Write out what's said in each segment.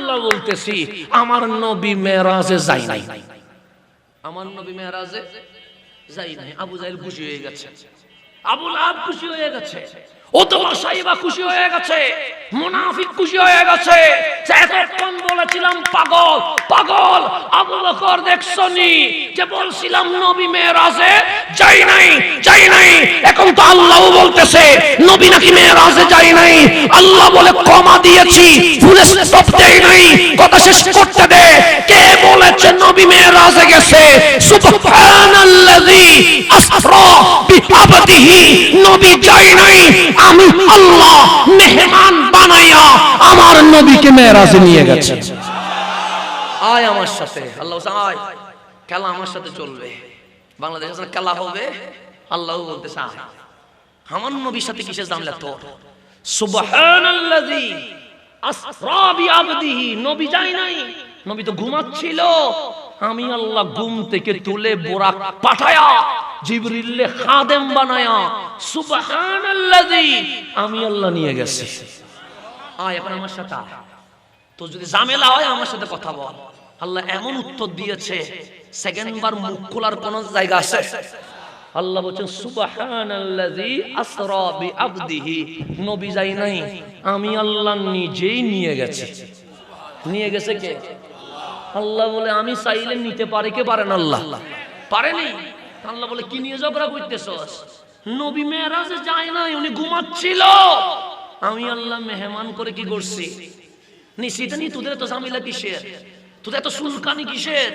আল্লাহ বলতেছি আমার নবী মেরাজে যায় নাই, আমার নবী মেরাজে যায় নাই। আবু জাহেল খুশি হয়ে গেছে, আবু লাহাব খুশি হয়ে গেছে, উতবা সাইবা খুশি হয়ে গেছে, মুনাফিক খুশি হয়ে গেছে। এতক্ষণ বলেছিলাম পাগল পাগল, আবু বকর দেখছনি যে বলছিলাম নবী মেরাজে যায় নাই যায় নাই, এখন তো আল্লাহ বলতেছে নবী নাকি মেরাজে যায় নাই। আল্লাহ বলে কমা দিয়েছি, ফুল স্টপ দেই নাই, কথা শেষ করতে দে। কে বলেছে নবী মেরাজে গেছে? সুবহানাল্লাযী আসরা বিআবদিহি, নবী যায় নাই, আমি আল্লাহ মেহমান বানায়া আমার নবীকে মেরাজে নিয়ে গেছে। আয় আমার সাথে, আল্লাহ আয়, খেলা আমার সাথে চলবে, বাংলাদেশে খেলা হবে। আল্লাহ বলতেছে আয়, আমার নবীর সাথে কিসের ঝামেলা তোর? সুবহানাল্লাযী আসরা বিআবদিহি, নবী যায় নাই, নবী তো ঘুমাচ্ছিল, আমি আল্লাহ ঘুম থেকে তুলে বোরাক পাঠায়া জিবরিল খাদেম বানায়া সুবহানাল্লাযী আমি আল্লাহ নিয়ে গেছি। আয় এখন আমার সাথে আয়, তো যদি ঝামেলা হয় আমার সাথে কথা বল। আল্লাহ এমন উত্তর দিয়েছে, সেকেন্ড বার মুখ খোলার কোন জায়গা আছে? আল্লাহ বলেন সুবহানাল্লাযী আসরা বিআবদিহি, নবী যায় নাই, আমি আল্লাহ নিজেই নিয়ে গেছি। নিয়ে গেছে কে? আল্লাহ বলে আমি চাইলে নিতে পারে, কে পারেন? আল্লাহ পারেনি। আল্লাহ বলে কি নিয়ে ঝগড়া করতেছস? নবী মেরাজে যায় নাই, উনি ঘুমাচ্ছিল, আমি আল্লাহ মেহমান করে কি করছি নিশ্চিত নি। তোদের এত ঝামেলা কিসের? তোদের এত সুলকানি কিসের?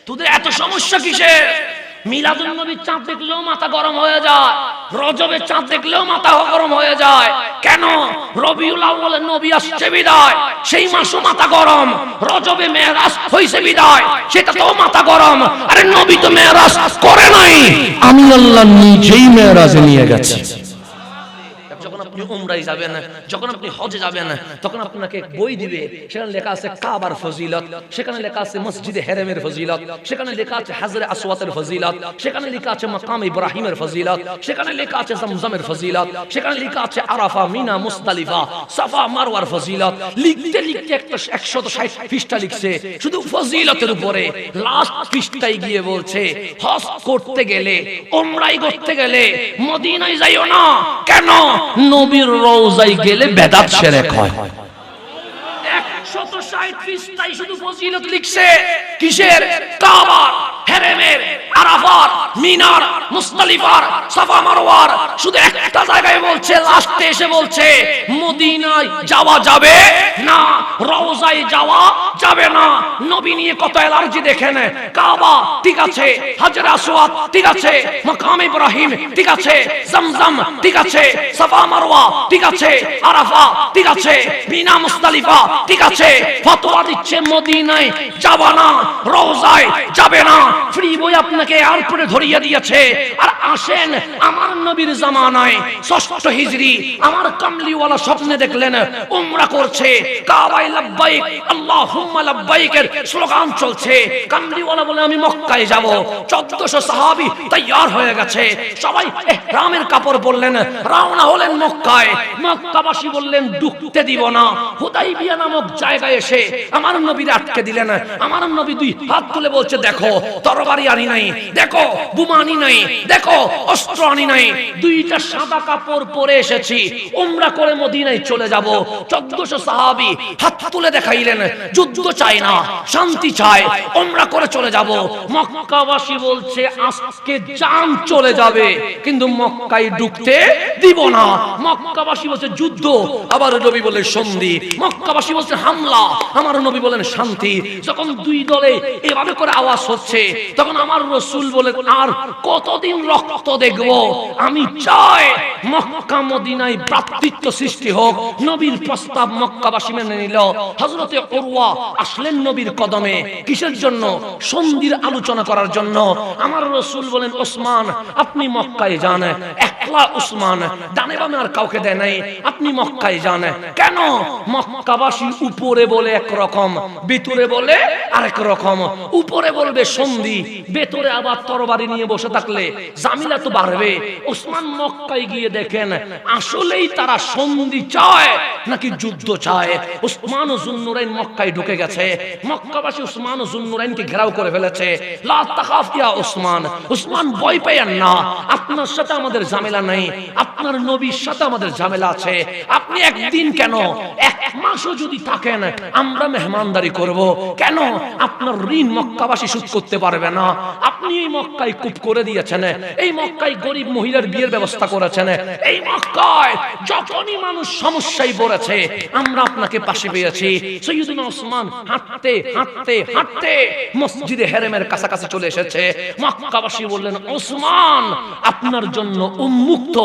তোদের এত সমস্যা কিসের? মিলাদুন নবীর চাঁদ দেখলেও মাথা গরম হয়ে যায়, রজবের চাঁদ দেখলেও মাথা গরম হয়ে যায়। কেন? রবিউল আউয়ালে নবী আসছে বিদায়, সেই মাসও মাথা গরম। রজবে মেরাজ হইছে বিদায়, সেটা তো মাথা গরম। আরে নবী তো মেরাজ করে নাই, আমি আল্লাহ নিজেই মেরাজে নিয়ে গেছি। যখন আপনি উমরায় যাবেন, যখন আপনি হজে যাবেন, তখন আপনাকে বই দিবে, সেখানে লেখা আছে কাবার ফজিলত, সেখানে লেখা আছে মসজিদে হেরেমের ফজিলত, সেখানে লেখা আছে হাজরে আসওয়াতের ফজিলত, সেখানে লেখা আছে মাকাম ইব্রাহিমের ফজিলত, সেখানে লেখা আছে জমজমের ফজিলত, সেখানে লেখা আছে আরাফা, মিনা, মুজদালিফা, সাফা, মারওয়ার ফজিলত। লিখতে লিখতে একটা 160 পৃষ্ঠা লিখছে শুধু ফজিলতের উপরে। লাস্ট পৃষ্ঠায় গিয়ে বলছে হজ করতে গেলে, উমরাই করতে গেলে মদিনায় যাইও না। কেন? নবীর রওজায় গেলে বেদাত শিরক হয়। 160 পৃষ্ঠায় শুধু ফজিলত লিখছে। কিসের? কাবার, হেরেমের, আরাফার, মিনার, মুজদালিফার, সাফা, মারওয়ার। শুধু একটা জায়গায় বলছে, লাস্টে এসে বলছে মদিনায় যাওয়া যাবে না, রওজায় যাওয়া যাবে না। নবী নিয়ে কত এলার্জি দেখেন। কাবা ঠিক আছে, হাজরে আসওয়াদ ঠিক আছে, মাকাম ইব্রাহিম ঠিক আছে, জমজম ঠিক আছে, সাফা মারওয়া ঠিক আছে, আরাফা ঠিক আছে, মিনা, মুজদালিফা ঠিক আছে। ফতোয়া দিচ্ছে মদিনায় যাবে না, রওজায় যাবে না। ফ্রি বই আপনাকে এয়ারপোর্টে ধরিয়ে দিয়েছে। আর আসেন আমার নবীর জামানায় ৬ষ্ঠ হিজরি, আমার কামলিওয়ালা স্বপ্নে দেখলেন উমরা করছে, কাবায় লাব্বাইক আল্লাহুম্মা লাব্বাইকের স্লোগান চলছে। কামলিওয়ালা বলে আমি মক্কায় যাব। ১৪০০ সাহাবী তৈয়ার হয়ে গেছে, সবাই ইহরামের কাপড় পরলেন, রওনা হলেন মক্কায়। মক্কাবাসী বললেন ঢুকতে দিব না। হুদাইবিয়া নামক জায়গায় এসে আমার নবীর আটকে দিলেন। আমার নবী দুই হাত তুলে বলছে দেখো তরবারি আনি নাই, দেখো বোমা আনি নাই, দেখো অস্ত্র আনি নাই, দুইটা সাদা কাপড় পরে এসেছি, উমরা করে মদিনায় চলে যাব। ১৪০০ সাহাবী হাত তুলে দেখাইলেন যুদ্ধ চাই না, শান্তি চায়, উমরা করে চলে যাব। মক্কাবাসী বলছে আজকে জান চলে যাবে, কিন্তু মক্কায় ঢুকতে দিব না। মক্কাবাসী বলছে যুদ্ধ, আবার নবী বলে সন্ধি। মক্কাবাসী বলছে হামলা, আমার নবী বলেন শান্তি। যখন দুই দলে এভাবে করে আওয়াজ হচ্ছে, তখন আমার রাসূল বলে আর কতদিন রক্ত দেখব? আমি চাই মক্কা মদিনায় ভ্রাতৃত্ব সৃষ্টি হোক। নবীর প্রস্তাব মক্কাবাসী মেনে নিল। হযরতে উরওয়া আসলেন নবীর কদমে। কিসের জন্য? সন্ধির আলোচনা করার জন্য। আমার রাসূল বলেন ওসমান আপনি মক্কায় যান। একলা ওসমান, ডানে বামে আর কাউকে দেয় নাই, আপনি মক্কায় যান। কেন? মক্কাবাসী উপরে বলে একরকম, ভিতরে বলে আরেক রকম। উপরে বলবে সন্ধি, ভেতরে আবার তরবারি নিয়ে বসে থাকলে জামিলা তো বাড়বে। ওসমান মক্কায় গিয়ে দেখেন আসলেই তারা সন্ধি চায় নাকি যুদ্ধ চায়। ওসমান ও যুন্নুরাইন মক্কায় ঢুকে গেছে, মক্কাবাসী ওসমান ও যুন্নুরাইনকে ঘেরাও করে ফেলেছে। লা তাখাফ ইয়া ওসমান, ওসমান ভয় পেয়েন না, আপনার সাথে আমাদের ঝামেলা নেই, আপনার নবীর সাথে আমাদের ঝামেলা আছে। আপনি একদিন কেন, এক মাসও যদি থাকেন আমরা মেহমানদারি করব। কেন? আপনার ঋণ মক্কাবাসী শোধ করতে পারবে না। আপনি এই মক্কায় কূপ করে দিয়েছেন, এই মক্কায় গরিব মহিলার বিয়ের ব্যবস্থা করেছেন, এই মক্কায় যখনই মানুষ সমস্যায় পড়েছে আমরা আপনাকে পাশে পেয়েছি। সাইয়্যিদুনা ওসমান হাঁটতে হাঁটতে হাঁটতে মসজিদে হেরেমের কাছাকাছি চলে এসেছে। মক্কাবাসী বললেন, ওসমান আপনার জন্য উন্মুক্ত,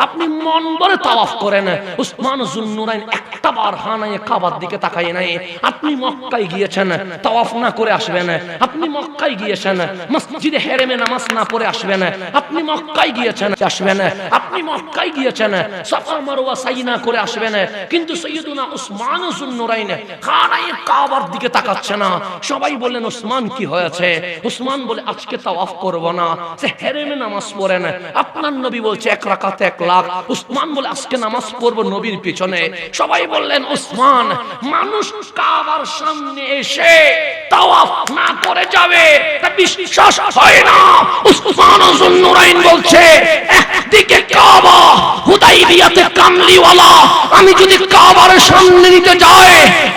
আপনি মন ভরে তাওয়াফ করেন। ওসমান যুন্নুরাইন একটা বার হানায়ে কাবার দিকে তাকায় নাই। আপনি মক্কায় গিয়েছেন, তাওয়াফ না করে আসবেন। আপনি মক্কায় গিয়েছেন, মসজিদে হেরেমে নামাজ না পড়ে আসবেন। আপনি মক্কায় গিয়েছেন আসবেন, আপনি মক্কায় গিয়েছেন সাফা মারওয়া সাই না করে আসবেন। কিন্তু সাইয়্যিদুনা ওসমান যুন্নুরাইন হানায়ে কাবার দিকে তাকাচ্ছে না। সবাই বললেন, ওসমান কি হয়েছে? ওসমান বলে, আজকে তাওয়াফ করব না, সে হেরেমে নামাজ পড়েন। আপনার নবী বলছে এক রাকাতে 1 লাখ। ওসমান বলে, আজকে নামাজ পড়ব নবীর পিছনে। সবাই বললেন, ওসমান মানুষ কাবার সামনে এসে তাওয়াফ না করে যাবে, তা বিশ্বাস হয় না। ওসমান যুন্নুরাইন বলছে, একদিকে কাবা, হুদাইবিয়াতে কামলিওয়ালা, আমি যদি কাবার সামনে নিতে যাই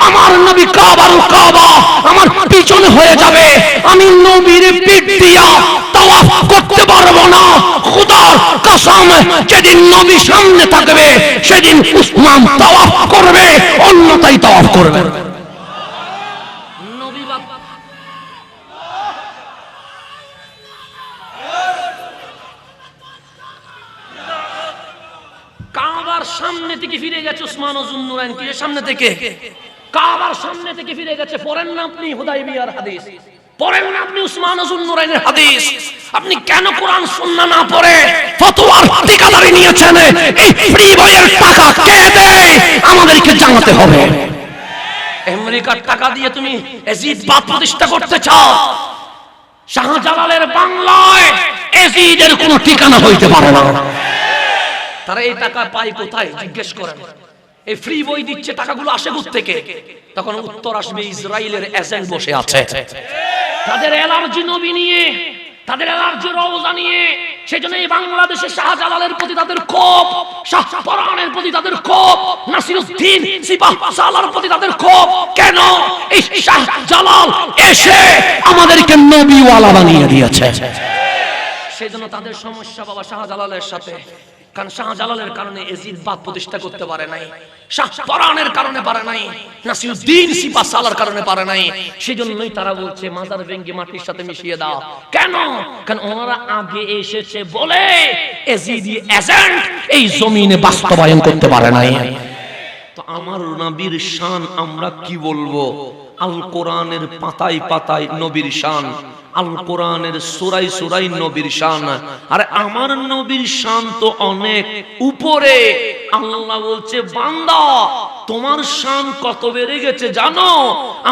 আমার নবী কাবার কাবা আমার পিছনে হয়ে যাবে, আমি নবীর পিঠ দিয়া তাওয়াফ করতে পারবো না। খোদার কসম, যেদিন নবী সামনে থাকবে সেদিন ওসমান তাওয়াফ করবে, অন্যথায় তাওয়াফ করবে না। নবী কাবার সামনে থেকে ফিরে গেছে ওসমান যুন্নুরাইন, কি সামনে থেকে? কাবার সামনে থেকে ফিরে গেছে। পড়েন না আপনি হুদাইবিয়ার হাদিস, পড়েন না আপনি ওসমান যুন্নুরাইনের হাদিস। আপনি কেন কোরআন সুন্নাহ না পড়ে ফতোয়ার ঠিকাদারি নিয়েছেন? এই ফ্রি বইয়ের টাকা কে দেয় আমাদেরকে জানাতে হবে। আমেরিকার টাকা দিয়ে তুমি এজিদবাদ প্রতিষ্ঠা করতে চাও? শাহজালালের বাংলায় এজিদের কোনো ঠিকানা হইতে পারে না। তারা এই টাকা পায় কোথায় জিজ্ঞেস করেন। এই ফ্রি বই দিচ্ছে, টাকাগুলো আসে কোথা থেকে? তখন উত্তর আসবে, ইসরায়েলের এজেন্ট বসে আছে, তাদের অ্যালার্জি নবী নিয়ে, তাদের অ্যালার্জি রওজা নিয়ে। সেজন্য এই বাংলাদেশে শাহজালালের প্রতি তাদের ক্ষোভ, শাহপরানের প্রতি তাদের ক্ষোভ, নাসিরউদ্দিন সিপাহসালার প্রতি তাদের ক্ষোভ। কেন? এই শাহজালাল এসে আমাদেরকে নবীওয়ালা বানিয়ে দিয়েছে। সেজন্য তাদের সমস্যা বাবা শাহজালালের সাথে। কারণ শাহজালালের কারণে এজিদবাদ প্রতিষ্ঠা করতে পারে নাই, শাহপরানের কারণে পারে নাই, নাসিরউদ্দিন সিপাহসালার কারণে পারে নাই। সেজন্যই তারা বলছে মাজার ভেঙে মাটির সাথে মিশিয়ে দাও। কেন? কারণ ওনারা আগে এসেছে বলে এজিদি এজেন্ট এই জমিনে বাস্তবায়ন করতে পারে নাই। তো আমার নবীর শান আমরা কি বলবো? আল কোরআনের পাতায় পাতায় নবীর শান, আল কোরআনের সূরায় সূরায় নবীর শান। আরে আমার নবীর শান তো অনেক উপরে। আল্লাহ বলছে, বান্দা তোমার শান কত বেড়ে গেছে জানো?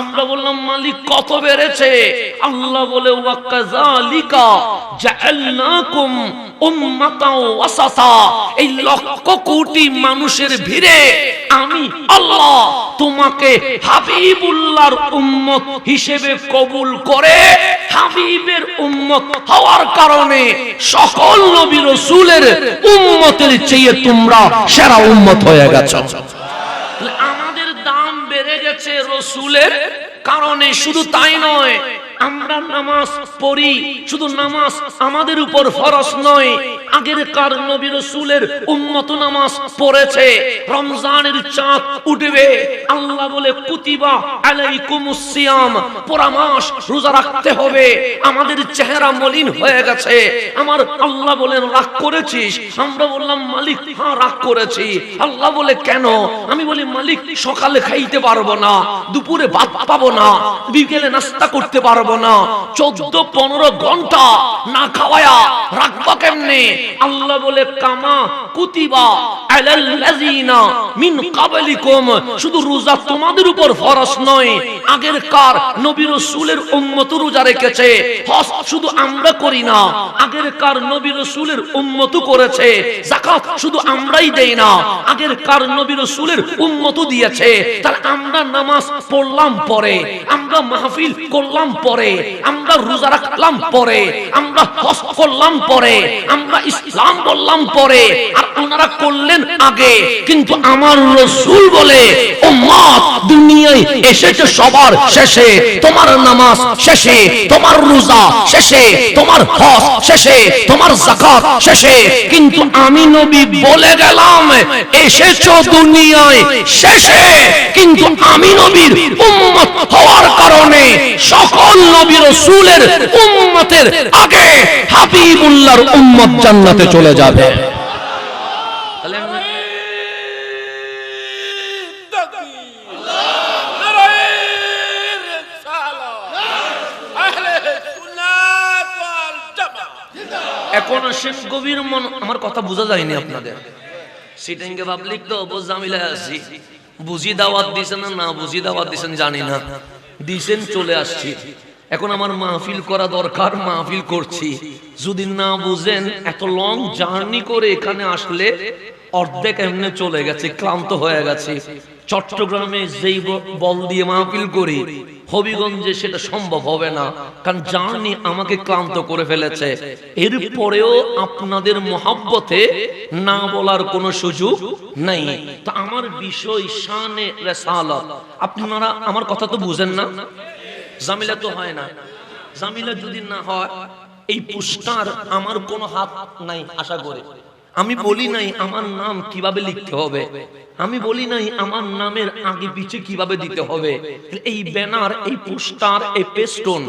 আমরা বললাম, মালিক কত বেড়েছে? আল্লাহ বলে, ওয়া কাযালিকা জাআলনাকুম উম্মাতাও ওয়াসাতা, এই লক্ষ কোটি মানুষের ভিড়ে আমি আল্লাহ তোমাকে হাবিবুল্লাহর উম্মত হিসেবে কবুল করে, হাবিবের উম্মত হওয়ার কারণে সকল নবী রাসূলের উম্মতের চেয়ে তোমরা সেরা উম্মত হয়ে গেছো। আমাদের দাম বেড়ে গেছে রাসূলের কারণে। শুধু তাই নয়, আমরা নামাজ পড়ি, শুধু নামাজ আমাদের উপর ফরজ নয়, আগেরকার নবী রাসূলের উম্মত নামাজ পড়েছে। রমজানের চাঁদ উঠবে, আল্লাহ বলে কুতিবা আলাইকুমুস সিয়াম, পুরা মাস রোজা রাখতে হবে। আমাদের চেহারা মলিন হয়ে গেছে, আমার আল্লাহ বলেন রাগ করেছিস? আমরা বললাম, মালিক হ্যাঁ রাগ করেছি। আল্লাহ বলে, কেন? আমি বলি, মালিক সকালে খাইতে পারবো না, দুপুরে ভাত পাবো না, বিকেলে নাস্তা করতে পারবো না, 14-15 ঘন্টা না খাওয়ায়া রাখবা কেমনে? আল্লাহ বলে কামা কুতিবা আলাল্লাযিনা মিন ক্বাবলিকুম, শুধু রোজা তোমাদের উপর ফরজ নয়, আগের কার নবী রাসূলের উম্মত রোজা রেখেছে। হজ শুধু আমরা করি না, আগের কার নবী রাসূলের উম্মত করেছে। যাকাত শুধু আমরাই দেই না, আগের কার নবী রাসূলের উম্মত দিয়েছে। তাহলে আমরা নামাজ পড়লাম পরে, আমরা মাহফিল করলাম পরে, আমরা রোজা রাখলাম পরে, আমরা হজ করলাম পরে, আমরা ইসলাম বললাম পরে, আর ওনারা করলেন আগে। কিন্তু আমার রাসূল বলে উম্মত দুনিয়ায় এসেছে সবার শেষে। তোমার নামাজ শেষে, তোমার রোজা শেষে, তোমার হজ শেষে, তোমার যাকাত শেষে, কিন্তু আমি নবী বলে গেলাম এসেছো দুনিয়ায় শেষে, কিন্তু আমি নবীর উম্মত হওয়ার কারণে সকল নবী রাসূলের উম্মতের আগে হাবিবুল্লাহর উম্মত জান্নাতে চলে যাবে। এখন আসেন গভীর মন, আমার কথা বোঝা যায়নি আপনাদের? সিটিংকে পাবলিক তো জামিলায় আছি, বুঝি দাওয়াত দিছেন না বুঝি দাওয়াত দিছেন জানি না, দিছেন চলে আসছি। এখন আমার মাহফিল করা দরকার, মাহফিল করছি। যদি না বুঝেন, এত লং জার্নি করে এখানে আসলে অর্ধেক এমনি চলে গেছে, ক্লান্ত হয়ে গেছে। চট্টগ্রামে যেই বল দিয়ে মাহফিল করি, হবিগঞ্জে সেটা সম্ভব হবে না, কারণ জার্নি আমাকে ক্লান্ত করে ফেলেছে। এরপরেও আপনাদের মহব্বতে না বলার কোনো সুযোগ নাই। তো আমার বিষয় শানে রিসালাত, আপনারা আমার কথা তো বুঝেন না? জামিলা তো হয় না। জামিলা যদি না হয়, এই পোস্টার আমার কোনো হাত নাই আশা করে। আমি বলি নাই আমার নাম কিভাবে লিখতে হবে, আমি বলি নাই আমার নামের আগে পিছে কিভাবে দিতে হবে। এই ব্যানার, এই পোস্টার, এই পেস্টন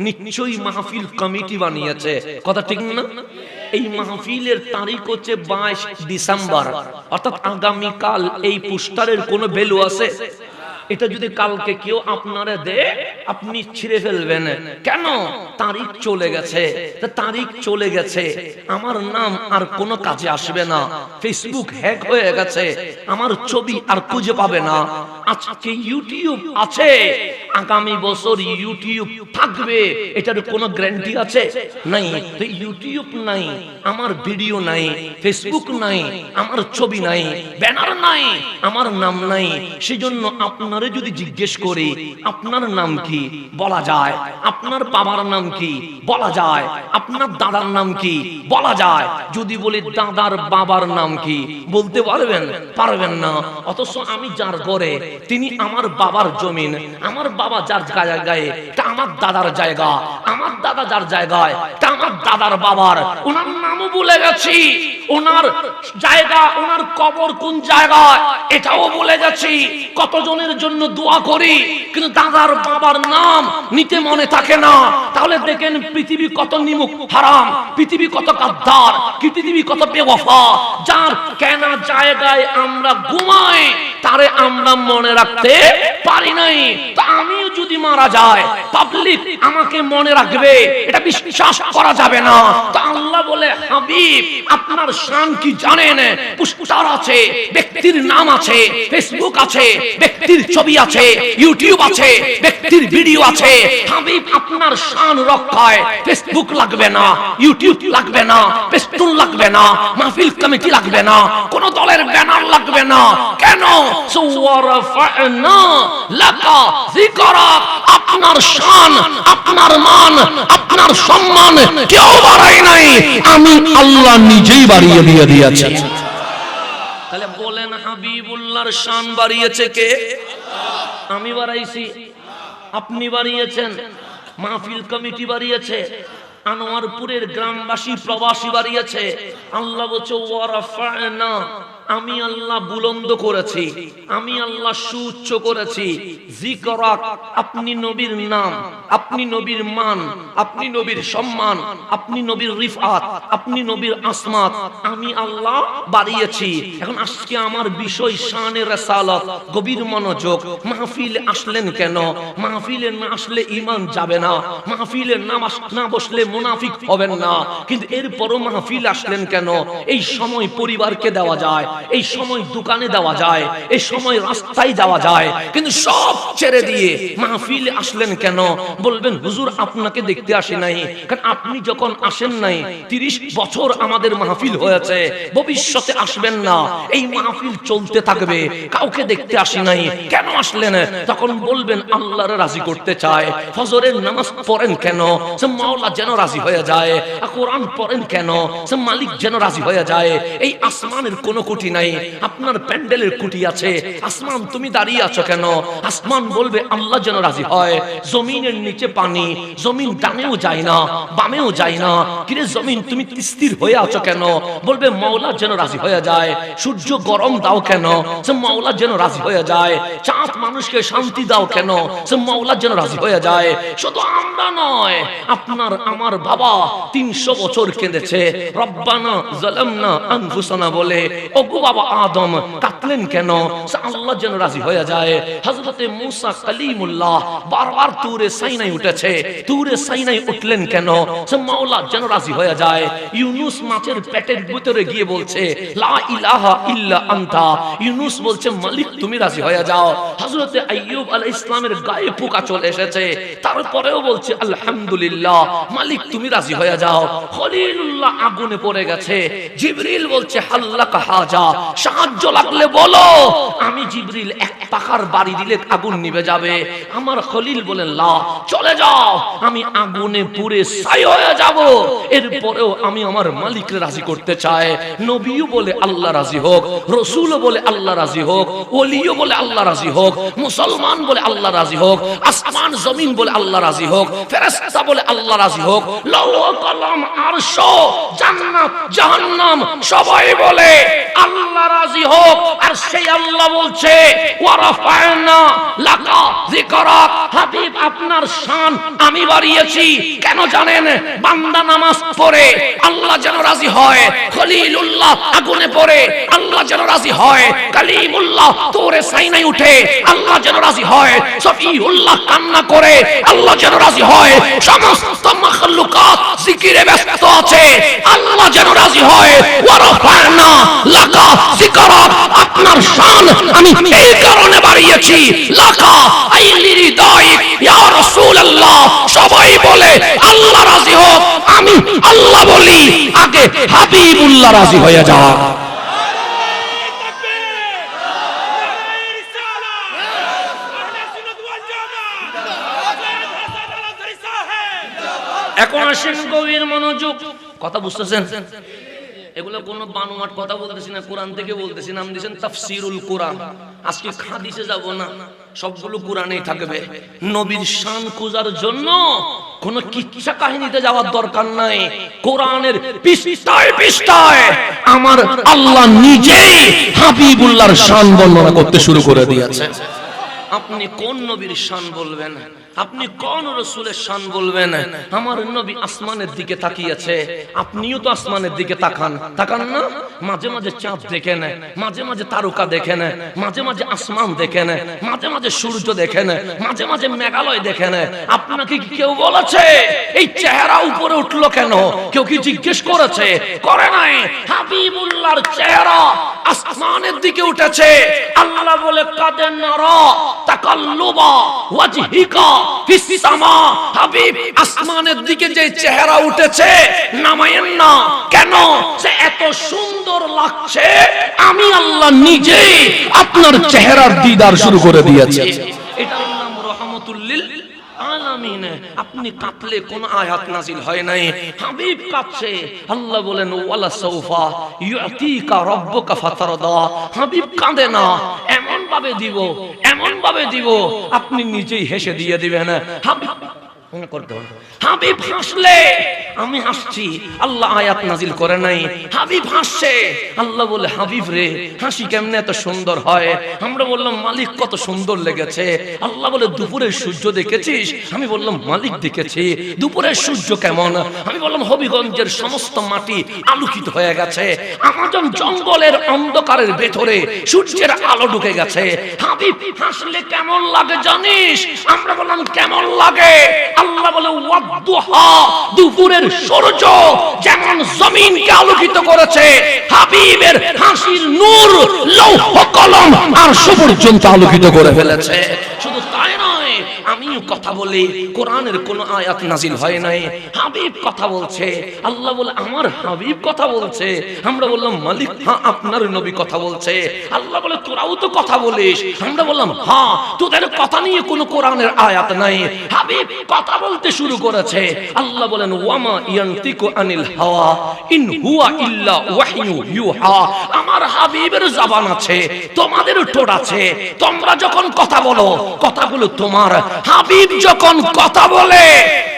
নিশ্চয়ই মাহফিল কমিটি বানিয়েছে, কথা ঠিক না? এই মাহফিলের তারিখ হচ্ছে 22 ডিসেম্বর, অর্থাৎ আগামীকাল। এই পোস্টারের কোনো ভ্যালু আছে? এটা যদি কালকে কেউ আপনারা দেয়, আপনি ছিঁড়ে ফেলবেন। কেন? তারিখ চলে গেছে। তারিখ চলে গেছে, আমার নাম আর কোনো কাজে আসবে না। ফেসবুক হ্যাক হয়ে গেছে, আমার ছবি আর খুঁজে পাবে না। আজকে ইউটিউব আছে, আগামী বছর ইউটিউব থাকবে, এটার কোনো গ্যারান্টি আছে? নাই। তো ইউটিউব নাই, আমার ভিডিও নাই, ফেসবুক নাই, আমার ছবি নাই, ব্যানার নাই, আমার নাম নাই। সেজন্য আপনারে যদি জিজ্ঞেস করি আপনার নাম কি, বলা যায়। আপনার বাবার নাম কি, বলা যায়। আপনার দাদার নাম কি, বলা যায়। যদি বলি দাদার বাবার নাম কি, বলতে পারবেন? পারবেন না। অথচ আমি যার ঘরে, তিনি আমার বাবার জমিন, আমার বাবা যার জায়গায়, তা আমার দাদার জায়গা, আমার দাদা যার জায়গায়, তা আমার দাদার বাবার। ওনার নামও বলে গেছি, ওনার জায়গা, ওনার কবর কোন জায়গায় এটাও বলে গেছি। কতজনের জন্য দোয়া করি, কিন্তু দাদার বাবার নাম নিতে মনে থাকে না। তাহলে দেখেন পৃথিবী কত নিমুখ হারাম, পৃথিবী কত গাদ্দার, পৃথিবী কত বেওয়াফা। যার কেনা জায়গায় আমরা ঘুমাই, তারে আমরা মনে রাখতে পারি নাই। তা আমিও যদি মারা যায়, পাবলিক আমাকে মনে রাখবে, এটা বিশ্বাস করা যাবে না। তা আল্লাহ বলে, হাবিব আপনার শান কি জানেন? পোস্টার আছে, ব্যক্তির নাম আছে, ফেসবুক আছে, ব্যক্তির ছবি আছে, ইউটিউব আছে, ব্যক্তির ভিডিও আছে। হাবিব আপনার শান রক্ষায় ফেসবুক লাগবে না, ইউটিউব লাগবে না, পেস্টুন লাগবে না, মাহফিল কমিটি লাগবে না, কোন দলের ব্যানার লাগবে না। কেন? সুওয়ারাফা'না লাকা যিকরাক, আপনার শান, আপনার মান, আপনার সম্মান কেউ বাড়ায় নাই, আমি আল্লাহ নিজেই বাড়িয়ে দিয়ে দিয়েছি। তাহলে বলেন হাবিবুল্লাহর শান বাড়িয়েছে কে? আমি বাড়াইছি? আপনি বাড়িয়েছেন? মাহফিল কমিটি বাড়িয়েছে? আনোয়ারপুরের গ্রামবাসী প্রবাসী বাড়িয়েছে? আল্লাহ বলছে ওয়ারাফা'না আমি আল্লাহ বুলন্দ করেছি, আমি আল্লাহ সুউচ্চ করেছি। যিকরাক, আপনি নবীর নাম, আপনি নবীর মান, আপনি নবীর সম্মান, আপনি নবীর রিফাত, আপনি নবীর আসমাত আমি আল্লাহ বাড়িয়েছি। এখন আজকে আমার বিষয় শানে রাসালাত, গভীর মনোযোগ। মাহফিলে আসলেন কেন? মাহফিলে না আসলে ঈমান যাবে না, মাহফিলে না বসলে মুনাফিক হবেন না। কিন্তু এরপরও মাহফিল আসলেন কেন? এই সময় পরিবারকে দেওয়া যায়, এই সময় দোকানে দেওয়া যায়, এই সময় রাস্তায় যাওয়া যায়, কিন্তু সব ছেড়ে দিয়ে মাহফিলে আসলেন কেন? বলবেন হুজুর আপনাকে দেখতে আসি নাই। কারণ আপনি যখন আসেন নাই 30 বছর আমাদের মাহফিল হয়েছে, ভবিষ্যতে আসবেন না, এই মাহফিল চলতে থাকবে, কাউকে দেখতে আসি নাই, কেন আসলেন? তখন বলবেন আল্লাহর রাজি করতে চায়। ফজরের নামাজ পড়েন কেন? সে মাওলা যেন রাজি হয়ে যায়। কোরআন পড়েন কেন? সে মালিক যেন রাজি হয়ে যায়। এই আসমানের কোনো কুটি নাই, আপনার প্যান্ডেলের কুটি আছে। আসমান তুমি দাঁড়িয়ে আছো কেন? আসমান বলবে আল্লাহ যেন রাজি হয়। জমিনের নিচে পানি, জমিন ডানেও যায় না বামেও যায় না, কিরে জমিন তুমি স্থির হয়ে আছো কেন? বলবে মাওলা যেন রাজি হয়ে যায়। সূর্য গরম দাও কেন? সে মাওলা যেন রাজি হয়ে যায়। চাঁদ মানুষকে শান্তি দাও কেন? সে মাওলা যেন রাজি হয়ে যায়। শুধু আমরা নয়, আপনার আমার বাবা 300 বছর কেঁদেছে রব্বানা যালামনা আনফুসানা বলে। ওগো বাবা আদম কাঁদলেন কেন? সে আল্লাহ যেন রাজি হয়ে যায়। হযরতে মুসা কালিমুল্লাহ বারবার তুরে সাইনাই উঠেছে, তুরে সাইনাই উঠলেন কেন? সে মাওলা যেন রাজি হয়ে যায়। ইউনুস মাছের পেটের ভিতরে গিয়ে বলছে লা ইলাহা ইল্লা আনতা, ইউনুস বলছে মালিক তুমি রাজি হয়ে যাও। হযরতে আইয়ুব আলাইহিস সালামের গায়ে পোকা চলে এসেছে, তারপরেও বলছে আলহামদুলিল্লাহ মালিক তুমি রাজি হয়ে যাও। খলিলুল্লাহ আগুনে পড়ে গেছে, জিবরিল বলছে হাল্লাকা হাজা, সাহায্য লাগলে বলো। আমি জিবরিল এক পাখার বাড়ি দিলে আগুন নিভে যাবে। আমার খলিল বলেন লা, চলে যাও, আমি আগুনে পুড়ে ছাই হয়ে যাব, এরপরেও আমি আমার মালিককে রাজি করতে চাই। নবীও বলে আল্লাহ রাজি হোক, রাসূলও বলে আল্লাহ রাজি হোক, ওলিও বলে আল্লাহ রাজি হোক, মুসলমান বলে আল্লাহ রাজি হোক, আসমান জমিন বলে আল্লাহ রাজি হোক, ফেরেশতা বলে আল্লাহ রাজি হোক, লৌহ কলম আরশ জান্নাত জাহান্নাম সবাই বলে আল্লাহ রাজি হোক। আর সেই আল্লাহ বলছে ওয়া রাফা'না লাকা যিকরাক, হাবিব আপনার শান আমি বাড়িয়েছি। কেন জানেন? বান্দা নামাজ পড়ে আল্লাহ যেন রাজি হয়, খলিলুল্লাহ আগুনে পড়ে আল্লাহ যেন রাজি হয়, কালিমুল্লাহ তুরে সাইনাই উঠে আল্লাহ যেন রাজি হয়, সফিউল্লাহ কান্না করে আল্লাহ যেন রাজি হয়, সমস্ত মাখলুকাত জিকিরে ব্যস্ত আছে আল্লাহ যেন রাজি হয়। ওয়া রাফা'না লাকা যিকরাক, আপনার শান আমি এই কারণে বাড়িয়েছি, লাকা আইলিরি দাইক ইয়া রাসূলুল্লাহ সবাই বলে আল্লাহ রাজি হোক, আমি আল্লাহ বলি আগে হাবিবুল্লাহ রাজি হয়ে যাও। এখন আসেন গভীর মনোযোগ, কথা বুঝতেছেন? এগুলো কোনো বানোয়াট কথা বলতেছি না, কোরআন থেকে বলতেছি। নাম দিয়েছেন তাফসীরুল কোরআন। আজকে হাদিসে যাব না, সবগুলো কোরআনেই থাকবে। নবীর শান খোঁজার জন্য কোন কিচ্ছা কাহিনীতে যাওয়ার দরকার নাই। কোরআনের পৃষ্ঠায় পৃষ্ঠায় আমার আল্লাহ নিজেই হাবিবুল্লাহর শান বর্ণনা করতে শুরু করে দিয়েছে। আপনি কোন নবীর শান বলবেন? আপনি কোন রাসূলের শান বলবেন? আমার নবী আসমানের দিকে তাকিয়েছে, আপনিও তো আসমানের দিকে তাকান, তাকান না? মাঝে মাঝে চাঁদ দেখেন, মাঝে মাঝে তারকা দেখেন, মাঝে মাঝে আসমান দেখেন, মাঝে মাঝে সূর্য দেখেন, মাঝে মাঝে মেঘালয় দেখেন। আপনাকে কি কেউ বলেছে এই চেহারা উপরে উঠলো কেন? কেউ কি জিজ্ঞেস করেছে? করে নাই। হাবিবুল্লাহর চেহারা আসমানের দিকে উঠেছে। আল্লাহ বলে কাদেন নারা তাকাল্লুবা ওয়াজহিকা ফিস সামা, হাবিব আসমানের দিকে যে চেহারা উঠেছে নামায়েন না কেন? সে এত সুন্দর লাগছে, আমি আল্লাহ নিজেই আপনার চেহারার দিদার শুরু করে দিয়েছি। এটার নাম রহমাতুল লিল আলামিন। আপনি কাঁদলে কোন আয়াত নাজিল হয় নাই, হাবিব কাঁদছে। আল্লাহ বলেন ওয়ালা সাউফা ইউতিকা রাব্বুকা ফাতারদা, হাবিব কাঁদে না, এমন ভাবে দিব, এমন ভাবে দিব আপনি নিজেই হেসে দিয়ে দিবেন। হাবিব হাবিব হাসলে আমি হাসছি, আল্লাহ আয়াত নাজিল করে নাই, হাবিব হাসছে। আল্লাহ বলে, হাবিব রে হাসি কেমনে এত সুন্দর হয়? আমরা বললাম, মালিক কত সুন্দর লেগেছে। আল্লাহ বলে, দুপুরের সূর্য দেখেছিস? আমি বললাম, মালিক দেখেছি। দুপুরের সূর্য কেমন? আমি বললাম, হবিগঞ্জের সমস্ত মাটি আলোকিত হয়ে গেছে, আমাজন জঙ্গলের অন্ধকারের ভেতরে সূর্যের আলো ঢুকে গেছে। হাবিব হাসলে কেমন লাগে জানিস? আমরা বললাম, কেমন লাগে? আল্লাহ বলে, ওয়াদুহা, দুপুরের সূর্য যেমন জমিনকে আলোকিত করেছে, হাবিবের হাসির নূর লৌহ কলম আর পর্যন্ত আলোকিত করে ফেলেছে। শুধু তাই নয়, আমিও কথা বলি, কোরআনের কোন আয়াত নাজিল হয় নাই, হাবিব কথা বলছে। আল্লাহ বলে, আমার হাবিব কথা বলছে। আমরা বললাম, মালিক হ্যাঁ আপনার নবী কথা বলছে। আল্লাহ বলে, তোরাও তো কথা বলিস। আমরা বললাম, হ্যাঁ, তোদের কথা নিয়ে কোনো কোরআনের আয়াত নাই, হাবিব কথা বলতে শুরু করেছে। আল্লাহ বলেন, ওয়ামা ইয়ানতিকু আনিল হাওয়া ইন হুয়া ইল্লা ওয়াহয়ু ইউহা। আমার হাবিবের জবান আছে, তোমাদের ঠোঁট আছে। তোমরা যখন কথা বলো, কথাগুলো তোমার। হাবিব যখন কথা বলে,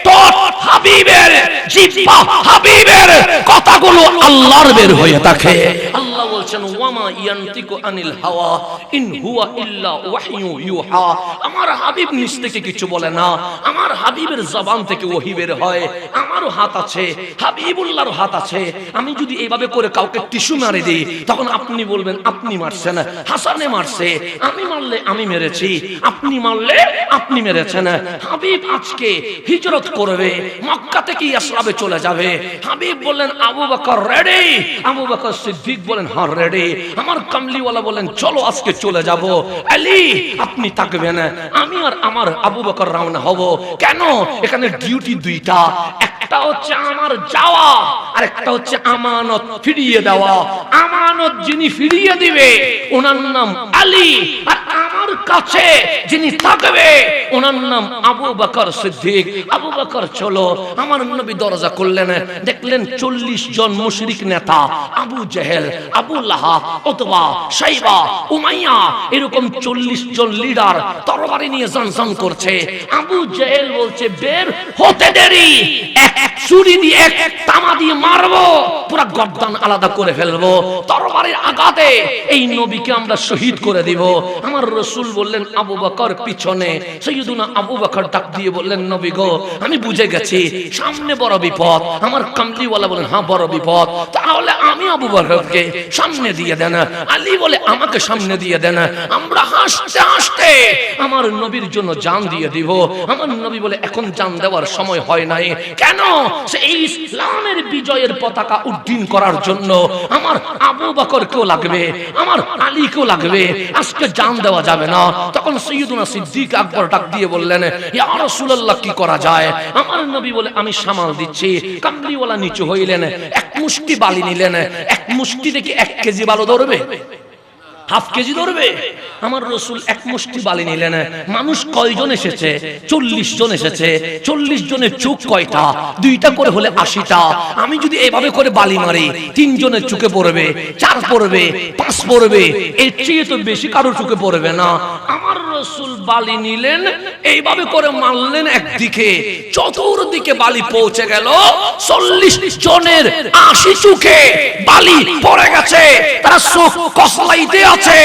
ঠোঁট হাবিবের, জিহ্বা হাবিবের, কথাগুলো আল্লাহর বের হয়ে থাকে। আল্লাহ বলছেন, ওয়ামা ইয়ানতিকু আনিল হাওয়া ইন হুয়া ইল্লা ওয়াহয়ু ইউহা। আমার হাবিব নিজ থেকে কিছু বলে না, আমার হাবিবের জবান থেকে ওহী বের হয়। আমারও হাত আছে, হাবিবুল্লাহর হাত আছে। আমি যদি এইভাবে করে কাউকে টিস্যু মারি দিই, তখন আপনি বলবেন আপনি মারছেন, হাসানে মারছে। আমি মারলে আমি মেরেছি, আপনি মারলে আপনি মেরেছেন। হাবিব আজকে হিজরত করবে, মক্কা থেকে ইসলামে চলে যাবে। হাবিব বললেন, আবু বকর রেডি? আবু বকর সিদ্দিক বলেন, হ্যাঁ রেডি। আমার কামলিওয়ালা বলেন, চলো আজকে চলে যাব। আলী আপনি থাকবেন, আমি আর আমার আবু বকর রওনা হব। কেন? এখানে ডিউটি দুইটা, একটা হচ্ছে আমার যাওয়া, আর একটা হচ্ছে আমানত ফিরিয়ে দেওয়া। আমানত যিনি ফিরিয়ে দিবে ওনার নাম আলী, আর আমার কাছে যিনি থাকবে ওনার নাম আবু বকর সিদ্দিক। আবু বকর চলো। আমার নবী দরজা করলেন, দেখলেন 40 জন মুশরিক নেতা, আবু জেহেল, আবু লাহাব, উতবা, শাইবা, উমাইয়া, এরকম 40 জন লিডার তরবারি নিয়ে জনসন করছে। আবু জেহেল বলছে, বের হতে দেরি, এক ছুরি দিয়ে এক তামা দিয়ে মারবো, পুরো গর্দান আলাদা করে ফেলবো, তরবারির আঘাতে এই নবীকে আমরা শহীদ করে দিব। আমার রাসূল বললেন, আবু বকর পিছনে। সাইয়্যিদুনা আবু বকর ডাক দিয়ে বললেন, নবী গো, আমি বুঝে গেছি সামনে বড় বিপদ। আমার কামলিওয়ালা বলেন, হ্যাঁ বড় বিপদ, তাহলে আমি আবু বকরকে সামনে দিয়ে দেন। আলী বলে, আমাকে সামনে দিয়ে দেন। আমরা হাসতে হাসতে আমার নবীর জন্য জান দিয়ে দিব। আমার নবী বলে, এখন জান দেওয়ার সময় হয় নাই। কেন? এই ইসলামের বিজয়ের পতাকা উড্ডীন করার জন্য আমার আবু বকরকেও লাগবে, আমার আলীকেও লাগবে, আজকে জান দেওয়া যাবে না। তখন সাইয়্যিদুনা সিদ্দিক আকবর ডাক দিয়ে বললেন, ইয়া রাসূলুল্লাহ কি করা যায়? আমার নবী বলে, আমি সামাল দিচ্ছি। কামলিওয়ালা নিচু হইলেন, এক মুষ্টি বালি নিলেন। এক মুষ্টি থেকে 1 কেজি বালু ধরবে? হাফ কেজি ধরবে? আমার রাসূল এক মুষ্টি বালি নিলেন। মানুষ কয়জন এসেছে? 40 জন এসেছে। 40 জনের চোখ কয়টা? 2টা করে হলে 80টা। আমি যদি এভাবে করে বালি মারি, 3 জনের চোখে পড়বে, 4 পড়বে, 5 পড়বে, এর চেয়ে তো বেশি কারো চোখে পড়বে না। আমার রাসূল বালি নিলেন, এইভাবে করে মারলেন একদিকে, চতুর্দিকে বালি পৌঁছে গেল। 40 জনের 80 চোখে বালি পড়ে গেছে, তারা চোখ কসলাইতে আছে।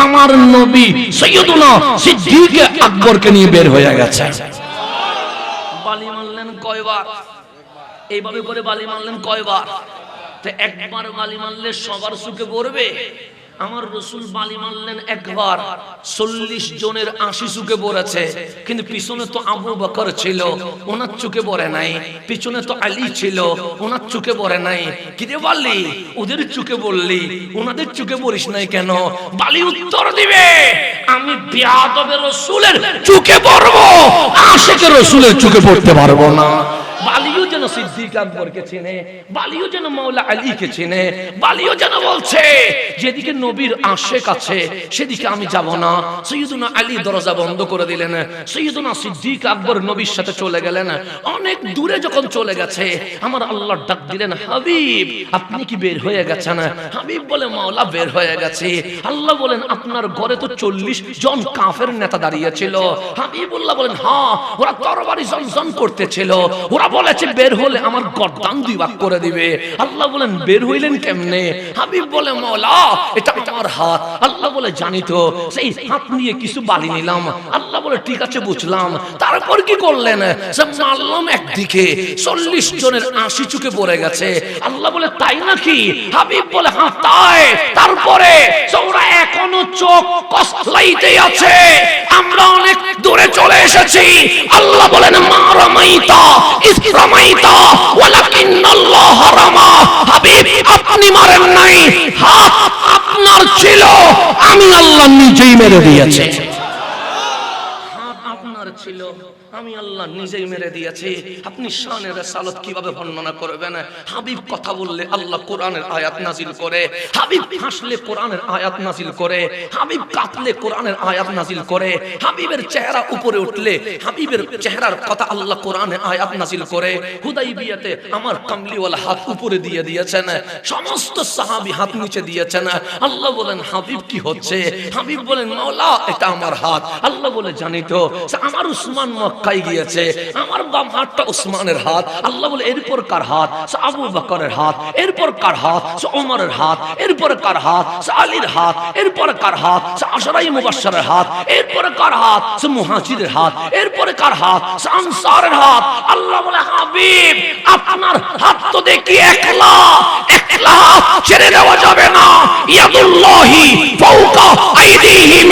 আমার নবী সাইয়্যিদুনা সিদ্দিক আকবরকে নিয়ে বের হয়ে গেছে। বালি মারলেন কয়বার? এইভাবে করে বালি মারলেন কয়বার? তো একবার বালি মারলে সবার চোখে পড়বে? আমার রাসূল বালি মারলেন একবার, 40 জনের 80 চোখে পড়েছে। কিন্তু পিছনে তো আবু বকর ছিল, ওনার চোখে পড়ে নাই। পিছনে তো আলী ছিল, ওনার চোখে পড়ে নাই। কি রে বালি, ওদের চোখে বললি, ওনাদের চোখে পড়িস নাই কেন? বালি উত্তর দিবে, আমি বেয়াদবের রাসূলের চোখে পড়বো, আশিকের রাসূলের চোখে পড়তে পারবো না। বালিও যেন সিদ্দিক আকবরকে চেনে, বালিও যেন মাওলা আলীকে চেনে, বালিও যেন বলছে যেদিকে নবীর আশেক আছে সেদিকে আমি যাব না। সাইয়্যিদুনা আলী দরজা বন্ধ করে দিলেন। সাইয়্যিদুনা সিদ্দিক আকবর নবীর সাথে চলে গেলেন। অনেক দূরে যখন চলে গেছে, আমার আল্লাহ ডাক দিলেন, হাবিব আপনি কি বের হয়ে গেছেন? হাবিব বলে, মাওলা বের হয়ে গেছে। আল্লাহ বলেন, আপনার ঘরে তো 40 জন কাফের নেতা দাঁড়িয়ে ছিল। হাবিবুল্লাহ বলেন, হ্যাঁ, ওরা তরবারি জনসন করতেছিল, ওরা বলেছে বের হলে আমার গর্দান দুই ভাগ করে দিবে। আল্লাহ বলেন বের হইলেন কেমনে? হাবিব বলে মওলা এটা আমার হাত। আল্লাহ বলে জানি তো। সেই হাত নিয়ে কিছু বালি নিলাম। আল্লাহ বলে ঠিক আছে বুঝলাম। তারপর কি করলেন? সব মারলাম একদিকে, 40 জনের 80 চুকে পড়ে গেছে। আল্লাহ বলে তাই নাকি? হাবিব বলে হ্যাঁ তাই। তারপরে ওরা এখনো চোখ কসলাইতে আছে, আমরা অনেক দূরে চলে এসেছি। আল্লাহ বলেন মা রামাইতা ইস রামাইতা ওয়ালাকিন্নাল্লাহ রামা। হাবিব আপনি মারেন নাই, হাত আপনার ছিল, আমি আল্লাহ নিজেই মেরে দিয়েছি। হাত আপনার ছিল, আমি আল্লাহ নিজেই মেরে দিয়েছি। আপনি শানের রিসালাত কিভাবে বর্ণনা করবেন? হাবিব কথা বললে আল্লাহ কোরআনের আয়াত নাজিল করে, হাবিব হাসলে কোরআনের আয়াত নাজিল করে, হাবিব কাঁদলে কোরআনের আয়াত নাজিল করে, হাবিবের চেহারা উপরে উঠলে হাবিবের চেহারার কথা আল্লাহ কোরআনে আয়াত নাজিল করে। হুদাইবিয়াতে আমার কামলিওয়ালা হাত উপরে দিয়ে দিয়েছেন, সমস্ত সাহাবী হাত নিচে দিয়েছেন। আল্লাহ বলেন হাবিব কি হচ্ছে? হাবিব বলেন মাওলা এটা আমার হাত। আল্লাহ বলে জানি তো। আমার উসমান মক্কায় গিয়েছে, আমার বাম হাতটা উসমানের হাত। আল্লাহ বলে এরপর কার হাত? আবু বকরের হাত। এরপর কার হাত? ওমরের হাত। এরপর কার হাত? আলীর হাত। এরপর কার হাত? আশরায়ে মুবাশশারের হাত। এরপর কার হাত? মুহাজিরের হাত। এরপর কার হাত? আনসারের হাত। আল্লাহ বলে হাবিব আপনার হাত তো দেখি একলা, একলা ছেড়ে দেওয়া যাবে না। ইয়াদুল্লাহি ফাওকা আইদিহিম,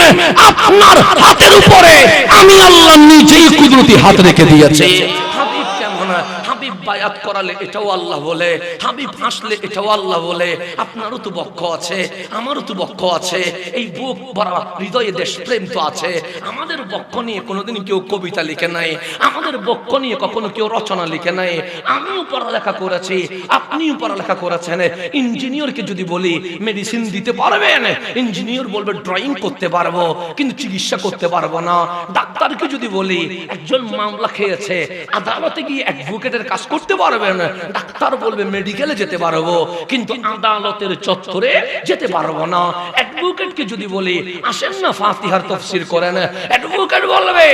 আপনার হাতের উপরে আমি আল্লাহ নিজেই কুদরতি হাত রেখে দিয়েছি। হাবিব কেমন? হাবিব বায়াত করালে এটাও আল্লাহ বলে, হাবিব হাসলে এটাও আল্লাহ বলে। আপনারও তো বক্ষ আছে, আমারও তো বক্ষ আছে, এই বুক ভরা হৃদয়ে দেশপ্রেম তো আছে। আমাদের বক্ষ নিয়ে কোনোদিন কেউ কবিতা লিখে নাই, আমাদের বক্ষ নিয়ে কখনো কেউ রচনা লিখে নাই। আমিও পড়ালেখা করেছি, আপনিও পড়ালেখা করেছেন। ইঞ্জিনিয়ারকে যদি বলি মেডিসিন দিতে পারবেন, ইঞ্জিনিয়ার বলবে ড্রয়িং করতে পারবো কিন্তু চিকিৎসা করতে পারবো না। ডাক্তারকে যদি বলি একজন মামলা খেয়েছে, আদালতে গিয়ে অ্যাডভোকেটের কাজ করতে পারবেন, ডাক্তার বলবে মেডিকেলে যেতে পারবো কিন্তু আদালতের চত্বরে যেতে পারবো না। অ্যাডভোকেটকে যদি বলি আসেন না ফাতিহার তাফসীর করেন, অ্যাডভোকেট বলবে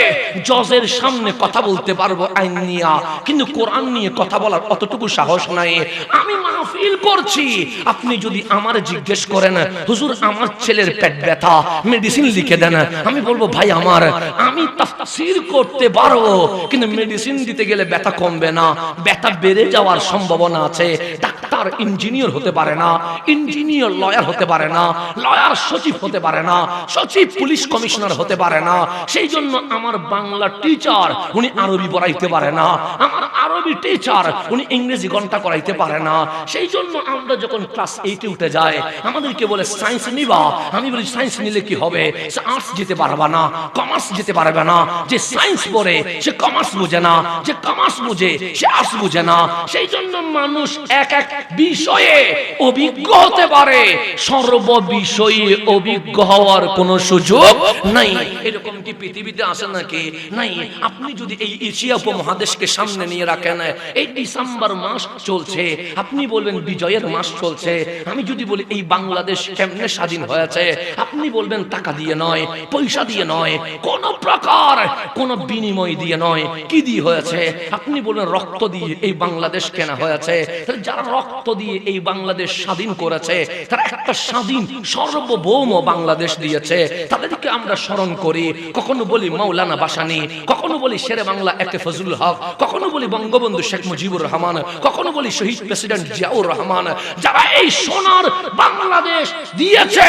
জজের সামনে কথা বলতে পারবো আইন নিয়ে কিন্তু কোরআন নিয়ে কথা বলার অতটুকু সাহস নাই। আমি মাহফিল করছি, আপনি যদি আমার জিজ্ঞেস করেন হুজুর আমার ছেলের পেট ব্যথা মেডিসিন লিখে দেন, আমি বলবো ভাই আমার আমি তাফসীর করতে পারবো কিন্তু মেডিসিন দিতে গেলে ব্যথা কমবে না, ব্যথা বেড়ে যাওয়ার সম্ভাবনা আছে। ডাক্তার ইঞ্জিনিয়ার হতে পারে না, ইঞ্জিনিয়ার লয়ার হতে পারে না, লয়ার সচিব হতে পারে না, সচিব পুলিশ কমিশনার হতে পারে না। সেই জন্য আমার বাংলা টিচার উনি আরবি পড়াইতে পারে না, আমার আরবি টিচার উনি ইংরেজি ঘন্টা করাইতে পারে না। সেই জন্য আমরা যখন ক্লাস 8 এ উঠে যাই আমাদেরকে বলে সায়েন্স নিবা, আমি বলি সায়েন্স নিলে কি হবে? আর্টস যেতে পারবে না, কমার্স যেতে পারবে না। যে সায়েন্স পড়ে সে কমার্স বুঝে না, যে কমার্স বুঝে সে আর্টস বুঝে না। সেই জন্য মানুষ এক এক বিষয়ে অভিজ্ঞ হতে পারে, সর্ব বিষয়ে অভিজ্ঞ হওয়ার কোনো সুযোগ নাই। এরকম কি পৃথিবীতে আছে নাকি? নাই। আপনি যদি এই এশিয়া উপমহাদেশকে সামনে নিয়ে রাখেন, এই ডিসেম্বর মাস চলছে, আপনি বলবেন বিজয়ের মাস চলছে। আমি যদি বলি এই বাংলাদেশ কেমনে স্বাধীন হয়েছে, আপনি বলবেন টাকা দিয়ে নয়, পয়সা দিয়ে নয়, কোন প্রকার কোন বিনিময় দিয়ে নয়। কি দিয়ে হয়েছে? আপনি বলবেন রক্ত দিয়ে এই বাংলাদেশ কেনা হয়েছে। যারা রক্ত দিয়ে এই বাংলাদেশ স্বাধীন করেছে তারা একটা স্বাধীন সার্বভৌম বাংলাদেশ দিয়েছে, তাদেরকে আমরা স্মরণ করি। কখনো বলি মাওলানা ভাসানী, কখনো বলি শেরে বাংলা একে ফজলুল হক, কখনো বলি বঙ্গবন্ধু শেখ মুজিবুর রহমান, কখনো বলি শহীদ প্রেসিডেন্ট জিয়াউর রহমান। যারা এই সোনার বাংলাদেশ দিয়েছে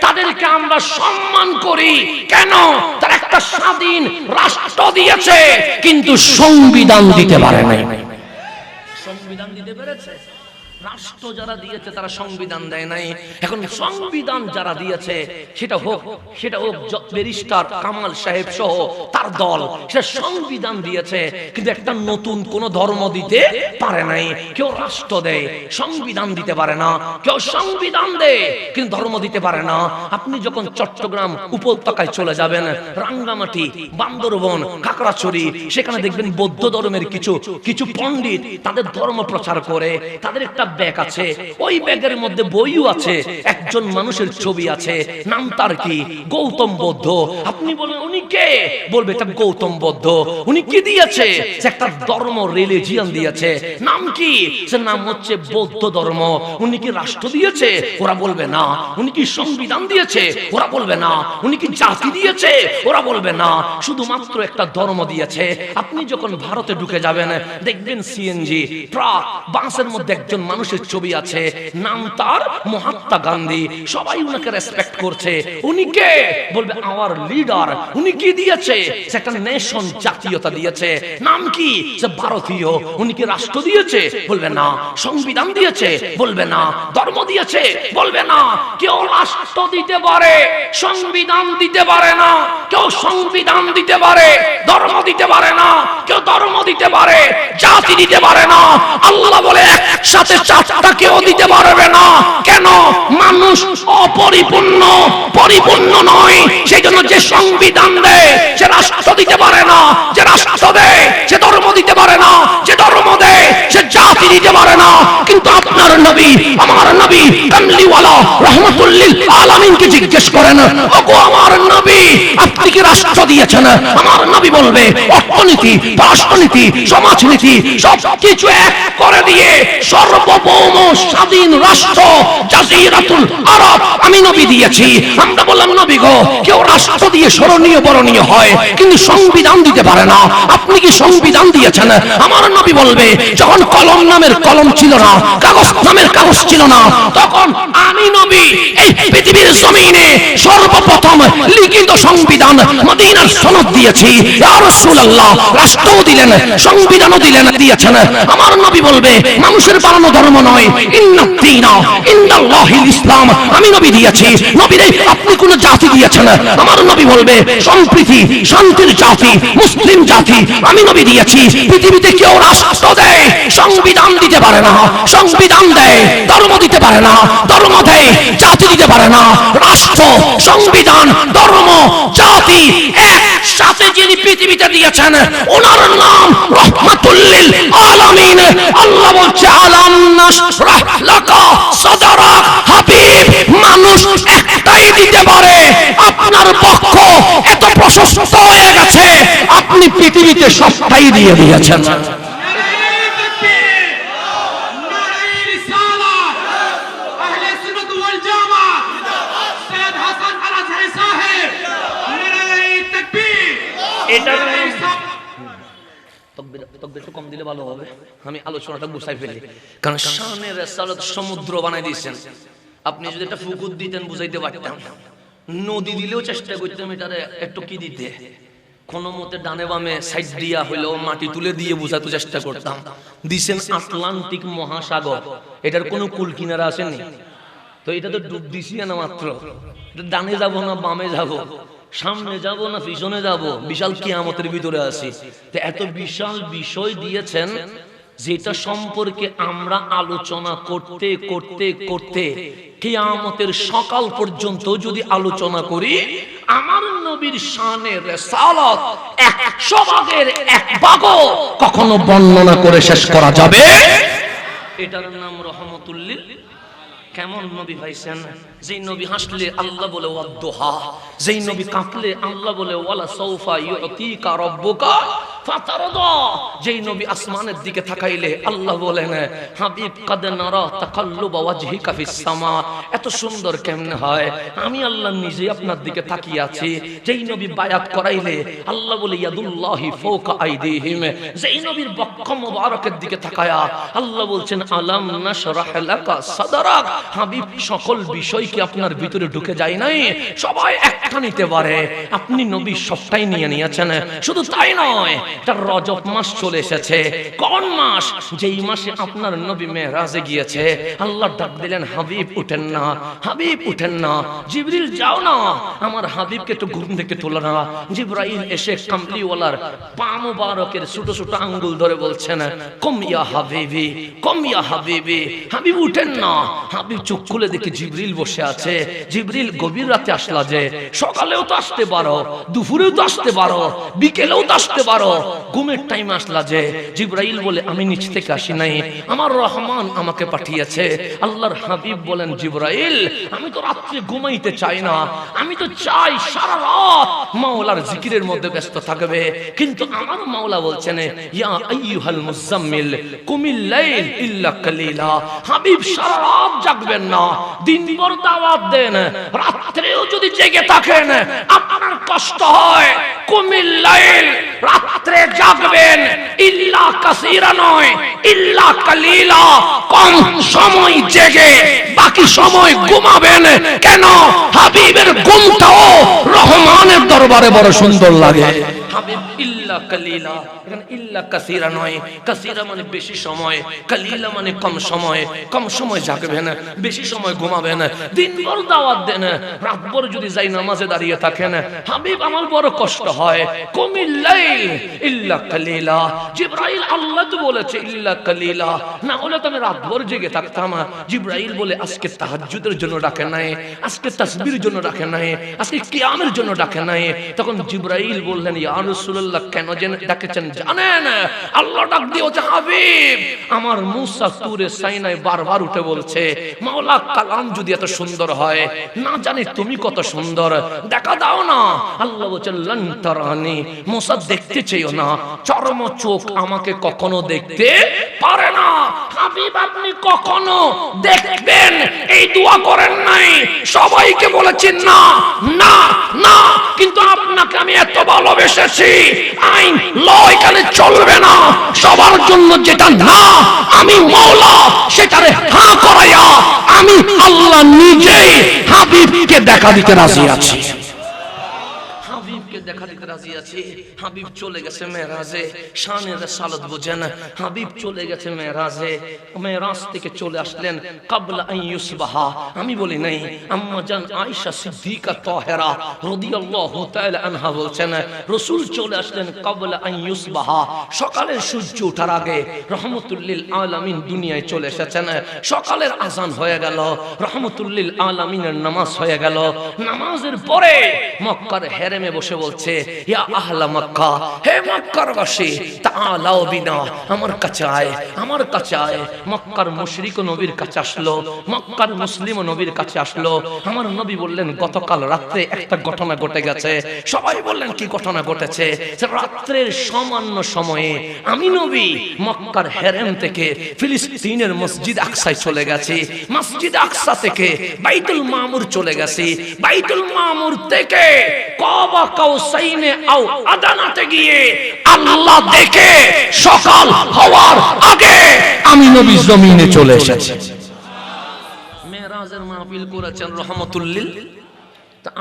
তাদেরকে আমরা সম্মান করি। কেন? তারা একটা স্বাধীন রাষ্ট্র দিয়েছে কিন্তু সংবিধান দিতে পারে নাই। সংবিধান দিতে পেরেছে? রাষ্ট্র যারা দিয়েছে তারা সংবিধান দেয় নাই। এখন সংবিধান যারা দিয়েছে সেটা হোক ব্যারিস্টার কামাল সাহেব সহ তার দল, সেটা সংবিধান দিয়েছে কিন্তু একটা নতুন কোন ধর্ম দিতে পারে নাই। কেউ রাষ্ট্র দেয় সংবিধান দিতে পারে না, কেউ সংবিধান দেয় কিন্তু ধর্ম দিতে পারে না। আপনি যখন চট্টগ্রাম উপত্যকায় চলে যাবেন, রাঙ্গামাটি, বান্দরবন, খাগড়াছড়ি, সেখানে দেখবেন বৌদ্ধ ধর্মের কিছু পণ্ডিত তাদের ধর্ম প্রচার করে, তাদের একটা ব্যাগ আছে, ওই ব্যাগের মধ্যে বইও আছে, একজন মানুষের ছবি আছে, নাম তার কি? গৌতম বুদ্ধ। আপনি বলেন উনি কে? বলবে এটা গৌতম বুদ্ধ। উনি কি দিয়েছে? একটা ধর্ম, রিলিজিয়ন দিয়েছে। নাম কি? সে নাম হচ্ছে বৌদ্ধ ধর্ম। উনি কি রাষ্ট্র দিয়েছে? ওরা বলবে না। উনি কি সংবিধান দিয়েছে? ওরা বলবে না। উনি কি জাতি দিয়েছে? ওরা বলবে না। শুধুমাত্র একটা ধর্ম দিয়েছে। আপনি যখন ভারতে ঢুকে যাবেন, দেখবেন সিএনজি, ট্রাক, বাসের মধ্যে একজন মানুষের ছবি আছে, নাম তার মহাত্মা গান্ধী। সবাই উনাকে রেসপেক্ট করছে। উনি কে? বলবে আওয়ার লিডার। উনি কি দিয়েছে? একটা নেশন, জাতীয়তা দিয়েছে। নাম কি? সে ভারতীয়। উনি কি রাষ্ট্র দিয়েছে? বলবে না। সংবিধান দিয়েছে? বলবে না। ধর্ম দিয়েছে? বলবে না। কেউ রাষ্ট্র দিতে পারে, সংবিধান দিতে পারে না। কেউ সংবিধান দিতে পারে, ধর্ম দিতে পারে না। কেউ ধর্ম দিতে পারে, জাতি দিতে পারে না। আল্লাহ বলে একসাথে চারটা কেউ দিতে পারবে না। কেন? মানুষ অপরিপূর্ণ, পরিপূর্ণ নয়। সেই জন্য যে সংবিধান দেয় সে রাষ্ট্র দিতে পারে না, যে রাষ্ট্র দেয় সে ধর্ম দিতে পারে না, যে ধর্ম দেয় সে জাতি দিতে পারে না। কিন্তু আপনার নবী, আমার নবী কামলিওয়ালা রহমাতুল লিল আলামিনকে জিজ্ঞেস করেন, ওগো আমার নবী, আপনি কি রাষ্ট্র দিয়েছেন? আমার নবী বলবে অর্থনীতি, রাষ্ট্রনীতি, সমাজনীতি সব কিছু এক করে দিয়ে সার্বভৌম স্বাধীন রাষ্ট্র জাজিরাতুল আরব আমি নবী দিয়েছি। আমরা বললাম নবী গো, কেউ রাষ্ট্র দিয়ে স্মরণীয় বরণীয় হয়, কিন্তু সংবিধান দিতে পারে না। আপনি কি সংবিধান দিয়েছেন? আমার নবী বলবে যখন কলম নামের কলম ছিল না, কাগজ নামের কাগজ ছিল না, তখন আমি নবী এই পৃথিবীর জমিনে সর্বপ্রথম লিখিত সংবিধান, মদিনার সনদ দিয়েছি। ইয়া রাসূলুল্লাহ, রাষ্ট্রও দিলেন, সংবিধানও দিয়েছেন। আমার নবী বলবে মানুষের বানানো ধর্ম নয়, ইন্নাদ দীনা ইনদাল্লাহিল ইসলাম আমি নবী দিয়েছি। নবীরে আপনি কোন জাতি দিয়েছেন? আমার নবী বলবে সম্প্রীতি, শান্তির জাতি, মুসলিম জাতি আমি নবী দিয়েছি। পৃথিবীতে কেউ রাষ্ট্র দেয়, সংবিধান দিতে পারে না। সংবিধান দেয়, ধর্ম দিতে পারে না। ধর্ম দেয়, জাতি দিতে পারে না। রাষ্ট্র, সংবিধান, ধর্ম, জাতি একসাথে যিনি পৃথিবীতে দিয়েছেন ওনার নাম রহমাতুল লিল আলামিন। আল্লাহ বলছে আলাম নাশরাহ লাকা সাদরাক। হাবিব, মানুষ একটাই দিতে পারে। আপনার পক্ষ এত প্রশস্ত হয়ে গেছে, আপনি পৃথিবীতে সবটাই দিয়ে দিয়েছেন। কম দিলে ভালো হবে, আমি আলোচনাটা গুছাই ফেলি, কারণ শানে রিসালাত সমুদ্র বানাই দিয়েছেন। আপনি যদি একটা পুকুর দিতেন বুঝাইতে পারতাম, নদী দিলেও চেষ্টা করতাম এটারে একটু কি দিতে, কোন মতে ডানে বামে সাইড দিয়া হইলেও মাটি তুলে দিয়ে বুঝাতে চেষ্টা করতাম। দিছেন আটলান্টিক মহাসাগর, এটার কোনো কুল কিনারা আসেনি, তো এটা তো ডুব দিছি না মাত্র। ডানে যাব না বামে যাব, সামনে যাব না পিছনে যাব, বিশাল কিয়ামতের ভিতরে আছি। তো এত বিশাল বিষয় দিয়েছেন যেটা সম্পর্কে আমরা আলোচনা করতে করতে করতে কিয়ামতের সকাল পর্যন্ত যদি আলোচনা করি, আমার নবীর শানে রিসালাত 100 ভাগের 1 ভাগও কখনো বর্ণনা করে শেষ করা যাবে। এটার নাম রহমাতুল লিল। কেমন নবী পাইছেন? যেই নবী হাসলে আল্লাহ বলে ওয়াদ্দুহা, যেই নবী কাঁদলে আল্লাহ বলে ওয়ালা সাউফা ইউতিকা রাব্বুকা ফাতারদা, যেই নবী আসমানের দিকে তাকাইলে আল্লাহ বলেন হাবিব কাদ নারা তাকাল্লুবা ওয়াজহিকা ফিস সামা। এত সুন্দর কেমনে হয়? আমি আল্লাহ নিজে আপনার দিকে তাকিয়ে আছি। যেই নবী বায়াত করাইলে আল্লাহ বলে ইয়াদুল্লাহি ফাওকা আইদিহিম, যেই নবীর বক্ষ মোবারকের দিকে তাকায়া আল্লাহ বলছেন আলাম নাশরাহ লাকা সাদরাক। হাবিব, সকল বিষয় কি আপনার ভিতরে ঢুকে যায় নাই? সবাই একটা নিতে পারে, আপনি নবী সবটাই নিয়ে নিয়েছেন। শুধু তাই নয়, এটা রজব মাস চলে এসেছে। কোন মাস? যেই মাসে আপনার নবী মেরাজে গিয়েছে। আল্লাহ ডাক দিলেন হাবিব উঠেন না, হাবিব উঠেন না। জিবরিল যাও না, আমার হাবিবকে একটু ঘুম থেকে তোলো না। জিবরাইল এসে কামলিওয়ালার পা মোবারকের ছোট ছোট আঙ্গুল ধরে বলছেন কম ইয়া হাবিবি, কম ইয়া হাবিবি। হাবিব উঠেন না। হাবিব চোখ খুলে দেখে জিবরিল বসে আছে। জিবরিল গভীর রাতে আসলা যে, সকালেও তো আসতে পারো, দুপুরেও তো আসতে পারো, বিকেলেও তো আসতে পারো, ঘুমের টাইম আসলা যে জিবরাইল বলে আমি নিচ থেকে আসি নাই, আমার রহমান আমাকে পাঠিয়েছে। আল্লাহর হাবিব বলেন জিবরাইল আমি তো রাত্রে ঘুমাইতে চাই না, আমি তো চাই সারা রাত মাওলার জিকিরের মধ্যে ব্যস্ত থাকবে। কিন্তু আমার মাওলা বলছেন ইয়া আইয়ুহাল মুজাম্মিল কুমিল লাইল ইল্লা কালিলা, হাবিব সারা রাত জাগবেন না, দিনভর দাওয়াত দেন, রাত্রেও যদি জেগে থাকেন আপনার কষ্ট হয়। কুমিল লাইল রাত্রে জাগবেন, ইল্লা কাসীরা নয় ইল্লা কালিলা, কম সময় জেগে বাকি সময় ঘুমাবেন। কেন? হাবিবের ঘুমটাও রহমানের দরবারে বড় সুন্দর লাগে। হাবিব ইল্লা কালিলা, এখানে ইল্লা কাসীরা নয়, কাসীরা মানে বেশি সময়, কালিলা মানে কম সময়। কম সময় জাগবেন, বেশি সময় ঘুমাবেন, দিনভর দাওয়াত দেন, রাতভর যদি যাই নামাজে দাঁড়িয়ে থাকেন। হাবিব আমার বড় কষ্ট হয়। কুমিল লাইল ইল্লা কালিলা, জিবরাইল আল্লাহ তো বলেছে ইল্লা কালিলা, না হলে তো আমি রাতভর জেগে থাকতাম। জিবরাইল বলে আজকে তাহাজ্জুদের জন্য ডাকে নাই, আজকে তাসবিহের জন্য ডাকে নাই, আজকে কিয়ামের জন্য ডাকে নাই। তখন জিবরাইল বললেন ইয়া রাসূলুল্লাহ কেন ডাকেছেন জানেন? আল্লাহ ডাক দিয়েছে হাবিব আমার মুসা তুরে সাইনায় বারবার উঠে বলছে মাওলা কালাম যদি এত সুন্দর হয়, না জানি তুমি কত সুন্দর, দেখা দাও না। আল্লাহ বলছেন লান তারানি, মুসা দেখতে চেয়েও না, চরম চোখ আমাকে কখনো দেখতে পারে না। হাবিব আপনি কখনো দেখবেন এই দোয়া করেন নাই, সবাইকে বলেছেন না না না, কিন্তু আপনাকে আমি এত ভালোবেসেছি, আইন ল এখানে চলবে না, সবার জন্য যেটা না আমি মাওলা সেটারে হ্যাঁ করাইয়া আমি আল্লাহ নিজেই হাবিবকে দেখা দিতে রাজি আছি। হাবিবকে দেখা দিতে রাজি আছি। হাবিব চলে গেছে মেরাজে, শানের সালাত বুঝেন, হাবিব চলে গেছে মেরাজে, মেরাজ থেকে চলে আসলেন ক্বাবলা আন ইউসবাহা। আমি বলি নাই, আম্মা জান আয়েশা সিদ্দিকা তাহেরা রাদিয়াল্লাহু তাআলা আনহা বলছেন রাসূল চলে আসলেন ক্বাবলা আন ইউসবাহা, সকালের সূর্য ওঠার আগে রহমাতুল লিল আলামিন দুনিয়ায় চলে এসেছেন। সকালের আযান হয়ে গেল, রহমাতুল লিল আলামিনের নামাজ হয়ে গেল। নামাজের পরে মক্কার হেরেমে বসে বলছে ইয়া আহলা মক্কা, হে মক্কার বাসী তাআলাও বিনা, আমার কাছে আয়, আমার কাছে আয়। মক্কার মুশরিক নবীর কাছে আসলো, মক্কার মুসলিম নবীর কাছে আসলো। আমার নবী বললেন গতকাল রাতে একটা ঘটনা ঘটে গেছে। সবাই বললেন কি ঘটনা ঘটেছে? রাত্রের সামান্য সময়ে আমি নবী মক্কার হেরেম থেকে ফিলিস্তিনের মসজিদ আকসায় চলে গেছি, মসজিদ আকসা থেকে বাইতুল মামুর চলে গেছি, বাইতুল মামুর থেকে কাবা কাউসাইনে আও আদানাতে গিয়ে আল্লাহ দেখে সকাল হওয়ার আগে আমি নবী জমিনে চলে এসেছি। মেরাজের মাহফিল করেছেন রহমাতুল লিল।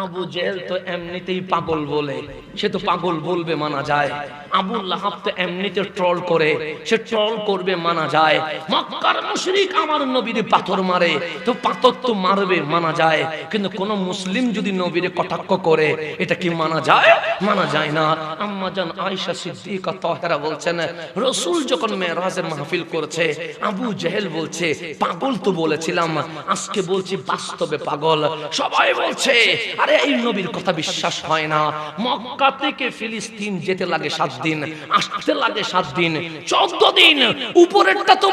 আবু জেহেল তো এমনিতেই পাগল বলে, সে তো পাগল বলবে মানা যায়। আবু লাহাব তো এমনিতে ট্রল করে, সে ট্রল করবে মানা যায়। মক্কার মুশরিক আমার নবীরে পাথর মারে, তো পাথর তো মারবে মানা যায়। কিন্তু কোন মুসলিম যদি নবীরে কটাক্ষ করে এটা কি মানা যায়? মানা যায় না। আম্মা জান আয়েশা সিদ্দিকা তাহেরা বলছেন রাসূল যখন মেরাজের মাহফিল করেছে আবু জেহেল বলছে পাগল তো বলেছিলাম, আজকে বলছি বাস্তবে পাগল। সবাই বলছে আরে এই নবীর কথা বিশ্বাস হয় না। মক্কা থেকে ফিলিস্তিন যেতে লাগে 7 দিন, আসতে লাগে 7 দিন, 14 দিন। উপরেরটা তো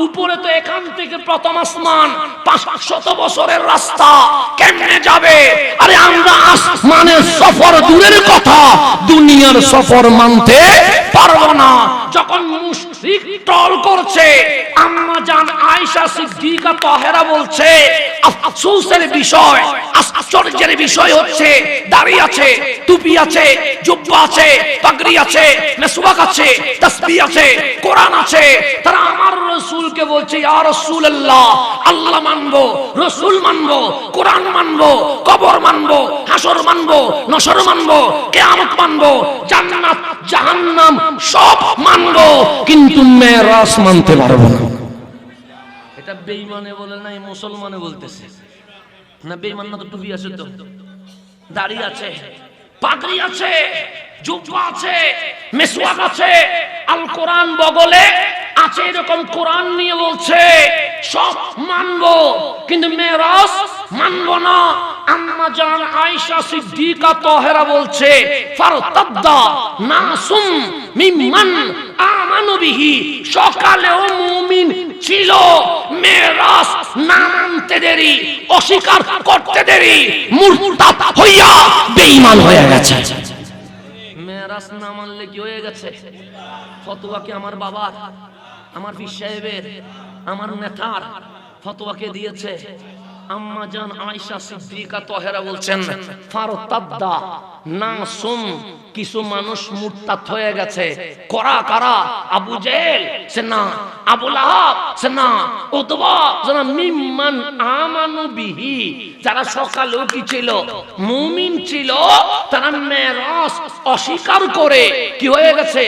উপরে তো এখান থেকে প্রথম আসমান 500 বছরের রাস্তা, কেমনে যাবে? আরে আমরা আসমানের সফর দূরের কথা, দুনিয়ার সফর মানতে পারবো না। যখন মুশরিক টল করছে আম্মা জান আয়েশা সিদ্দিকা তাহেরা বলছে আফসোসের বিষয়, আশ্চর্যের বিষয় হচ্ছে দাড়ি আছে, টুপি আছে, জুব্বা আছে, পাগড়ি আছে, মেসওয়াক আছে, তাসবিহ আছে, কোরআন আছে, তারা আমার রাসূলকে বলছে ইয়া রাসূলুল্লাহ আল্লাহ মানবো, রাসূল মানবো, কোরআন মানবো, কবর মানবো, হাসর মানবো, নসর মানবো, কিয়ামত মানবো, জান্নাত জাহান্নাম সব মানবো, কিন্তু মেরাজ মানতে পারবো না। এটা বেঈমানে বলে নাই, মুসলমানে বলতেছে না। বেঈমান না তো টুপি আছে, তো দাড়ি আছে, পাগড়ি আছে, জুব্বা আছে, মেসওয়াক আছে, আল কোরআন বগলে আছে, এরকম কোরআন নিয়ে বলছে সব মানবো, কিন্তু মেরাজ মানবো না। আম্মা জান আয়েশা সিদ্দিকা তাহেরা বলছে ফারতাদ্দা নাসুম মিম্মান আমানু বিহি, সকালেও মুমিন ছিল, মেরাজ না মানতে দেরি, অস্বীকার করতে দেরি, মুরতাদ হইয়া বেঈমান হয়ে গেছে। মেরাজ না মানলে কি হয়ে গেছে? ফতোয়া কি আমার বাবার, আমার পীর সাহেবের, আমার নেতার ফতোয়াকে দিয়েছে? আম্মা জান আয়েশা সিদ্দিকা তাহেরা বলছেন ফারতাদ্দা নাসুম, কিছু মানুষ মুরতাদ হয়ে গেছে। কারা? আবু জেহেল সে না, আবু লাহাব সে না, উতবা সে না, মিম্মান আমানু বিহি, যারা সকালেও কি ছিল? মুমিন ছিল। তারা মেরাজ অস্বীকার করে কি হয়ে গেছে?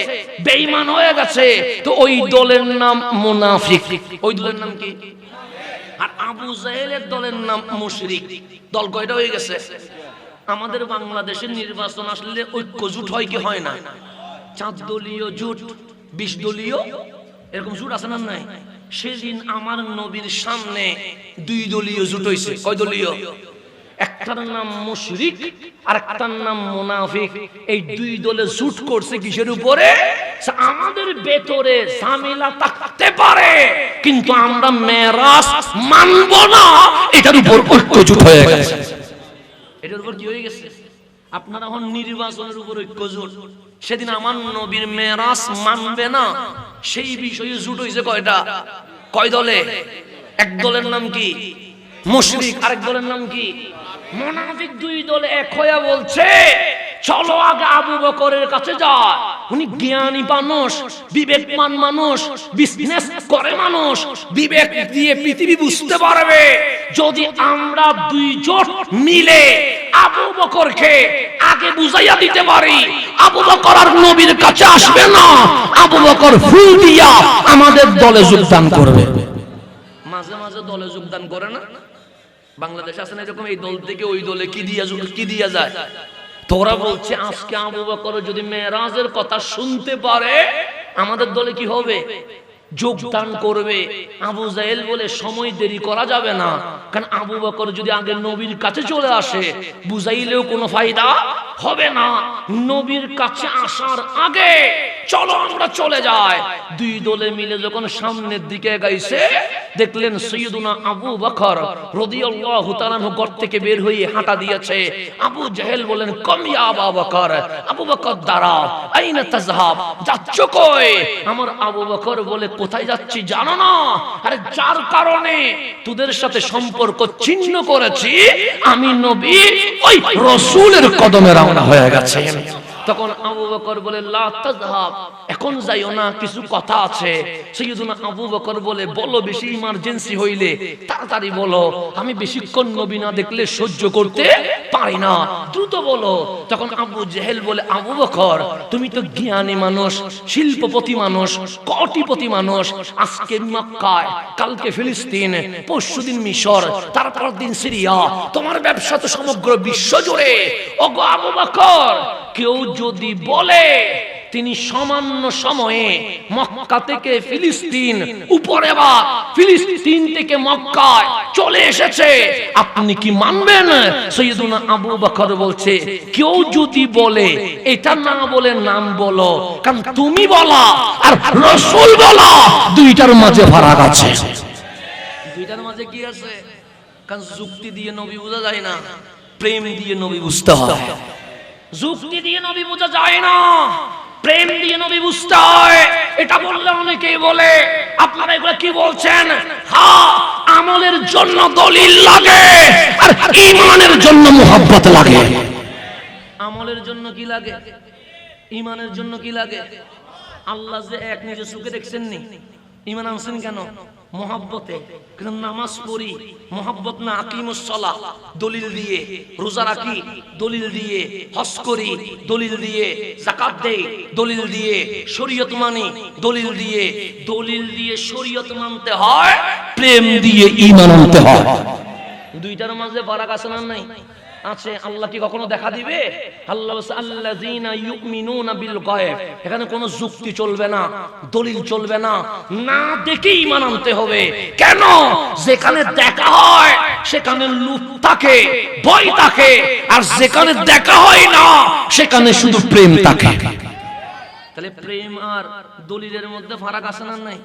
বেঈমান হয়ে গেছে। তো ওই দলের নাম মুনাফিক। ওই দলের নাম কি? আর আবু জাহেলের দলের নাম মুশরিক। দল কয়টা হয়ে গেছে? আমাদের বাংলাদেশের নির্বাচন আসলে ঐক্য জোট হয় কি হয় না? 4 দলীয় জোট, 20 দলীয়, এরকম জোট আছে না নাই? সেদিন আমার নবীর সামনে 2 দলীয় জোট হইছে। কয় দলীয়? একটার নাম মুশরিক আর একটার নাম মুনাফিক। এই 2 দলে জোট করছে কিসের উপরে? আমাদের ভেতরে ঝামেলা থাকতে পারে কিন্তু আমরা মেরাজ মানব না, এটার উপর ঐক্য জোট হয়ে গেছে। এটার উপর কি হয়ে গেছে? আপনারা এখন নির্বাচনের উপর ঐক্য জোট। সেদিন আমার নবীর মেরাজ মানবে না, সেই বিষয়ে জোট হইছে কয়টা? কয় দলে? এক দলের নাম কি? মুশরিক, আরেক দলের নাম কি? মুনাফিক। 2 দলে এক হয়ে বলছে চলো আগে আবু বকরের কাছে যাই, উনি জ্ঞানী মানুষ, বিবেকমান মানুষ, বিজনেস করে মানুষ, বিবেক দিয়ে পৃথিবী বুঝতে পারবে। যদি আমরা 2 জোট মিলে আবু বকরকে আগে বুঝাইয়া দিতে পারি, আবু বকর আর নবীর কাছে আসবে না, আবু বকর ফুল দিয়া আমাদের দলে যোগদান করবে। মাঝে মাঝে দলে যোগদান করে না? বাংলাদেশ আছে না এরকম, এই দল থেকে ওই দলে কি দিয়া যায়। তোরা বলছে আজকে আবু বকর যদি মেরাজের কথা শুনতে পারে আমাদের দলে কি হবে? যোগদান করবে। আবু জাহেল বলে সময় দেরি করা যাবে না, কারণ আবু বকর যদি আগে নবীর কাছে চলে আসে বুঝাইলেও কোনো ফায়দা হবে না। নবীর কাছে আসার আগে চলো আমরা চলে যাই। 2 দলে মিলে যখন সামনের দিকে গাইছে দেখলেন সাইয়্যিদুনা আবু বকর রাদিয়াল্লাহু তাআলা ঘর থেকে বের হয়ে হাঁটা দিয়েছে। আবু জাহেল বলেন কম ইয়া আবু বকর, আবু বকর দাঁড়াও, আইনা তাযহাব, যাচ্ছ কই? আমার আবু বকর বলে কোথায় যাচ্ছি জানো না? আরে যার কারণে তোদের সাথে সম্পর্ক ছিন্ন করেছি আমি নবী ওই রাসূলের কদমে রওনা হয়ে গেছে। তখন আবু বকর বলে লা তাযহাব, এখন যাইও না, কিছু কথা আছে। সাইয়্যিদুনা আবু বকর বলে বলো, বেশি ইমার্জেন্সি হইলে তাড়াতাড়ি বলো, আমি বেশিক্ষণ নবী না দেখলে সহ্য করতে পারি না, দ্রুত বলো। তখন আবু জেহেল বলে আবু বকর তুমি তো জ্ঞানী মানুষ, শিল্পপতি মানুষ, কোটিপতি মানুষ, আজকে মক্কায়, কালকে ফিলিস্তিন, পরশুদিন মিশর, তারপর দিন সিরিয়া, তোমার ব্যবসা তো সমগ্র বিশ্ব জুড়ে। ওগো আবু বকর, কেউ যদি বলে তিনি সামান্য সময়ে মক্কা থেকে ফিলিস্তিন, উপরে বা ফিলিস্তিন থেকে মক্কায় চলে এসেছে, আপনি কি মানবেন? সাইয়্যিদুনা আবু বকর বলছে কেউ যদি বলে এটা না বলে নাম বলো, কারণ তুমি বলা আর রাসূল বলা 2টার মাঝে ফারাক আছে। 2টার মাঝে কি আছে? কারণ যুক্তি দিয়ে নবী বোঝা যায় না, প্রেম দিয়ে নবী বুঝতে হয়। যুক্তি দিয়ে নবী বোঝা যায় না, প্রেম দিয়ে নবী বুঝতে হয়। এটা বললে অনেকেই বলে আপনারা এগুলো কি বলছেন? হ্যাঁ, আমলের জন্য দলিল লাগে আর ঈমানের জন্য মুহাব্বত লাগে। আমলের জন্য কি লাগে? ঈমানের জন্য কি লাগে? আল্লাহ যে এক, নিজে চোখে দেখছেন নি? ঈমান আনছেন কেন? মুহাব্বতে। কারণ নামাজ পড়ি মুহাব্বত না, আকিমুস সালাহ দলিল দিয়ে, রোজা রাখি দলিল দিয়ে, হজ করি দলিল দিয়ে, যাকাত দেই দলিল দিয়ে, শরীয়ত মানি দলিল দিয়ে। দলিল দিয়ে শরীয়ত মানতে হয়, প্রেম দিয়ে ঈমান আনতে হয়। 2টার মাঝে ফারাক আছে না নাই? আছে। আল্লাহ কি কখনো দেখা দিবে? আল্লাহ বলছে আল্লাযীনা ইউমিনুনা বিল গায়ব। এখানে কোনো যুক্তি চলবে না, দলিল চলবে না, না দেখে ঈমান আনতে হবে। কেন? যেখানে দেখা হয় সেখানে লুৎ থাকে, ভয় থাকে, আর যেখানে দেখা হয় না সেখানে শুধু প্রেম থাকে। তাহলে প্রেম আর দলিলের মধ্যে ফারাক আছে না নাই?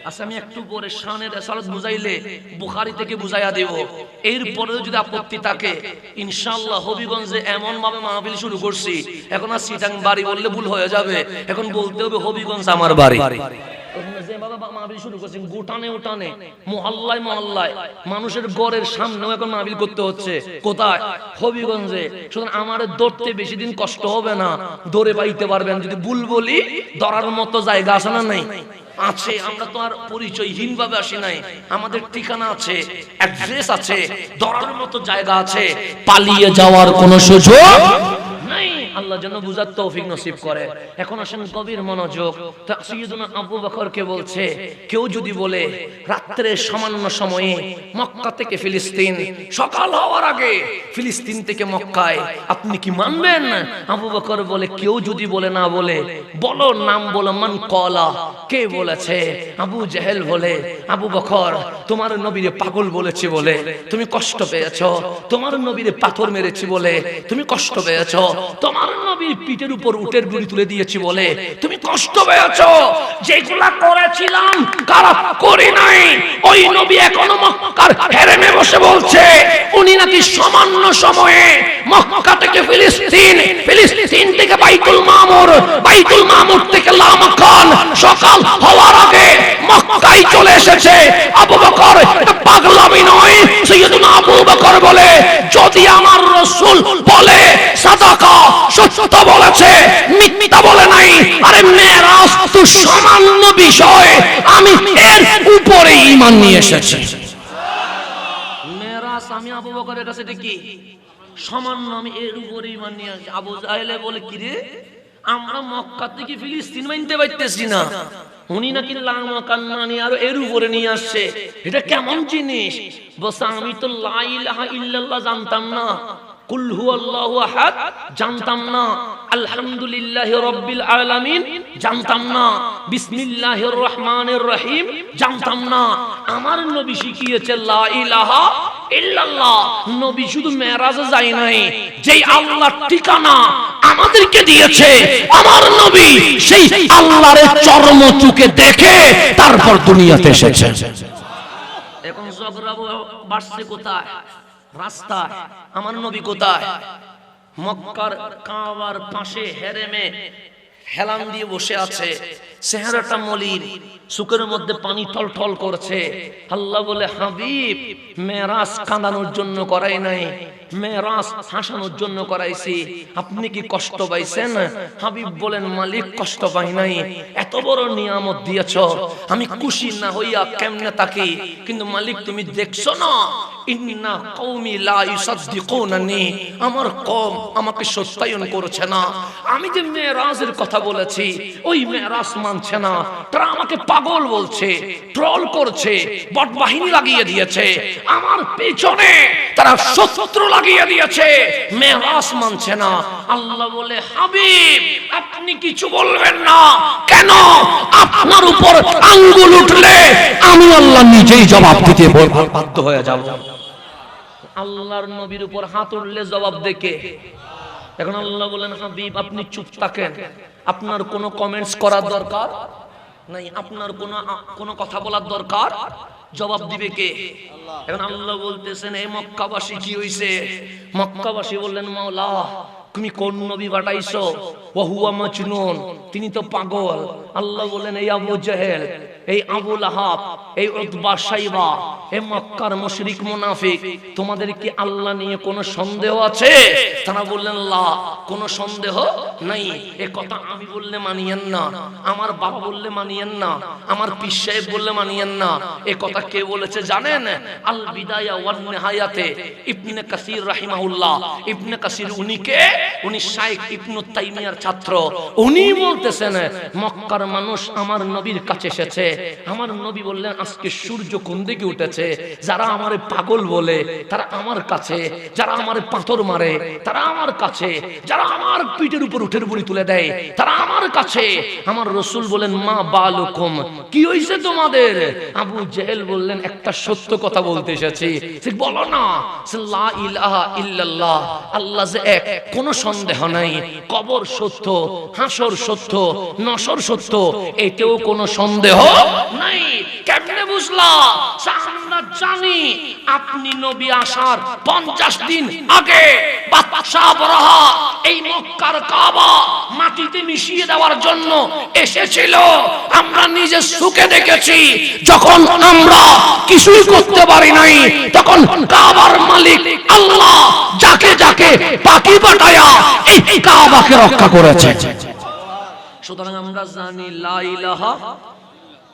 আচ্ছা, আমি একটু পরে শানের রেসালত বুঝাইলে বুখারী থেকে বুঝাইয়া দেব। এরপরেও যদি আপত্তি থাকে ইনশাআল্লাহ হবিগঞ্জে এমন ভাবে মাহফিল শুরু করছি, এখন আর সিটাং বাড়ি বললে ভুল হয়ে যাবে, এখন বলতে হবে হবিগঞ্জ আমার বাড়ি। যেভাবে মাহফিল শুরু করছেন গোটানে ওটানে মহল্লায় মহল্লায় মানুষের ঘরের সামনেও এখন মাহফিল করতে হচ্ছে। কোথায়? হবিগঞ্জে। সুতরাং আমার ধরতে বেশি দিন কষ্ট হবে না, ধরে পাইতে পারবেন। যদি ভুল বলি ধরার মতো জায়গা আছে না নাই? আছে। আমরা তো আর পরিচয়হীন ভাবে আসি নাই, আমাদের ঠিকানা আছে, অ্যাড্রেস আছে, ধরার মতো জায়গা আছে, পালিয়ে যাওয়ার কোনো সুযোগ নাই। আল্লাহ যেন বুঝার তৌফিক নসিব করে। এখন আসেন গভীর মনোযোগ। সাইয়েদনা আবু বকরকে বলছে, কেউ যদি বলে রাত্রে সামান্য সময়ে মক্কা থেকে ফিলিস্তিন, সকাল হওয়ার আগে ফিলিস্তিন থেকে মক্কায়, আপনি কি মানবেন? আবু বকর বলে, কেউ যদি বলে, না বলে বলো, নাম বলো, মান কলা, কে বলেছে? আবু জেহেল বলে, আবু বকর তোমার নবীরে পাগল বলেছি বলে তুমি কষ্ট পেয়েছো, তোমার নবীরে পাথর মেরেছি বলে তুমি কষ্ট পেয়েছো, তোমার নবীর পিঠের উপর উটের গুড়ি তুলে দিয়েছি বলে তুমি কষ্ট পেয়েছো। যেগুলা করেছিলাম খারাপ করি নাই। ওই নবী এখনো মক্কার হেরেমে বসে বলছে উনি নাকি সামান্য সময়ে মক্কা থেকে ফিলিস্তিন, ফিলিস্তিন থেকে বাইতুল মামুর, বাইতুল মামুর থেকে লামাকান, সকাল হওয়ার আগে মক্কায় চলে এসেছে। আবু বকর এটা পাগলামি নয়। সাইয়েদনা আবু বকর বলে, যদি আমার রাসূল বলে সাদাকা, সত্য বলেছে, মিথ্যা বলে নাই। আরে মেরাজ তো সামান্য বিষয়, আমি এর উপরে ঈমান নিয়ে এসেছি। মেরাজ আমি আবু বকরের কাছে কি সামান্য, আমি এর উপরে ঈমান নিয়ে এসেছি। আবু জাহেলে বলে, কি রে, আমরা মক্কা থেকে ফিলিস্তিন মানতে পারতেছি না, উনি নাকি লামাকান্নানি আর এর উপরে নিয়ে আসছে, এটা কেমন জিনিস? বলছে, আমি তো লা ইলাহা ইল্লাল্লাহ জানতাম না, কুল হুয়াল্লাহু আহাদ জানতাম না, আলহামদুলিল্লাহি রাব্বিল আলামিন জানতাম না, বিসমিল্লাহির রহমানির রহিম জানতাম না। আমার নবী শিখিয়েছে লা ইলাহা ইল্লাল্লাহ। নবী শুধু মেরাজে যায় নাই, যেই আল্লাহর ঠিকানা আমাদেরকে দিয়েছে আমার নবী সেই আল্লাহর চরম চোখে দেখে তারপর দুনিয়াতে এসেছে। এখন ঝগড়া বাড়ছে কোথায়? রাস্তায়। আমার নবী কোথায়? মক্কার কাবার পাশে হেরেমে হেলান দিয়ে বসে আছে, চেহারাটা মলিন, চোখের মধ্যে পানি টলটল করছে। আল্লাহ বলে, হাবিব মেরাজ কাঁদানোর জন্য করাই নাই, মেরাজ হাসানোর জন্য করাইছি, আপনি কি কষ্ট পাইছেন? হাবিব বলেন, মালিক কষ্ট পাই নাই, এত বড় নিয়ামত দিয়েছো, আমি খুশি না হইয়া কেমনে থাকি? কিন্তু মালিক তুমি দেখছো না, ইন্না কওমি লা ইউসাদ্দিকুনানি, আমার কওম আমাকে সত্যায়ন করছে না। আমি যে মেরাজের কথা বলেছি ওই মেরাজ মানছে না, তারা আমাকে পাগল বলছে, ট্রল করছে, বটবাহিনী লাগিয়ে দিয়েছে, আমার পেছনে তারা শত্রু লাগিয়ে দিয়েছে, মেরাজ মানছে না। আল্লাহ বলে, হাবিব আপনি কিছু বলবেন না, কেন? আপনার উপর আঙ্গুল উঠলে আমি আল্লাহ নিজেই জবাব দিতে বাধ্য হয়ে যাব। আল্লাহর নবীর উপর হাত উঠলে জবাব দেখে। এখন আল্লাহ বলেন, হাবিব আপনি চুপ থাকেন, আপনার কোনো কমেন্টস করার দরকার নাই, আপনার কোনো কথা বলার দরকার, জবাব দিবে কে? এখন আল্লাহ বলতেছেন, এই মক্কাবাসী কি হইছে? মক্কাবাসী বললেন, মাওলা তুমি কোন নবী পাঠাইছো? ওয়া হুয়া মাজনুন, তিনি তো পাগল। আল্লাহ বলেন, এই আবু জেহেল, এই আবু লাহাব, এই উতবা শাইবা, এই মক্কার মুশরিক মুনাফিক, তোমাদের কি আল্লাহ নিয়ে কোনো সন্দেহ আছে? তারা বললেন, লা, কোনো সন্দেহ নাই। এই কথা আমি বললে মানিয়েন না, আমার বাবা বললে মানিয়েন না, আমার পীর সাহেব বললে মানিয়েন না। এই কথা কে বলেছে জানেন? আল বিদায়া ওয়ান নিহায়াতে ইবনে কাসির রাহিমাহুল্লাহ, ইবনে কাসির উনিকে উনি শাইখ ইবনে তাইমিয়ার ছাত্র। উনি বলতেছেন মক্কার মানুষ আমার নবীর কাছে এসেছে, আমার নবী বললেন আজকে সূর্য কোন দিকে উঠেছে, যারা আমারে পাগল বলে তারা আমার কাছে, যারা আমারে পাথর মারে তারা আমার কাছে, যারা আমার পিঠের উপর উঠের বুড়ি তুলে দেয় তারা আমার কাছে। আমার রাসূল বলেন মা বালুকুম, কি হইছে তোমাদের? আবু জেহেল বললেন একটা সত্য কথা বলতে এসেছি। ঠিক বলো না, লা ইলাহা ইল্লাল্লাহ, আল্লাহ যে এক, কোনো সন্দেহ নাই। কবর সত্য, হাসর সত্য, নসর সত্য, এতেও কোনো সন্দেহ নাই। কেমনে বুঝলা? আমরা জানি আপনি নবী আসার 50 দিন আগে বাদশা আবরাহা এই মক্কার কাবা মাটিতে মিশিয়ে দেওয়ার জন্য এসেছিল। আমরা নিজে চোখে দেখেছি। যখন আমরা কিছুই করতে পারি নাই, তখন কাবার মালিক আল্লাহ যাকে যাকে পাখি পাঠায়া এই কাবাকে রক্ষা করেছে। সুতরাং আমরা জানি লা ইলাহা,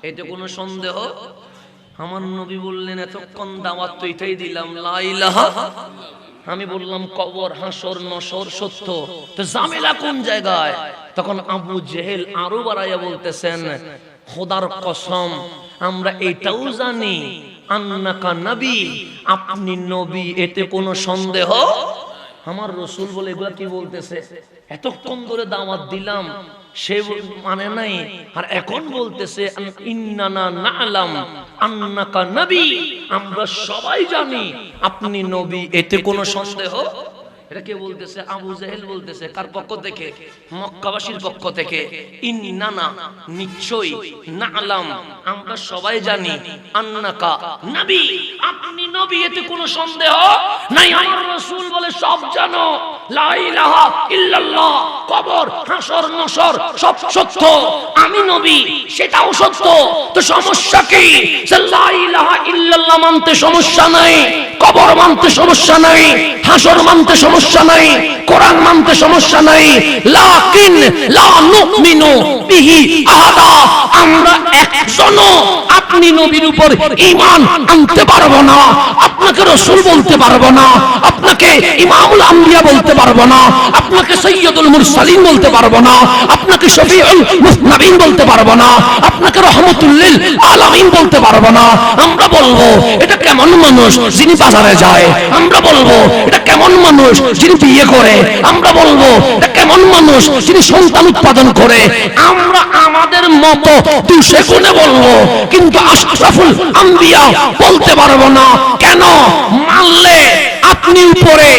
এতে কোনো সন্দেহ। আমার নবী বললেন এতক্ষণ দাওয়াত তো এটাই দিলাম, লা ইলাহা। আমি বললাম কবর, হাসর, নসর সত্য, তো ঝামেলা কোন জায়গায়? তখন আবু জেহেল আরো বাড়াইয়া বলতেছেন খোদার কসম আমরা এটাও জানি আন্নাকা নবী, আপনি নবী, এতে কোনো সন্দেহ। আমার রাসূল বলে এগুলা কি বলতেছে? এতক্ষণ ধরে দাওয়াত দিলাম, সে মানে নাই, আর এখন বলতেছে ইন্নানা না'লাম আন্নাকা নবী, আমরা সবাই জানি আপনি নবী, এতে কোনো সন্দেহ। এটা কে বলতেছে? আবু জেহেল বলতেছে। কার পক্ষ থেকে? মক্কাবাসীর পক্ষ থেকে। ইন্নানা, নিশ্চয়ই, না'লাম, আমরা সবাই জানি, আন্নাকা নবী, আপনি নবী, এতে কোনো সন্দেহ নাই। আমার রাসূল বলে সব জানো, লা ইলাহা ইল্লাল্লাহ, কবর, হাসর, নসর সব সত্য, আমি নবী সেটাও সত্য, তো সমস্যা কি? লা ইলাহা ইল্লাল্লাহ মানতে সমস্যা নাই, কবর মানতে সমস্যা নাই, হাসর মানতে সমস্যা নাই, কোরআন মানতে সমস্যা নাই। লাকিন লা নুমিনু বিহি আহাদা, আমরা একজনও আপনি নবীর উপর ঈমান আনতে পারবো না, আপনাকে রাসূল বলতে পারবো না, আপনাকে ইমামুল আম্বিয়া বলতে পারবো না, আপনাকে সাইয়্যিদুল মুরসালিন বলতে পারবো না, আপনাকে শফিউল মুজনাবিন বলতে পারবো না, আপনাকে রহমাতুল লিল আলামিন বলতে পারবো না। আমরা বলবো এটা কেমন মানুষ যিনি বাজারে যায়, আমরা বলবো এটা কেমন মানুষ যিনি বিয়ে করে, আমরা বলবো এটা কেমন মানুষ যিনি সন্তান উৎপাদন করে, আমরা আমাদের মতো দুশে গুণে বলবো, কিন্তু আশরাফুল আম্বিয়া বলতে পারবো না। কেন? মানলে আপনি উপরে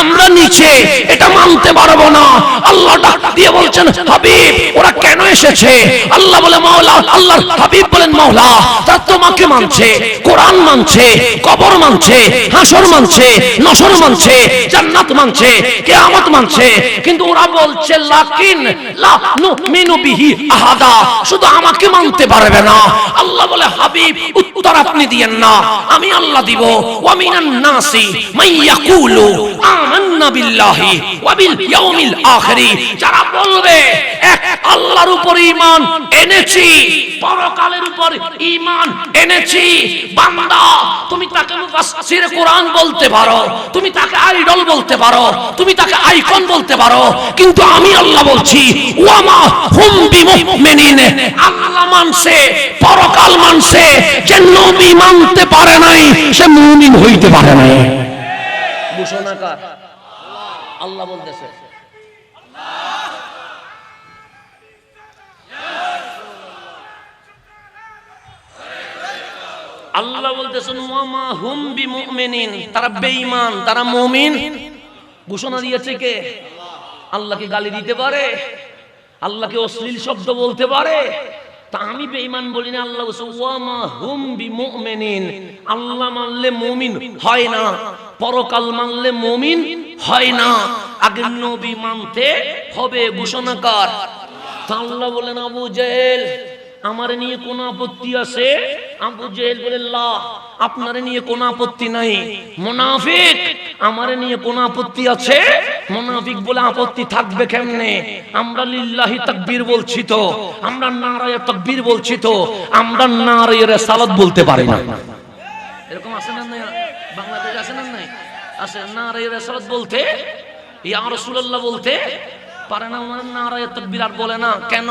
আমরা নিচে, এটা মানতে পারবো না। আল্লাহ ডাক দিয়ে বলছেন হাবিব ওরা কেন এসেছে? আল্লাহ বলে মাওলা, আল্লাহর হাবিব বলেন মাওলা তারা তোমাকে মানছে, কোরআন মানছে, কবর মানছে, হাসর মানছে, নসর মানছে, জান্নাত মানছে, কিয়ামত মানছে, কিন্তু ওরা বলছে লাকিন লা নুমিনু বিহি আহাদা, শুধু আমাকে মানতে পারবে না। আল্লাহ বলে হাবিব উত্তর আপনি দিয়েন না, আমি আল্লাহ দিব। ওয়া মিনান নাসি মান ইয়াকুলু আমান্না বিল্লাহি ওয়া বিল ইয়াউমিল আখির, যারা বলবে এক আল্লাহর উপর ঈমান এনেছি, পরকালের উপর ঈমান এনেছি। বান্দা তুমি তাকে মুফাসসির কোরআন বলতে পারো, তুমি তাকে আইডল বলতে পারো, তুমি তাকে আইকন বলতে পারো, কিন্তু আমি আল্লাহ বলছি ওয়া মা হুম বিমুমিনিন, আল্লাহ মানছে, পরকাল মানছে, যে নবী মানতে পারে নাই সে মুমিন হইতে পারে নাই। ঘোষণাকার আল্লাহ বলতেছে। আল্লাহ বলতেছেন ওয়া মা হুম বিমুমিনিন, তারা বেঈমান, তারা মুমিন। ঘোষণা দিয়েছে কে? আল্লাহকে গালি দিতে পারে, আল্লাহকে অশ্লীল শব্দ বলতে পারে, তা আমি বেঈমান বলি না। আল্লাহ বলছে ওয়া মা হুম বিমুমিনিন, আল্লাহ মানলে মুমিন হয় না, পরকাল মানলে মুমিন হয় না, আগে নবী মানতে হবে। ঘোষণাকার। তা আল্লাহ বলেন আবু জেহেল আমার নিয়ে কোন আপত্তি আছে? আবু জেহেল বলে লা, আপনার নিয়ে কোন আপত্তি নাই। মুনাফিক আমার নিয়ে কোন আপত্তি আছে? মুনাফিক বলে আপত্তি থাকবে কেমনে? আমরা লিল্লাহি তাকবীর বলছি তো, আমরা নারায়ে তাকবীর বলছি তো, আমরা নারায়ে রিসালাত বলতে পারি না। এরকম আছে না? নাই বাংলাদেশে আছে না? নাই আছে। নারায়ে রিসালাত বলতে ইয়া রাসূলুল্লাহ বলতে পারে না, ওনার নারায়ে তাকবীর আর বলে না। কেন?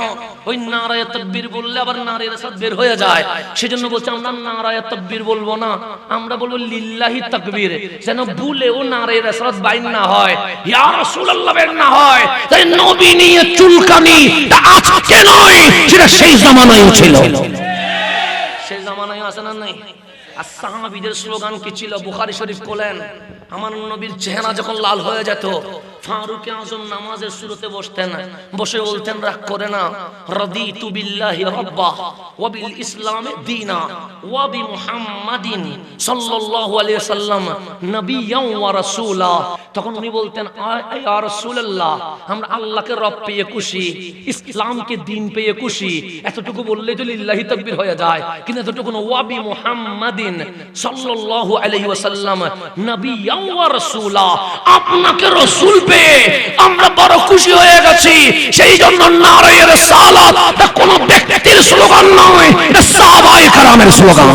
ওই নারায়ে তাকবীর বললে আবার নারীর রাসাত বের হয়ে যায়, সেজন্য বলছে আমরা নারায়ে তাকবীর বলবো না, আমরা বলবো লিল্লাহি তাকবীর, যেন ভুলেও নারীর রাসাত বাইন না হয়, ইয়া রাসূলুল্লাহ বের না হয়। তাই নবী নিয়ে চুলকানি তা আজকে নয়, সেটা সেই জামানায়ও ছিল। সেই জামানায় আছে না নাই? আর সাহাবীদের স্লোগান কি ছিল? বুখারী শরীফ খোলেন, আমার নবীর চেহারা যখন লাল হয়ে যেত, ফারুক আযম নামাজের শুরুতে বসতেন, বসে বলতেন রাগ করে না, রাদিতু বিল্লাহি রাব্বা ওয়া বিল ইসলামি দীনা ওয়া বি মুহাম্মাদিন সাল্লাল্লাহু আলাইহি ওয়াসাল্লাম নবিয়্যান ওয়া রাসূলা। তখন উনি বলতেন ইয়া রাসূলুল্লাহ, আমরা আল্লাহকে রব পেয়ে খুশি, ইসলামকে দ্বীন পেয়ে খুশি। এতটুকু বললেই তো লিল্লাহি তাকবীর হয়ে যায়, কিন্তু এতটুকু ওয়া বি মুহাম্মাদিন সাল্লাল্লাহু আলাইহি ওয়াসাল্লাম নবিয়্যান ওয়া রাসূলা, আপনাকে রাসূল পেয়ে আমরা বড় খুশি হয়ে গেছি। সেই জন্য নারায়ে রিসালাত এটা কোন ব্যক্তির স্লোগান নয়, এটা সাহাবায়ে কেরামের স্লোগান,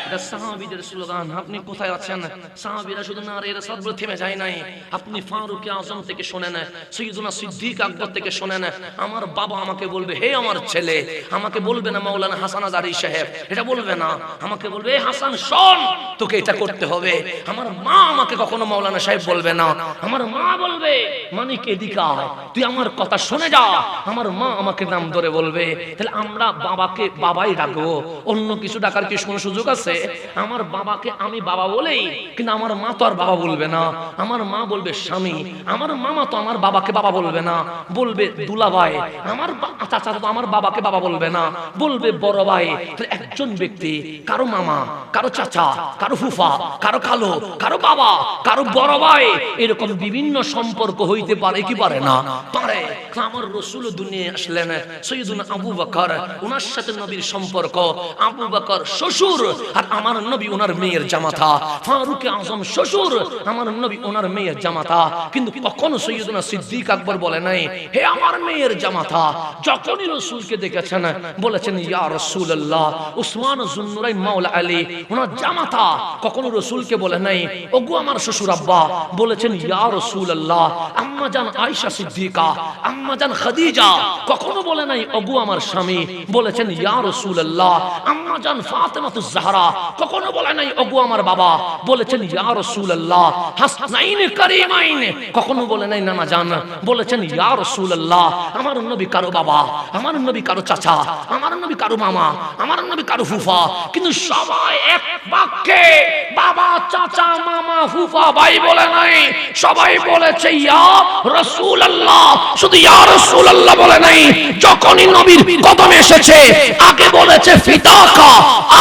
এটা সাহাবীদের স্লোগান। আপনি কোথায় আছেন? সাহাবীরা শুধু নারায়ে রিসালাত বলে থেমে যায় নাই। আপনি ফারুক আযম থেকে শুনেন, সাইয়্যিদুনা সিদ্দিক আকবর থেকে শুনেন, আমার বাবা আমাকে বলবে হে আমার ছেলে, আমাকে বলবে না মাওলানা হাসান আযারি সাহেব, এটা বলবে না, আমাকে বলবে এ হাসান শোন তোকে এটা করতে হবে। আমার মা আমাকে কখনো মাওলানা সাহেব বলবে না, আমার মা বলবে মানিক এদিকে আয়, তুই আমার কথা শুনে যা। আমার মা আমাকে নাম ধরে বলবে। তাহলে আমরা বাবাকে বাবাই ডাকবো, অন্য কিছু ডাকার কি কোনো সুযোগ আছে? আমার বাবাকে আমি বাবা বলেই, কিন্তু আমার মা তো আর বাবা বলবে না, আমার মা বলবে স্বামী। আমার মামা তো আমার বাবাকে বাবা বলবে না, বলবে দুলাভাই। আমার চাচা তো আমার বাবাকে বাবা বলবে না, বলবে বড় ভাই। একজন ব্যক্তি কারো মামা, কারো চাচা, কারো ফুফা, কারো খালো, কারো বাবা, কারো বড় ভাই, এরকম বিভিন্ন সম্পর্ক হইতে পারে কি পারে না? পারে। আমার রাসূল দুনিয়ায় আসলেন, সাইয়্যিদুনা আবু বকর, ওনার সাথে নবীর সম্পর্ক। আবু বকর শ্বশুর আর আমার নবী ওনার মেয়ের জামাতা, ফারুক আযম শ্বশুর, আমার নবী ওনার মেয়ের জামাতা। কিন্তু কখনো সাইয়্যিদুনা সিদ্দিক আকবর বলে নাই হে আমার মেয়ের জামাতা। যখনই রাসূলকে দেখেছেন বলেছেন ইয়া রাসূলুল্লাহ। উসমান যুন্নুরাইন মাওলা আলী ওনার জামাতা, কখনো রাসূলকে বলে নাই ওগো আমার শ্বশুর আব্বা, বলেছেন ইয়া রাসূলুল্লাহ। আম্মা জান আয়েশা সিদ্দিকা, আম্মা জান খাদিজা, কখনো বলে নাই ওগো আমার স্বামী, বলেছেন ইয়া রাসূলুল্লাহ। আম্মা জান ফাতেমাতুজ জাহরা, কখনো বলে নাই ওগো আমার বাবা, বলেছেন ইয়া রাসূলুল্লাহ। হাসনাইন কারীমাইন, কখনো বলে নাই নানা জান, বলেছেন ইয়া রাসূলুল্লাহ। আমার নবী কারো বাবা, আমার নবী কারো চাচা, আমার নবী কারো মামা, আমার নবী কারো ফুফা, কিন্তু সবাই এক বাক্যে বাবা, চাচা, মামা, ফুফা, ভাই বলে নাই, সবাই বলেছে ইয়া রাসূলুল্লাহ। শুধু ইয়া রাসূলুল্লাহ বলে নাই, যখনই নবীর কদমে এসেছে আগে বলেছে ফিদাকা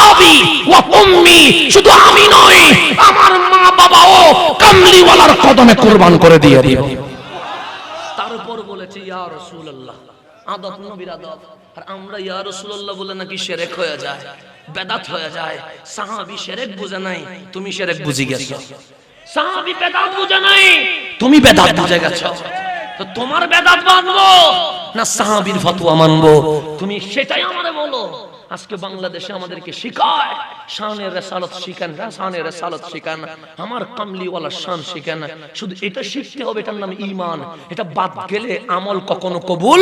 আবি ওয়া উম্মি। শুধু আমি নই, আমার মা বাবাও কামলিওয়ালার কদমে কুরবান করে দিয়ে দিও। তারপর বলেছে ইয়া রাসূলুল্লাহ, আদব নবীর আদব। আর আমরা ইয়া রাসূলুল্লাহ বলে নাকি শিরক হয়ে যায়, বেদাত হয়ে যায়। সাহাবী শিরক বুঝে নাই, তুমি শিরক বুঝি গেছো। সাহাবী বেদাত বুঝে নাই, তুমি বেদাত বুঝে গেছো। তো তোমার বেদাত মানবো না সাহাবীর ফতোয়া মানবো? তুমি সেটাই আমারে বলো। আজকে বাংলাদেশে আমাদেরকে শিখায় শানের রিসালাত শিখান, শানের রিসালাত শিখান, আমার কামলিওয়ালা শান শিখান। শুধু এটা শিখতে হবে, এটার নাম ঈমান। এটা বাদ গেলে আমল কখনো কবুল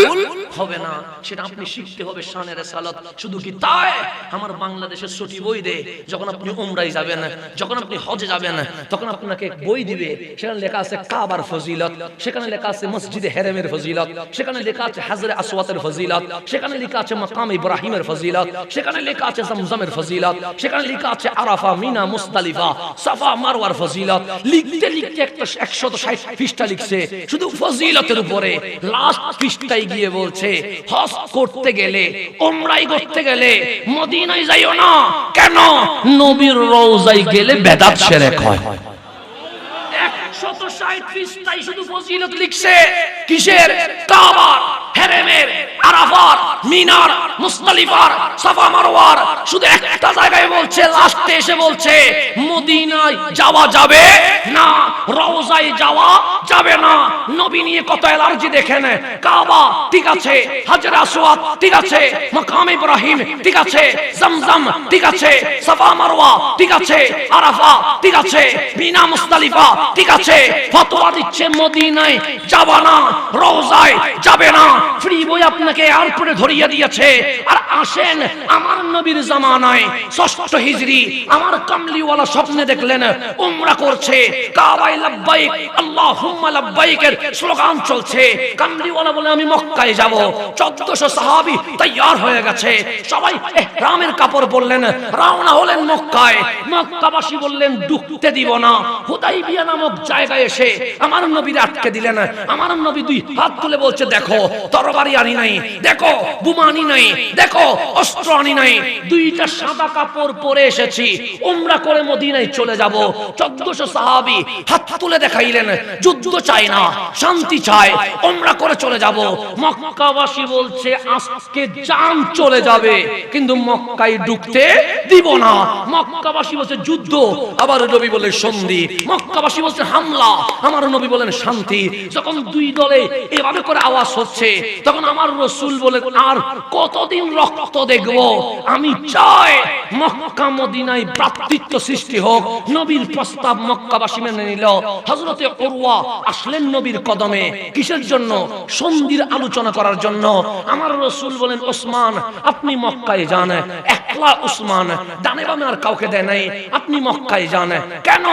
হবে না। সেটা আপনি শিখতে হবে শানের রিসালাত। শুধু কি তাই? আমার বাংলাদেশের ছুটি বই দে, যখন আপনি উমরায় যাবেন, যখন আপনি হজে যাবেন, তখন আপনাকে বই দিবে। সেখানে লেখা আছে কাবার ফজিলত, সেখানে লেখা আছে মসজিদে হেরেমের ফজিলত, সেখানে লেখা আছে হাজরে আসওয়াতের ফজিলত, সেখানে লেখা আছে মাকাম ইব্রাহিমের ফজিলত, সেখানে লেখা আছে জমজমের ফজিলত, সেখানে লেখা আছে আরাফা, মিনা, মুজদালিফা, সাফা, মারওয়ার ফজিলত। লিখতে লিখতে একটা 160 পৃষ্ঠা লিখছে শুধু ফজিলতের উপরে। লাস্ট পৃষ্ঠায় গিয়ে বলছে হজ করতে গেলে, উমরাই করতে গেলে মদিনায় যাইও না। কেন? নবীর রওজায় গেলে বেদাত শিরক হয়। 160 পৃষ্ঠায় শুধু ফজিলত লিখছে। কিসের? কাবার। হেরেমের, আরাফার, মিনার, মুজদালিফার, সাফা মারওয়ার, শুধু একটা জায়গায় বলছে, লাস্টে এসে বলছে মদিনায় যাওয়া যাবে না, রওজায় যাওয়া যাবে না। নবী নিয়ে কত অ্যালার্জি দেখেন। কাবা ঠিক আছে, হাজরে আসওয়াদ ঠিক আছে, মাকাম ইব্রাহিম ঠিক আছে, জমজম ঠিক আছে, সাফা মারওয়া ঠিক আছে, আরাফা ঠিক আছে, মিনা মুজদালিফা ঠিক আছে, ফতোয়া দিচ্ছে মদিনায় যাবে না, রওজায় যাবে না। ফ্রি বই আপনাকে এয়ারপোর্টে ধরিয়ে দিয়েছে। আর আসেন আমার নবীর জামানায় ৬ষ্ঠ হিজরি আমার কামলিওয়ালা স্বপ্নে দেখলেন উমরা করছে, কাবায় লাব্বাইক আল্লাহুম্মা লাব্বাইকের স্লোগান চলছে। কামলিওয়ালা বলে আমি মক্কায় যাব। ১৪০০ সাহাবী তৈয়ার হয়ে গেছে, সবাই ইহরামের কাপড় পরলেন, রওনা হলেন মক্কায়। মক্কাবাসী বললেন ঢুকতে দিব না। হুদাইবিয়া নামক জায়গায় এসে আমার নবীর আটকে দিলেন। আমার নবী দুই হাত তুলে বলছে দেখো তরবারি আনি নাই, দেখো বোমা আনি নাই, দেখো অস্ত্র আনি নাই, দুইটা সাদা কাপড় পরে এসেছি, উমরা করে মদিনায় চলে যাব। ১৪০০ সাহাবী হাত তুলে দেখাইলেন যুদ্ধ চাই না, শান্তি চাই, উমরা করে চলে যাব। মক্কাবাসী বলছে আজকে জান চলে যাবে কিন্তু মক্কায় ঢুকতে দিব না। মক্কাবাসী বলছে যুদ্ধ, আবার নবী বলে সন্ধি। মক্কাবাসী বলছে হামলা, আমার নবী বলেন শান্তি। যখন দুই দলে এভাবে করে আওয়াজ হচ্ছে তখন আমার রাসূল বলে আর কতদিন রক্ত দেখব, আমি চাই মক্কা মদিনায় ভ্রাতৃত্ব সৃষ্টি হোক। নবীর প্রস্তাব মক্কাবাসী মেনে নিল। হযরতে উরওয়া আসলেন নবীর কদমে, কিসের জন্য? সন্ধির আলোচনা করার জন্য। আমার রাসূল বলেন ওসমান আপনি মক্কায় যান। একলা ওসমান, ডানে বামে আর কাউকে দেয় নাই, আপনি মক্কায় যান। কেন?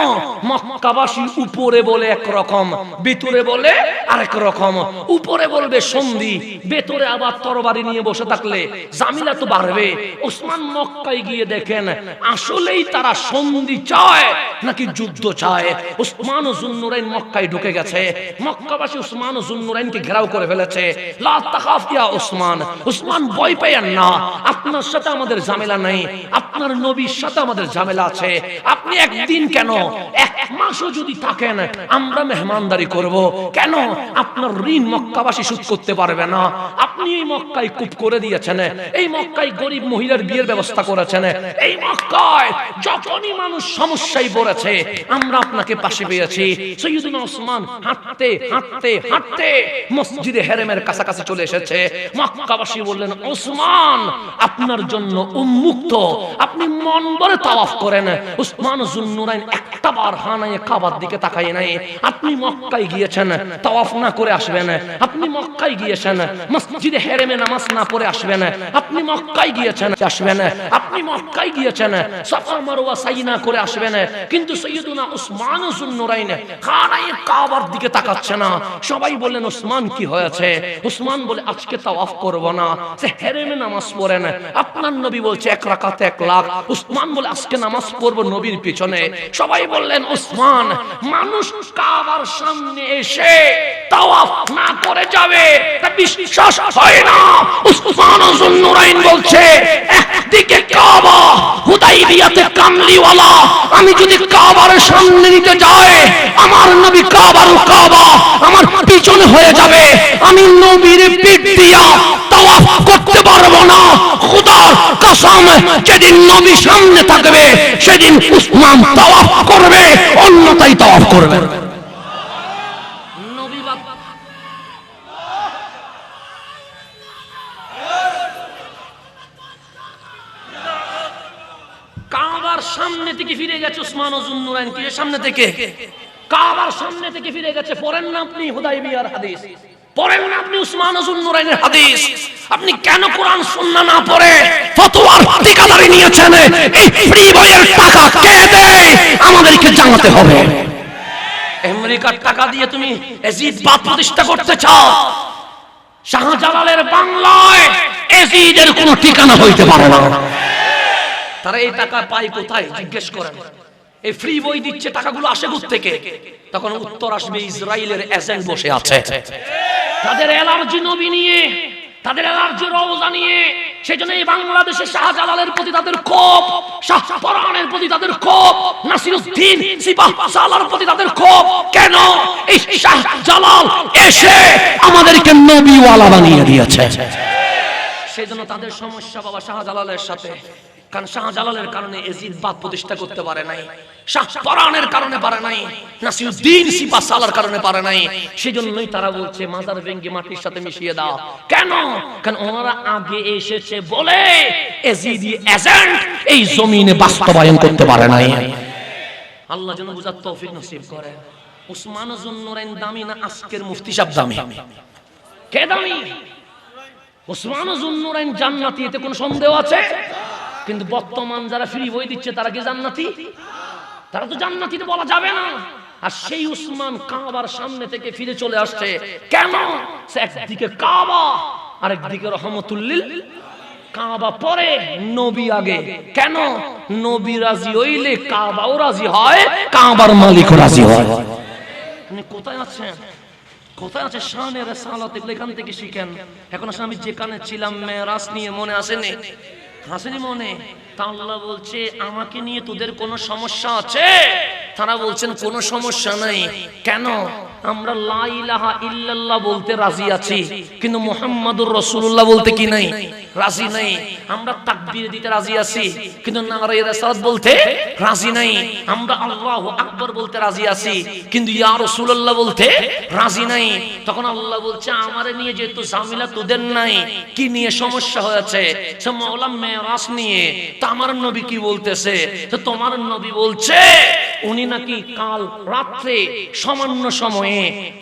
মক্কাবাসী উপরে বলে একরকম, ভিতরে বলে আরেক রকম। উপরে বলবে সন্ধি, ভেতরে আবার তরবারি নিয়ে বসে থাকলে জামিলা তো বাড়বে। ওসমান মক্কায় গিয়ে দেখেন আসলেই তারা সন্ধি চায় নাকি যুদ্ধ চায়। ওসমান ও যুন্নুরাইন মক্কায় ঢুকে গেছে। মক্কাবাসী ওসমান ও যুন্নুরাইনকে ঘেরাও করে ফেলেছে। লা তাখাফ ইয়া ওসমান, ওসমান ভয় পেয়েন না, আপনার সাথে আমাদের ঝামেলা নাই, আপনার নবীর সাথে আমাদের ঝামেলা আছে। আপনি একদিন কেন ১ মাসও যদি থাকেন আমরা মেহমানদারি করব। কেন? আপনার ঋণ মক্কাবাসী শোধ করতে পারবে না। আপনি এই মক্কায় কূপ করে দিয়েছেন, এই মক্কায় গরিব মহিলার বিয়ের ব্যবস্থা করেছেন, এই মক্কায় যখনই মানুষ সমস্যায় পড়েছে আমরা আপনাকে পাশে পেয়েছি। সৈয়দনা ওসমান হাঁটতে হাঁটতে হাঁটতে মসজিদে হেরেমের কাছাকাছি চলে এসেছে। মক্কাবাসী বললেন ওসমান আপনার জন্য উন্মুক্ত, আপনি মন ভরে তাওয়াফ করেন। ওসমান যুন্নুরাইন একটা বার হানায়ে কাবার দিকে তাকায় নাই। আপনি মক্কায় গিয়েছেন তাওয়াফ না করে আসবেন, আপনি মক্কায় গিয়েছেন মসজিদে হেরেমে নামাজ না পড়ে আসবেন, আপনি মক্কায় গিয়েছেন আসবেন, আপনি মক্কায় গিয়েছেন সাফা মারওয়া সাই না করে আসবেন। কিন্তু সৈয়দনা ওসমান যুন্নুরাইন হানায়ে কাবার দিকে তাকাচ্ছে না। সবাই বললেন ওসমান কি হয়েছে? ওসমান বলে আজকে তাওয়াফ করব না, সে হেরেমে নামাজ পড়েন। আপনার নবী বলছে ১ রাকাতে ১ লাখ। ওসমান বলে আজকে নামাজ পড়ব নবীর পিছনে। সবাই বললেন ওসমান মানুষ কাবার সামনে এসে তাওয়াফ না করে যাবে তা বিশ্বাস হয় না। ওসমান যুন্নুরাইন বলছে একদিকে কাবা, হুদাইবিয়াতে কামলিওয়ালা, আমি যদি কাবার সামনে নিতে যাই আমার নবী কাবার কাবা আমার পিছনে হয়ে যাবে, আমি নবীর পিঠ দিয়া তাওয়াফ করতে পারবো না। খোদার কসম যেদিন নবী সামনে থাকবে সেদিন ওসমান তাওয়াফ করবে, অন্যথায় তাওয়াফ করবে। কাবার সামনে থেকে ফিরে গেছে ওসমান যুন্নুরাইন, কি সামনে থেকে? কাবার সামনে থেকে ফিরে গেছে। পড়েন না আপনি হুদাইবিয়ার হাদিস, পড়েন না আপনি ওসমান যুন্নুরাইনের হাদিস। আপনি কেন কোরআন সুন্নাহ না পড়ে ফতোয়ার ঠিকাদারি নিয়েছেন? এই ফ্রি বইয়ের টাকা কে দেয়? আমাদেরকে জানাতে হবে। আমেরিকার টাকা দিয়ে তুমি এজিদবাদ প্রতিষ্ঠা করতে চাও? শাহজালালের বাংলায় এজিদের কোনো ঠিকানা হইতে পারে না। তারা এই টাকা পায় কোথায় জিজ্ঞেস করেন। এই ফ্রি বই দিচ্ছে, টাকাগুলো আসে কোথা থেকে? তখন উত্তর আসবে ইসরায়েলের এজেন্ট বসে আছে, তাদের অ্যালার্জি নবী নিয়ে, তাদের অ্যালার্জি রওজা নিয়ে, সেজন্য এই বাংলাদেশে শাহজালালের প্রতি তাদের ক্ষোভ, শাহপরানের প্রতি তাদের ক্ষোভ, নাসিরউদ্দিন সিপাহসালার প্রতি তাদের ক্ষোভ। কেন? এই শাহজালাল এসে আমাদেরকে নবীওয়ালা বানিয়ে দিয়েছে। সেজন্য তাদের সমস্যা বাবা শাহজালালের সাথে। কারণ শাহজালালের কারণে এজিদ বাদ প্রতিষ্ঠা করতে পারে নাই, শাহপরানের কারণে পারে নাই, নাসিরউদ্দিন সিপাহসালার কারণে পারে নাই। সেজন্যই তারা বলছে মাজার ভেঙ্গে মাটির সাথে মিশিয়ে দাও। কেন? কারণ ওনারা আগে এসেছে বলে এজিদি এজেন্ট এই জমিনে বাস্তবায়ন করতে পারে নাই। আল্লাহ যেন বুঝার তৌফিক নসিব করে। উসমান জুন্নুরাইন দামি না আজকের মুফতি সাহেব দামি? কে দামি? উসমান জুন্নুরাইন জান্নাতি, এতে কোনো সন্দেহ আছে? কিন্তু বর্তমান যারা ফ্রি বই দিচ্ছে তারা কি জান্নাতি? তারা তো জান্নাতি বলা যাবে না। আর সেই উসমান কাবার সামনে থেকে ফিরে চলে আসছে কেন? একদিকে কাবা আর একদিকে রহমতুল্লিল কাবা পরে, নবী আগে। কেন? নবী রাজি হইলে কাবাও রাজি হয়, কাবার মালিকও রাজি হয়। আপনি কোথায় আছেন? কোথায় আছে শানের সালাত? এগুলো এখান থেকে শিখেন। এখন আসলে আমি যেখানে ছিলাম মেরাজ নিয়ে মনে আসেনি? হাসেনি মনে? তা আল্লাহ বলছে আমাকে নিয়ে তোদের কোনো সমস্যা আছে? তারা বলছেন কোনো সমস্যা নাই। কেন? আমরা লা ইলাহা ইল্লাল্লাহ বলতে রাজি আছি, কিন্তু মুহাম্মাদুর রাসূলুল্লাহ বলতে কি নাই? রাজি নাই। আমরা তাকবীর দিতে রাজি আছি, কিন্তু নারে রিসালাত বলতে রাজি নাই। আমরা আল্লাহু আকবার বলতে রাজি আছি, কিন্তু ইয়া রাসূলুল্লাহ বলতে রাজি নাই। তখন আল্লাহ বলছে আমারে নিয়ে যেহেতু ঝামেলা তোদের নাই, কি নিয়ে সমস্যা হয়েছে? সে মাওলা মেরাজ নিয়ে। তা আমার নবী কি বলতেছে? তো তোমার নবী বলছে উনি নাকি কাল রাত্রে সামান্য সময়ে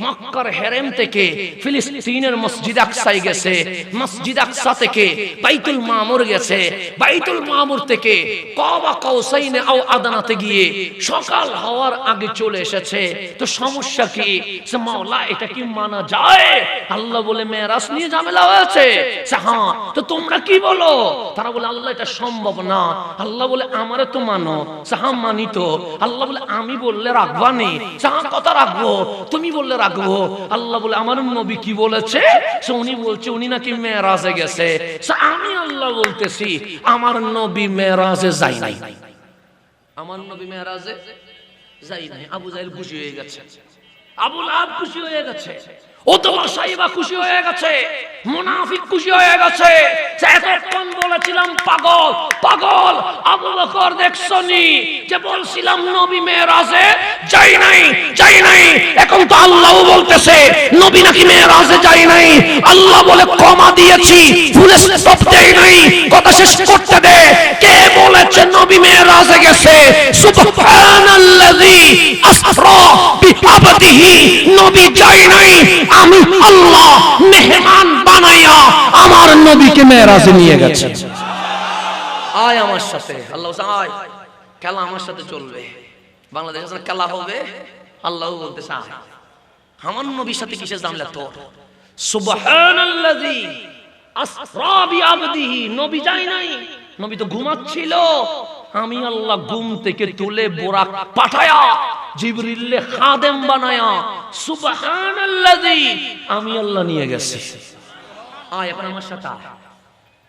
মক্কার হেরেম থেকে ফিলিস্তিনের মসজিদ আকসায় গেছে, মসজিদ আকসা থেকে বাইতুল মামুর গেছে, বাইতুল মামুর থেকে কাবা কাউসাইনে আও আদানাতে গিয়ে সকাল হওয়ার আগে চলে এসেছে। তো সমস্যা কি? সে মাওলা এটা কি মানা যায়? আল্লাহ বলে মেরাজ নিয়ে ঝামেলা হয়েছে। হ্যাঁ, তো তোমরা কি বলো? তারা বলে আল্লাহ এটা সম্ভব না। আল্লাহ বলে আমারে তো মানো। হ্যাঁ মানি তো। আল্লাহ বলে আমি বললে রাখবা নি? হ্যাঁ কথা রাখবো, তুমি বললে রাখবো। আল্লাহ বলে আমার নবী কি বলেছে? উনি বলছে উনি নাকি মেরাজে গেছে। আমি আল্লাহ বলতেছি আমার নবী মেরাজে যাই নাই। আমার নবী মেরাজে যাই নাই। আবু জাহেল খুশি হয়ে গেছে, আবু লাহাব খুশি হয়ে গেছে, ওতবা সাইবা খুশি হয়ে গেছে, মুনাফিক খুশি হয়ে গেছে। এতক্ষণ বলেছিলাম পাগল পাগল, আবু বকর দেখছনি যে বলছিলাম নবী মেরাজে যাই নাই যাই নাই। এখন তো আল্লাহও বলতেছে নবী নাকি মেরাজে যাই নাই। আল্লাহ বলে ক্ষমা দিয়েছি, ফুল স্টপ দেই নাই, কথা শেষ করতে দে। কে বলেছে নবী মেরাজে গেছে? সুবহানাল্লাযী আসরা বিআবদিহি, নবী যাই নাই, আমি আল্লাহ মেহমান বানায়া আমার নবীকে মেরাজে নিয়ে গেছে। আয় আমার সাথে, আল্লাহ আয়, খেলা আমার সাথে চলবে। বাংলাদেশে খেলা হবে, আল্লাহ বলতেছে আয় আমার নবীর সাথে কিসের ঝামেলা তোর? সুবহানাল্লাযী আসরা বিআবদিহি, নবী যাই নাই, নবী তো ঘুমাচ্ছিল। আমি আল্লাহ ঘুম থেকে তুলে বোরাক পাঠায়া জিবরিলে খাদেম বানায়া সুবহানাল্লাযী আমি আল্লাহ নিয়ে গেছি। আয় এখন আমার সাথে আয়,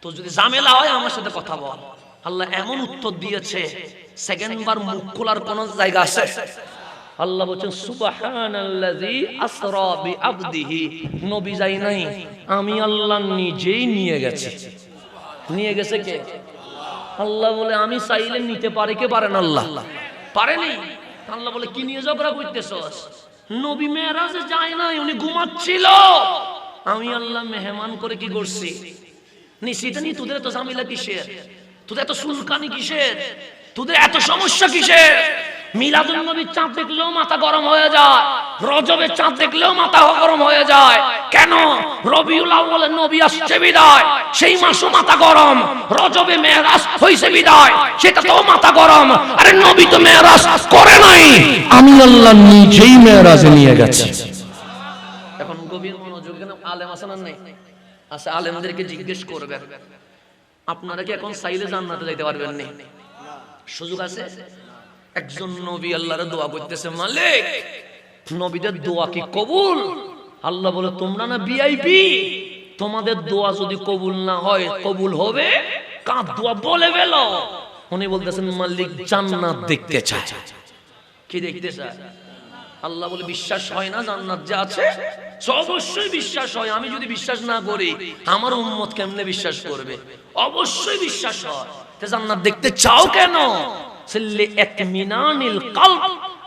তো যদি ঝামেলা হয় আমার সাথে কথা বল। আল্লাহ এমন উত্তর দিয়েছে, সেকেন্ড বার মুখ খোলার কোন জায়গা আছে? আল্লাহ বলেন সুবহানাল্লাযী আসরা বিআবদিহি, নবী যাই নাই, আমি আল্লাহ নিজেই নিয়ে গেছি। নিয়ে গেছে কে? আল্লাহ বলে আমি চাইলে নিতে পারে কে? পারেন আল্লাহ? পারেনি। আল্লাহ বলে কি নিয়ে ঝগড়া করতেছস? নবী মেরাজে যায় নাই, উনি ঘুমাচ্ছিল। আমি আল্লাহ মেহমান করে কি করছি? নিশ্চিত নি তোদের এত ঝামেলা কিসের? তোদের এত সুলকানি কিসের? তোদের এত সমস্যা কিসের? মিলাদুন নবীর চাঁদ দেখলেও মাথা গরম হয়ে যায়, রজবের চাঁদ দেখলেও মাথা গরম হয়ে যায়। কেন? রবিউল আউয়ালে নবী আসছে বিদায়, সেই মাসও মাথা গরম। রজবে মেরাজ হইছে বিদায়, সেটা তো মাথা গরম। আরে নবী তো মেরাজ করে নাই, আমি আল্লাহ নিজেই মেরাজে নিয়ে গেছি। এখন গভীর মনোযোগ দেন। আলেম আছেন নাই? আচ্ছা, আলেমদেরকে জিজ্ঞেস করবেন আপনারা কি এখন চাইলে জান্নাতে যাইতে পারবেন না? সুযোগ আছে? একজন নবী আল্লাহর দোয়া করতেছে, মালিক নবীদের দোয়া কি কবুল? আল্লাহ বলে তোমরা না ভিআইপি, তোমাদের দোয়া যদি কবুল না হয়, কবুল হবে কার দোয়া বলে ফেলো। উনি বলতেছেন মালিক জান্নাত দেখতে চায়। কি দেখতে চায়? আল্লাহ বলে বিশ্বাস হয় না জান্নাত যে আছে? অবশ্যই বিশ্বাস হয়। আমি যদি বিশ্বাস না করি আমার উম্মত কেমনে বিশ্বাস করবে? অবশ্যই বিশ্বাস হয়। তে জান্নাত দেখতে চাও কেন? সিল্লি ইতমিনানিল কলব,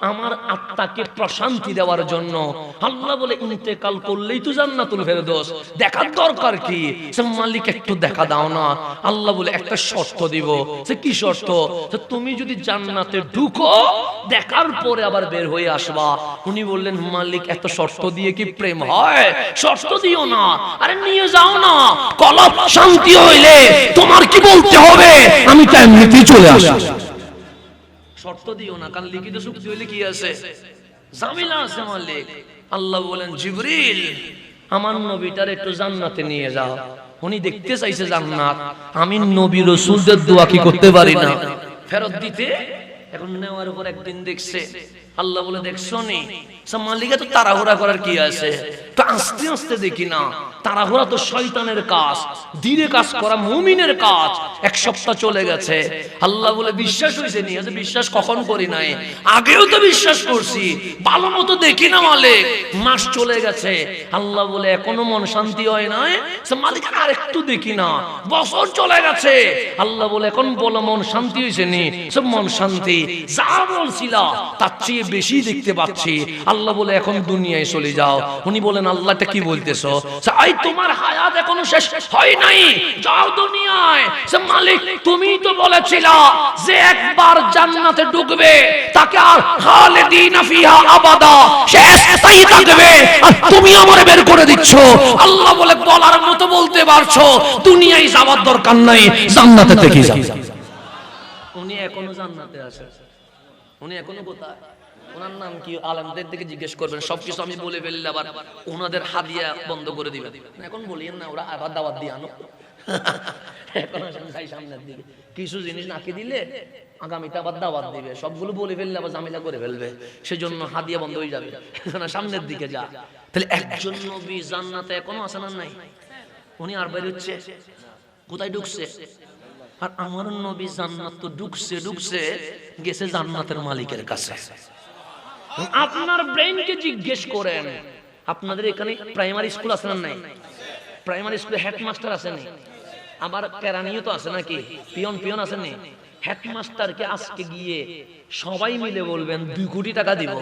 আমার আত্মাকে প্রশান্তি দেওয়ার জন্য। আল্লাহ বলে ইন্তেকাল করলেই তো জান্নাতুল ফেরদৌস, দেখার দরকার কি? সে মালিক একটু দেখা দাও না। আল্লাহ বলে একটা শর্ত দিব। সে কি শর্ত? তুমি যদি জান্নাতে ঢুকো দেখার পরে আবার বের হয়ে আসবা। উনি বললেন মালিক এত শর্ত দিয়ে কি প্রেম হয়? শর্ত দিও না, আরে নিয়ে যাও না। কলব শান্তি হইলে তোমার কি বলতে হবে? আমি তো এমনিতেই চলে আসি। শর্ত দিও না, কারণ লিখিত চুক্তি হইলে কি আছে? ঝামেলা আছে মালিক। আল্লাহ বলেন জিবরিল আমার নবীটার একটু জান্নাতে নিয়ে যাও। উনি দেখতে চাইছে জান্নাত। আমি নবী রাসূলদের দোয়া কি করতে পারি না ফেরত দিতে? এখন নেওয়ার পর একদিন দেখছে, আল্লাহ বলে দেখছো নি মালিকা তো তাড়াহুড়া করার কি আছে? তো আস্তে আস্তে দেখি না। তাড়াহুড়া তো শয়তানের কাজ, ধীরে কাজ করা মুমিনের কাজ। এক সপ্তাহ চলে গেছে। আল্লাহ বলে বিশ্বাস হয়েছে নি? বিশ্বাস কখন করি নাই, আগেও তো বিশ্বাস করছি, ভালো মতো দেখি না মালিক। মাস চলে গেছে। আল্লাহ বলে এখনো মন শান্তি হয় নাই? মালিক আর একটু দেখি না। বছর চলে গেছে। আল্লাহ বলে এখন বলো মন শান্তি হয়েছে নি? সব মন শান্তি, যা বলছিল তার চেয়ে বেশি দেখতে পাচ্ছি। আল্লাহ বলে এখন দুনিয়ায় চলে যাও। উনি বলেন আল্লাহটা কি বলতেছো? তোমার হায়াত এখনো শেষ হয় নাই, যাও দুনিয়ায়। মালিক তুমি তো বলেছিলা যে একবার জান্নাতে ঢুকবে তাকে আর খালিদিনা ফিহা আবাদা, সে স্থায়ী থাকবে, আর তুমি আমারে বের করে দিচ্ছ। আল্লাহ বলে বলার মতো বলতে পারছো, দুনিয়ায় যাওয়ার দরকার নাই, জান্নাতে থেকে যাও। উনি এখনো জান্নাতে আছে। উনি এখনো কোথায়? ওনার নাম কি? আলেমদের থেকে জিজ্ঞেস করবেন। সবকিছু আমি বলে ফেললে আবার ওনাদের হাদিয়া বন্ধ করে দিবেন। এখন বলিয়েন না, ওরা আবার দাওয়াত দিয়ে আনো। এখন আসেন ভাই সামনের দিকে, কিছু জিনিস নাকি দিলে আগামীতে আবার দাওয়াত দিবে। সবগুলো বলে ফেললে আবার ঝামেলা করে ফেলবে, সেজন্য হাদিয়া বন্ধ হয়ে যাবে। সামনের দিকে যা। তাহলে একজন নবী জান্নাতে এখনো আছে না নাই? উনি আর বের হচ্ছে, কোথায় ঢুকছে? আর আমার নবী জান্নাত তো ঢুকছে ঢুকছে গেছে জান্নাতের মালিকের কাছে। আপনার ব্রেইনকে জিজ্ঞেস করেন, আপনাদের এখানে প্রাইমারি স্কুল আছে না নাই? প্রাইমারি স্কুলে হেডমাস্টার আছে না? আবার কেরানিও তো আছে নাকি? পিয়ন আছে না? হেডমাস্টারকে আজকে গিয়ে সবাই মিলে বলবেন 2 কোটি টাকা দিব,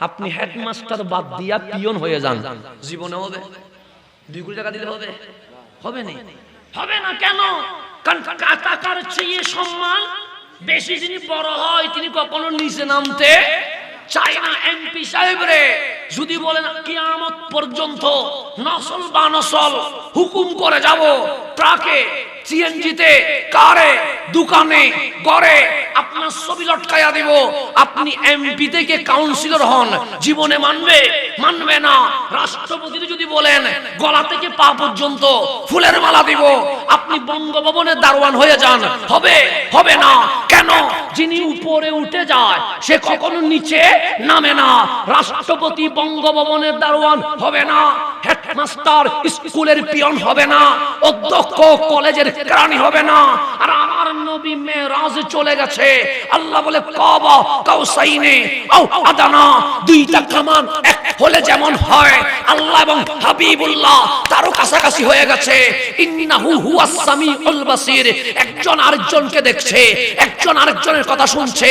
আপনি হেডমাস্টার বাদ দিয়া পিয়ন হয়ে যান। জীবনে হবে? 2 কোটি টাকা দিলে হবে? হবে না, হবে না। কেন? কারণ টাকার চেয়ে সম্মান বেশি। যিনি বড় হয় তিনি কখনো নিচে নামতে চায় না। এমপি সাহেব রে যদি বলেন কিয়ামত পর্যন্ত নসল বা নসল হুকুম করে যাব, ট্রাকে, সিএনজিতে, কারে, দোকানে, ঘরে আপনার ছবি লটকায়া দিব, আপনি এমপি থেকে কাউন্সিলর হন, জীবনে মানবে? মানবে না। রাষ্ট্রপতি যদি বলেন গলা থেকে পা পর্যন্ত ফুলের মালা দিব, আপনি বঙ্গভবনের দারোয়ান হয়ে যান, হবে? হবে না। কেন? যিনি উপরে উঠে যায় সে কখনো নিচে নামে না। রাষ্ট্রপতি বঙ্গভবনের দারোয়ান হবে না, হেডমাস্টার স্কুলের পিয়ন হবে না, অধ্যক্ষ কলেজের কেরানি হবে না। আর আমার নবী মেরাজে চলে গেছে। আল্লাহ বলে কাবা কাউসাইনে আও আদানা, 2টা কামান এক হলে যেমন হয়, আল্লাহ এবং হাবিবুল্লাহ তারও কাছাকাছি হয়ে গেছে। ইন্নাহু হুয়াস সামিউল বাসির, একজন আরেকজনকে দেখছে, একজন আরেকজনের কথা শুনছে।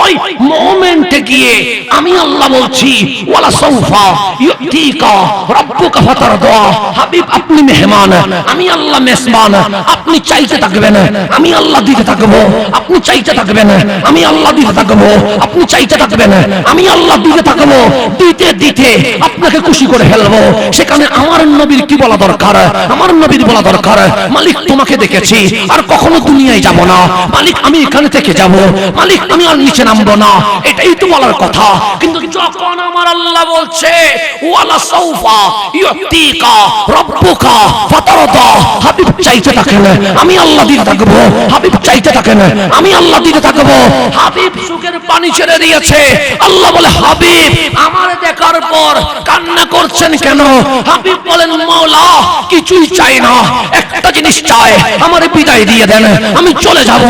ওই মোমেন্টে গিয়ে আমি আল্লাহ বলছি ওয়ালা সাউফা ইউতিকা রাব্বুকা ফাতারদা, হাবিব আপনি মেহমান, আমি আল্লাহ মেজবান, আপনি চাইতে থাকবেন, আমি আল্লাহ দিতে থাকবো, আপনি চাইতে থাকবেন, আমি আল্লাহ দিতে থাকবো, আপনি চাইতে থাকবেন, আমি আল্লাহ দিতে থাকবো, দিতে দিতে আপনাকে খুশি করে ফেলবো। সেখানে আমার নবীর কি বলা দরকার? আমার নবীর বলা দরকার মালিক তোমাকে দেখেছি, আর কখনো দুনিয়ায় যাব না, মালিক আমি এখানে থেকে যাব, মালিক আমি আর নিচে নামবো না, এটাই তো বলার কথা। কিন্তু যখন আমার আল্লাহ বলছে ওয়ালা সাউফা ইউতিকা রাব্বুকা ফাতারদা, হাবিব চাইতে থাকেন, আমি আল্লাহ দিতে থাকবো, হাবিব হাবিব চাইতে থাকেন, আমি আল্লাহ দিতে থাকবো। হাবিব চোখের পানি ছেড়ে দিয়েছে। আল্লাহ বলে, হাবিব আমার দেখার পর কান্না করছেন কেন? হাবিব বলেন, মাওলা কিছুই চাই না, একটা জিনিস চাই, আমার বিদায় দিয়ে দেন, আমি চলে যাব।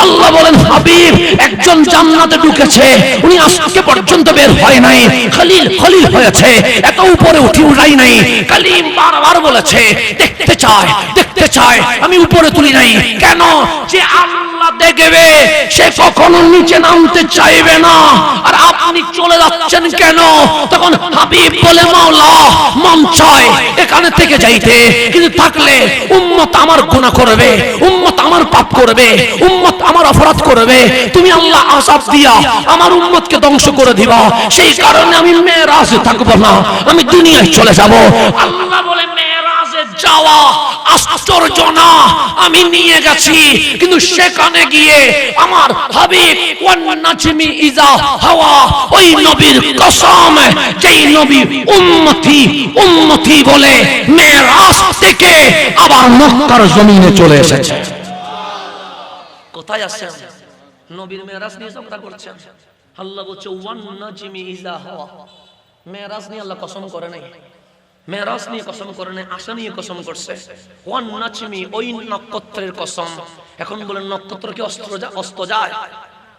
আল্লাহ বলেন, হাবিব একজন জান্নাতে ঢুকেছে, উনি আজকে পর্যন্ত বের হয় নাই, খলিল খলিল হয়েছে, এত উপরে উঠে উঠাই নাই। কালিম বারবার বলেছে, দেখতে চায় দেখতে চায়, আমি উপরে তুলি নাই কেন? যে আল্লাহ দেখবে সে কখনো নিচে নামতে চাইবে না। আর আপনি চলে যাচ্ছেন কেন? তখন হাবিব বলে, মাওলা মন চায় এখানে থেকে যাইতে, কিন্তু থাকলে উম্মত আমার গুনাহ করবে, উম্মত আমার পাপ করবে, উম্মত আমার অপরাধ করবে, তুমি আল্লাহ আযাব দিয়া আমার উম্মতকে ধ্বংস করে দিবা, সেই কারণে আমি মেরাজে থাকবো না, আমি দুনিয়ায় চলে যাব। আল্লাহ বলে, মেরাজে যাওয়া আশ্চর্য না, আমি নিয়ে গেছি, কিন্তু সেখানে গিয়ে আমার হাবিব ওয়ান নাজমি ইজা হাওয়া, ওই নবীর কসম যেই নবী উম্মতি উম্মতি বলে মেরাজ থেকে আবার মক্কার জমিনে চলে এসেছে। কোথায় আছেন? নবীর মেরাজ নিয়ে ঝগড়া করছেন। আল্লাহ বলছে, ওয়ান নাজমি ইজা হাওয়া, মেরাজ নিয়ে আল্লাহ কসম করে নাই, মেরাজ নিয়ে কসম করে নাই, আশা নিয়ে কসম করছে। ওয়ান নাজমি, ওই নক্ষত্রের কসম। এখন বলেন, নক্ষত্র কি অস্ত যায়?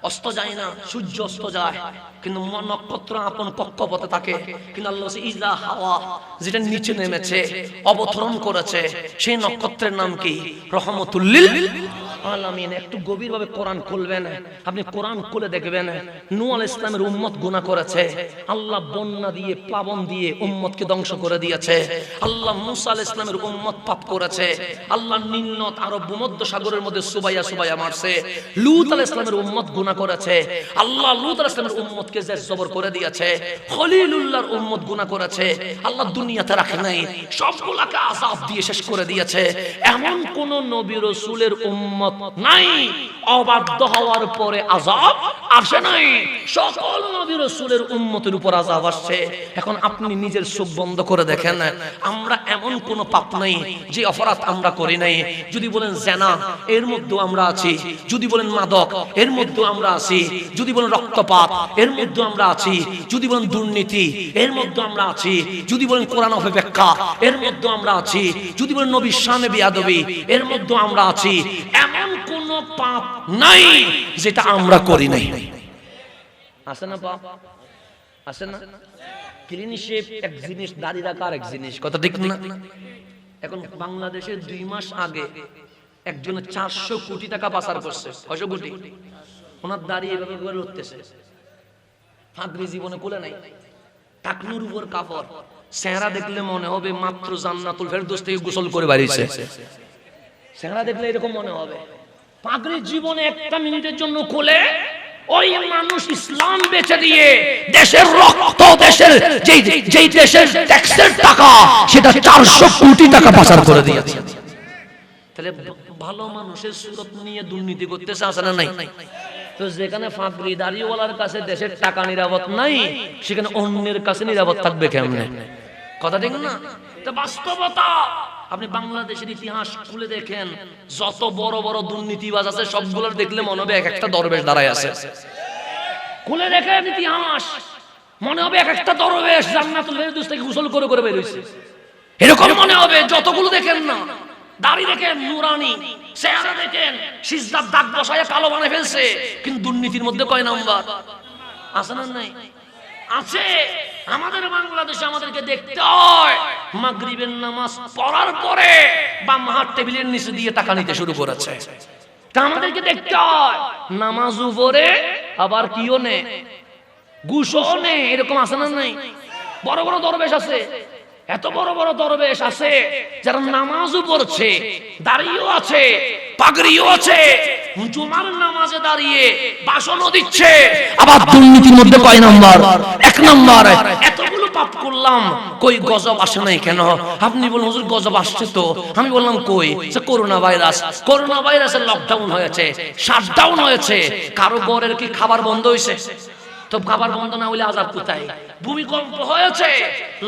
অস্ত যায় না, সূর্য অস্ত যায়, কিন্তু নক্ষত্র আপন কক্ষপথে থাকে। কিন্তু আল্লাহ বলছে, ইজা হাওয়া, যেটা নিচে নেমেছে, অবতরণ করেছে, সেই নক্ষত্রের নাম কি? রহমতুল লিল আলামিন। একটু গভীরভাবে কোরআন খুলবেন, আপনি কোরআন খুলে দেখবেন, নূহ আলাইহিস সালামের উম্মত গুনাহ করেছে, আল্লাহ বন্যা দিয়ে প্লাবন দিয়ে উম্মতকে ধ্বংস করে দিয়েছে। আল্লাহ মূসা আলাইহিস সালামের উম্মত পাপ করেছে, আল্লাহ নিম্নত আরব ভূমধ্য সাগরের মধ্যে সুবাইয়া সুবাইয়া মারছে। লূত আলাইহিস সালামের উম্মত গুনাহ করেছে, আল্লাহ লূত আলাইহিস সালামের উম্মতকে জের জবর করে দিয়েছে। খলিলুল্লাহর উম্মত গুনাহ করেছে, আল্লাহ দুনিয়াতে রাখে নাই, সবগুলাকে আযাব দিয়ে শেষ করে দিয়েছে। এমন কোন নবী রাসূলের উম্মত নাই অবাধ্য হওয়ার পরে আযাব আসে নাই, সকল নবী রাসূলের উম্মতের উপর আযাব আসছে। এখন আপনি নিজের চোখ বন্ধ করে দেখেন, আমরা এমন কোন পাপ নাই যে অপরাধ আমরা করি নাই। যদি বলেন জেনা, এর মধ্যেও আমরা আছি। যদি বলেন মাদক, এর মধ্যেও আমরা আছি। যদি বলেন রক্তপাত, এর মধ্যেও আমরা আছি। যদি বলেন দুর্নীতি, এর মধ্যেও আমরা আছি। যদি বলেন কোরআন অপব্যাখ্যা, এর মধ্যেও আমরা আছি। যদি বলেন নবীর শানে বেয়াদবি, এর মধ্যেও আমরা আছি। এমন কোন পাপ নাই যেটা আমরা করি নাই। আছে না পাপ? আছে না? ক্লিন শেভ এক জিনিস, দাড়ি রাখা আর এক জিনিস, কথা ঠিক না? এখন বাংলাদেশে 2 মাস আগে একজনের 400 কোটি টাকা পাচার করছে। 600 কোটি। ওনার দাড়ি এভাবে করে উঠতেছে, ফাঁকরি জীবনে খুলে নাই, টাকনুর উপর কাপড়, চেহারা দেখলে মনে হবে মাত্র জান্নাতুল ফেরদৌস থেকে গোসল করে বেরিয়েছে। চেহারা দেখলে এরকম মনে হবে। পাগড়ি জীবনে একটা মিনিটের জন্য খুলে, ওই মানুষ ইসলাম বেচে দিয়ে দেশের রক্ত, দেশের যেই দেশের ট্যাক্সের টাকা, সেটা 400 কোটি টাকা পাচার করে দিয়েছে। তাহলে ভালো মানুষের সুরত নিয়ে দুর্নীতি করতেছে, আছে না নাই? তো যেখানে ফাঁকরি দাড়িওয়ালার কাছে দেশের টাকা নিরাপদ নাই, সেখানে অন্যের কাছে নিরাপদ থাকবে কেমনে? কথা ঠিক না? তো বাস্তবতা। আপনি বাংলাদেশের ইতিহাস খুলে দেখেন, যত বড় বড় দুর্নীতিবাজ আছে সবগুলোর দেখলে মনে হবে এক একটা দরবেশ দাঁড়ায় আছে। খুলে দেখেন ইতিহাস, মনে হবে এক একটা দরবেশ জান্নাতুল ফেরদৌস থেকে গোসল করে করে বের হইছে, এরকম মনে হবে। যতগুলো দেখেন না, দাড়ি দেখেন নুরানি, চেহারা দেখেন সিজদার দাগ বসায় কালো বানায় ফেলছে, কিন্তু দুর্নীতির মধ্যে কয় নাম্বার? আছে না নাই? আছে। আমাদের বাংলাদেশে আমাদেরকে দেখতে হয়, মাগরিবের নামাজ পড়ার পরে বাম হাত টেবিলের নিচে দিয়ে টাকা নিতে শুরু করেছে। তা আমাদেরকে দেখতে হয়, নামাজ উপরে আবার কিও নে, ঘুষও নে, এরকম আছে না নাই? বড় বড় দরবেশ আছে, এত বড় বড় দরবেশ আছে যারা নামাজও পড়ছে, দাঁড়িয়েও আছে, পাগড়িও আছে, জুমার নামাজে দাঁড়িয়ে ভাষণও দিচ্ছে। আবার দুর্নীতির মধ্যে কয় নাম্বার? 1 নাম্বার। এতগুলো পাপ করলাম, কই গজব আসে নাই কেন? আপনি বলুন, হুজুর গজব আসছে তো। আমি বললাম কই? করোনা ভাইরাস, করোনা ভাইরাসের লকডাউন হয়েছে, শাটডাউন হয়েছে। কারো ঘরের কি খাবার বন্ধ হয়েছে? তো খাবার বন্ধ না হলে আযাব কোথায়? ভূমিকম্প হয়েছে,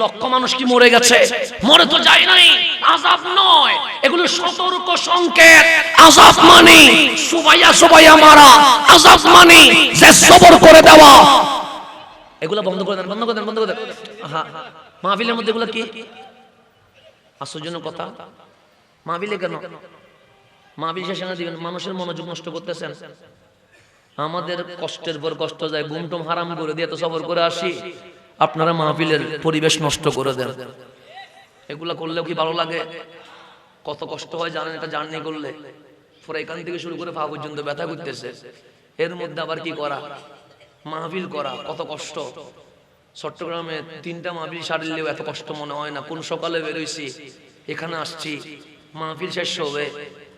লক্ষ মানুষ কি মরে গেছে? মরে তো যায় নাই, আযাব নয়, এগুলো সতর্ক সংকেত। আযাব মানে সুবাইয়া সুবাইয়া মারা, আযাব মানে যে সবর করে দেওয়া। এগুলো বন্ধ করে দেন, বন্ধ করে দেন, বন্ধ করে দেন। হ্যাঁ, মাহফিলের মধ্যে এগুলো কি আশ্চর্যজনক কথা। মাহফিলে কেন মাহফিল শেষে না দিবেন? মানুষের মনোযোগ নষ্ট করতেছেন। আমাদের কষ্টের পর কষ্ট যায়, ঘুমটুম হারাম করে দিয়ে তো সবর করে আসি, আপনারা মাহফিলের পরিবেশ নষ্ট করে দেন। এগুলা করলেও কি ভালো লাগে? কত কষ্ট হয় জানেন? এটা জার্নি করলে পুরো এখান থেকে শুরু করে পা পর্যন্ত ব্যথা করতেছে, এর মধ্যে আবার কি করা, মাহফিল করা, কত কষ্ট। চট্টগ্রামে 3টা মাহফিল সারলেও এত কষ্ট মনে হয় না। কোন সকালে বেরোইছি, এখানে আসছি, মাহফিল শেষ হবে,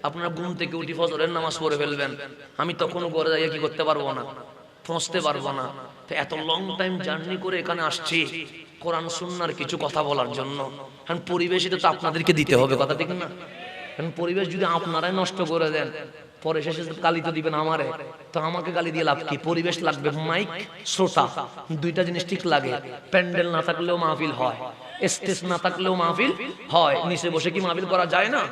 আপনারা ঘুম থেকে উঠি ফজরের নামাজ পড়ে ফেলবেন, আমি তখনও ঘরে যাইয়া কি করতে পারবো না, পৌঁছতে পারবো না। তো এত লং টাইম জার্নি করে এখানে আসছি কোরআন সুন্নাহর কিছু কথা বলার জন্য। কারণ পরিবেশ এটা তো আপনাদেরকে দিতে হবে, কথা ঠিক না? কারণ পরিবেশ যদি আপনারাই নষ্ট করে দেন, পরে শেষে গালি তো দিবেন আমারে, তো আমাকে গালি দিয়ে লাভ কি? পরিবেশ লাগবে, মাইক, শ্রোতা, দুইটা জিনিস ঠিক লাগে। প্যান্ডেল না থাকলেও মাহফিল হয়, স্টেজ না থাকলেও মাহফিল হয়। নিচে বসে কি মাহফিল করা যায় না?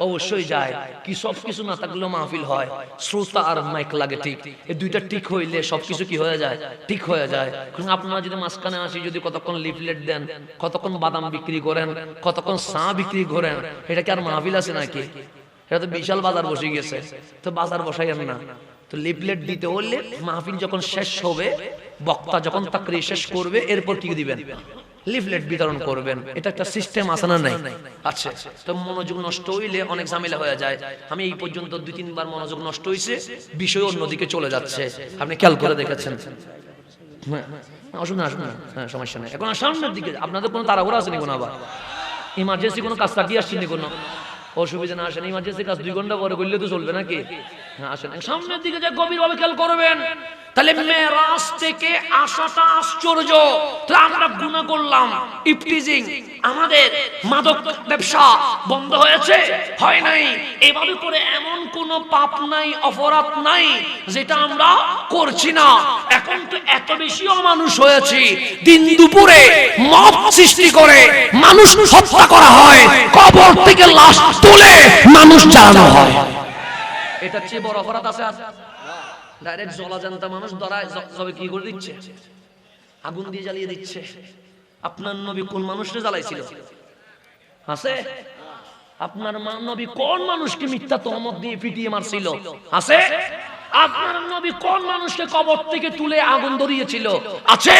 অবশ্যই যায়। কি সব কিছু না থাকলেও মাহফিল হয়, শ্রোতা আর মাইক লাগে, ঠিক। এই দুইটা ঠিক হইলে সবকিছু কি হয়ে যায়? ঠিক হয়ে যায়। কারণ আপনারা যদি মাঝখানে আসি, যদি কতক্ষণ লিফলেট দেন, কতক্ষণ বাদাম বিক্রি করেন, কতক্ষণ চা বিক্রি করেন, এটা কি আর মাহফিল আছে নাকি? এটা তো বিশাল বাজার বসে গেছে, তো বাজার বসাইয়েন না। তো লিফলেট দিতে হলে মাহফিল যখন শেষ হবে, বক্তা যখন তাকরীর শেষ করবে, এরপর কি দিবেন? লিফলেট বিতরণ করবেন। এটা একটা সিস্টেম আছে না নাই? আচ্ছা, তো মনোযোগ নষ্ট হইলে অনেক ঝামেলা হয়ে যায়। আমি এই পর্যন্ত 2-3 বার মনোযোগ নষ্ট হইছে, বিষয় অন্যদিকে চলে যাচ্ছে, আপনি খেয়াল করে দেখেছেন। অসুবিধা, আসুন না, হ্যাঁ সমস্যা নেই। এখন সামনের দিকে আপনাদের কোনো তাড়াহুড়া আছে নি? কোনো আবার ইমার্জেন্সি কোনো কাজ থাকি আসছেন নি? কোনো অসুবিধা না, আসেন। ইমার্জেন্সি কাজ 2 ঘন্টা পরে করলে তো চলবে নাকি? হ্যাঁ আসেন, সামনের দিকে যে গভীরভাবে খেয়াল করবেন। তাহলে মেরাজ থেকে আসাটা আশ্চর্য। তো আমরা গুনাহ করলাম, ইফটিজিং, আমাদের মাদক ব্যবসা বন্ধ হয়েছে? হয় নাই। এভাবে করে এমন কোন পাপ নাই, অপরাধ নাই যেটা আমরা করছি না। এখন তো এত বেশি অমানুষ হয়েছে, দিন দুপুরে মব সৃষ্টি করে মানুষ হত্যা করা হয়, কবর থেকে লাশ তুলে মানুষ জ্বালানো হয়। এটা চেয়ে বড় অপরাধ আছে? ডাইরেক্ট জলাজান্তা মানুষ ধরায় সবে কি করে দিচ্ছে, আগুন দিয়ে জ্বালিয়ে দিচ্ছে। আপনার নবী কোন মানুষকে জ্বালাইছিল? আছে? আপনার নবী কোন মানুষকে মিথ্যা তহমত দিয়ে পিটিয়ে মারছিল? আছে? আপনার নবী কোন মানুষকে কবর থেকে তুলে আগুন ধরিয়েছিল? আছে?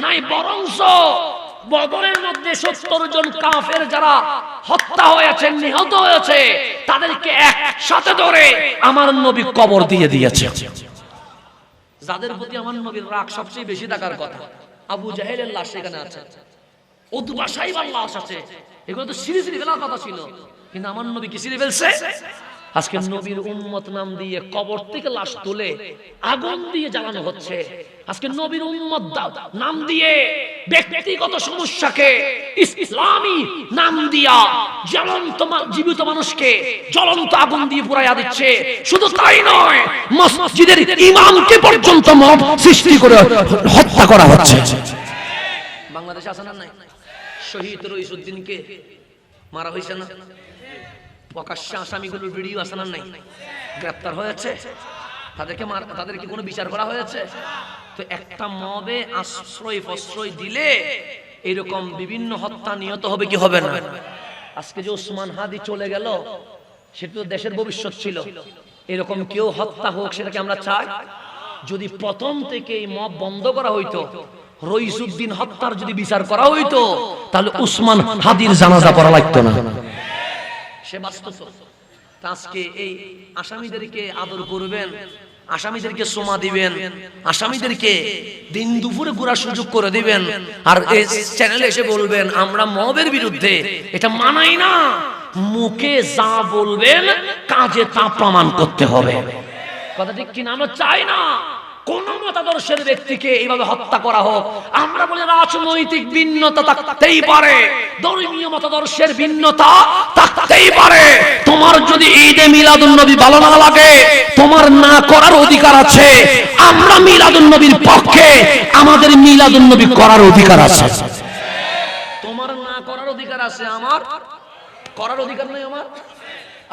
নাই। বরংস বদরের মধ্যে 70 জন কাফের যারা হত্যা হয়েছে, নিহত হয়েছে, তাদেরকে একসাথে ধরে আমার নবী কবর দিয়ে দিয়েছে। যাদের প্রতি আমার নবীর রাগ সবচেয়ে বেশি থাকার কথা, আবু জাহেলের লাশ এখানে আছে, উতবা সাইবার লাশ আছে, এগুলো তো সিঁড়ি সিঁড়ি ফেলার কথা ছিল, কিন্তু আমার নবী কি সিঁড়ি ফেলছে? আজকে নবীর উম্মত নাম দিয়ে কবর থেকে লাশ তুলে আগুন দিয়ে জ্বালানো হচ্ছে। আজকে নবীর উম্মত নাম দিয়ে ব্যক্তিগত সমস্যাকে ইসলামী নাম দিয়া জ্বলন্ত জীবিত মানুষকে জ্বলন্ত আগুন দিয়ে পুরাইয়া দিচ্ছে। শুধু তাই নয়, মসজিদের ইমামকে পর্যন্ত মব সৃষ্টি করে হত্যা করা হচ্ছে। বাংলাদেশে আছে না নাই? শহীদ রইসুদ্দিনকে মারা হয়েছে না? প্রকাশ্যে আসামিগুলোর ভিডিও আছে না নাই? গ্রেফতার হয়েছে, তাদেরকে কোনো বিচার করা হয়েছে? তো একটা মবে আশ্রয় প্রশ্রয় দিলে এরকম বিভিন্ন হত্যা নিহত হবে কি হবে না? আজকে যে ওসমান হাদি চলে গেল, সেটা তো দেশের ভবিষ্যৎ ছিল। এরকম কেউ হত্যা হোক, সেটাকে আমরা চাই? যদি প্রথম থেকে এই মব বন্ধ করা হইতো, রইসুদ্দিন হত্যার যদি বিচার করা হইতো, তাহলে ওসমান হাদির জানাজা পড়া লাগতো না। সে বাস্তব। আজকে এই আসামিদেরকে আদর করবেন, আসামিদেরকে সোমা দিবেন, আসামিদেরকে দিন দুপুরে ঘোরার সুযোগ করে দিবেন, আর এই চ্যানেলে এসে বলবেন আমরা মবের বিরুদ্ধে। এটা মানাই না। মুখে যা বলবেন কাজে তা প্রমাণ করতে হবে, কথা ঠিক কিনা? আমরা চাই না কোন মতাদর্শের ব্যক্তিকে এইভাবে হত্যা করা হোক। আমরা বলি রাজনৈতিক ভিন্নতা থাকতেই পারে, ধর্মীয় মতাদর্শের ভিন্নতা থাকতেই পারে। তোমার যদি ঈদে মিলাদুন নবী ভালো না লাগে, তোমার না করার অধিকার আছে, আমরা মিলাদুন নবীর পক্ষে, আমাদের মিলাদুন নবী করার অধিকার আছে। তোমার না করার অধিকার আছে, আমার করার অধিকার নেই। আমার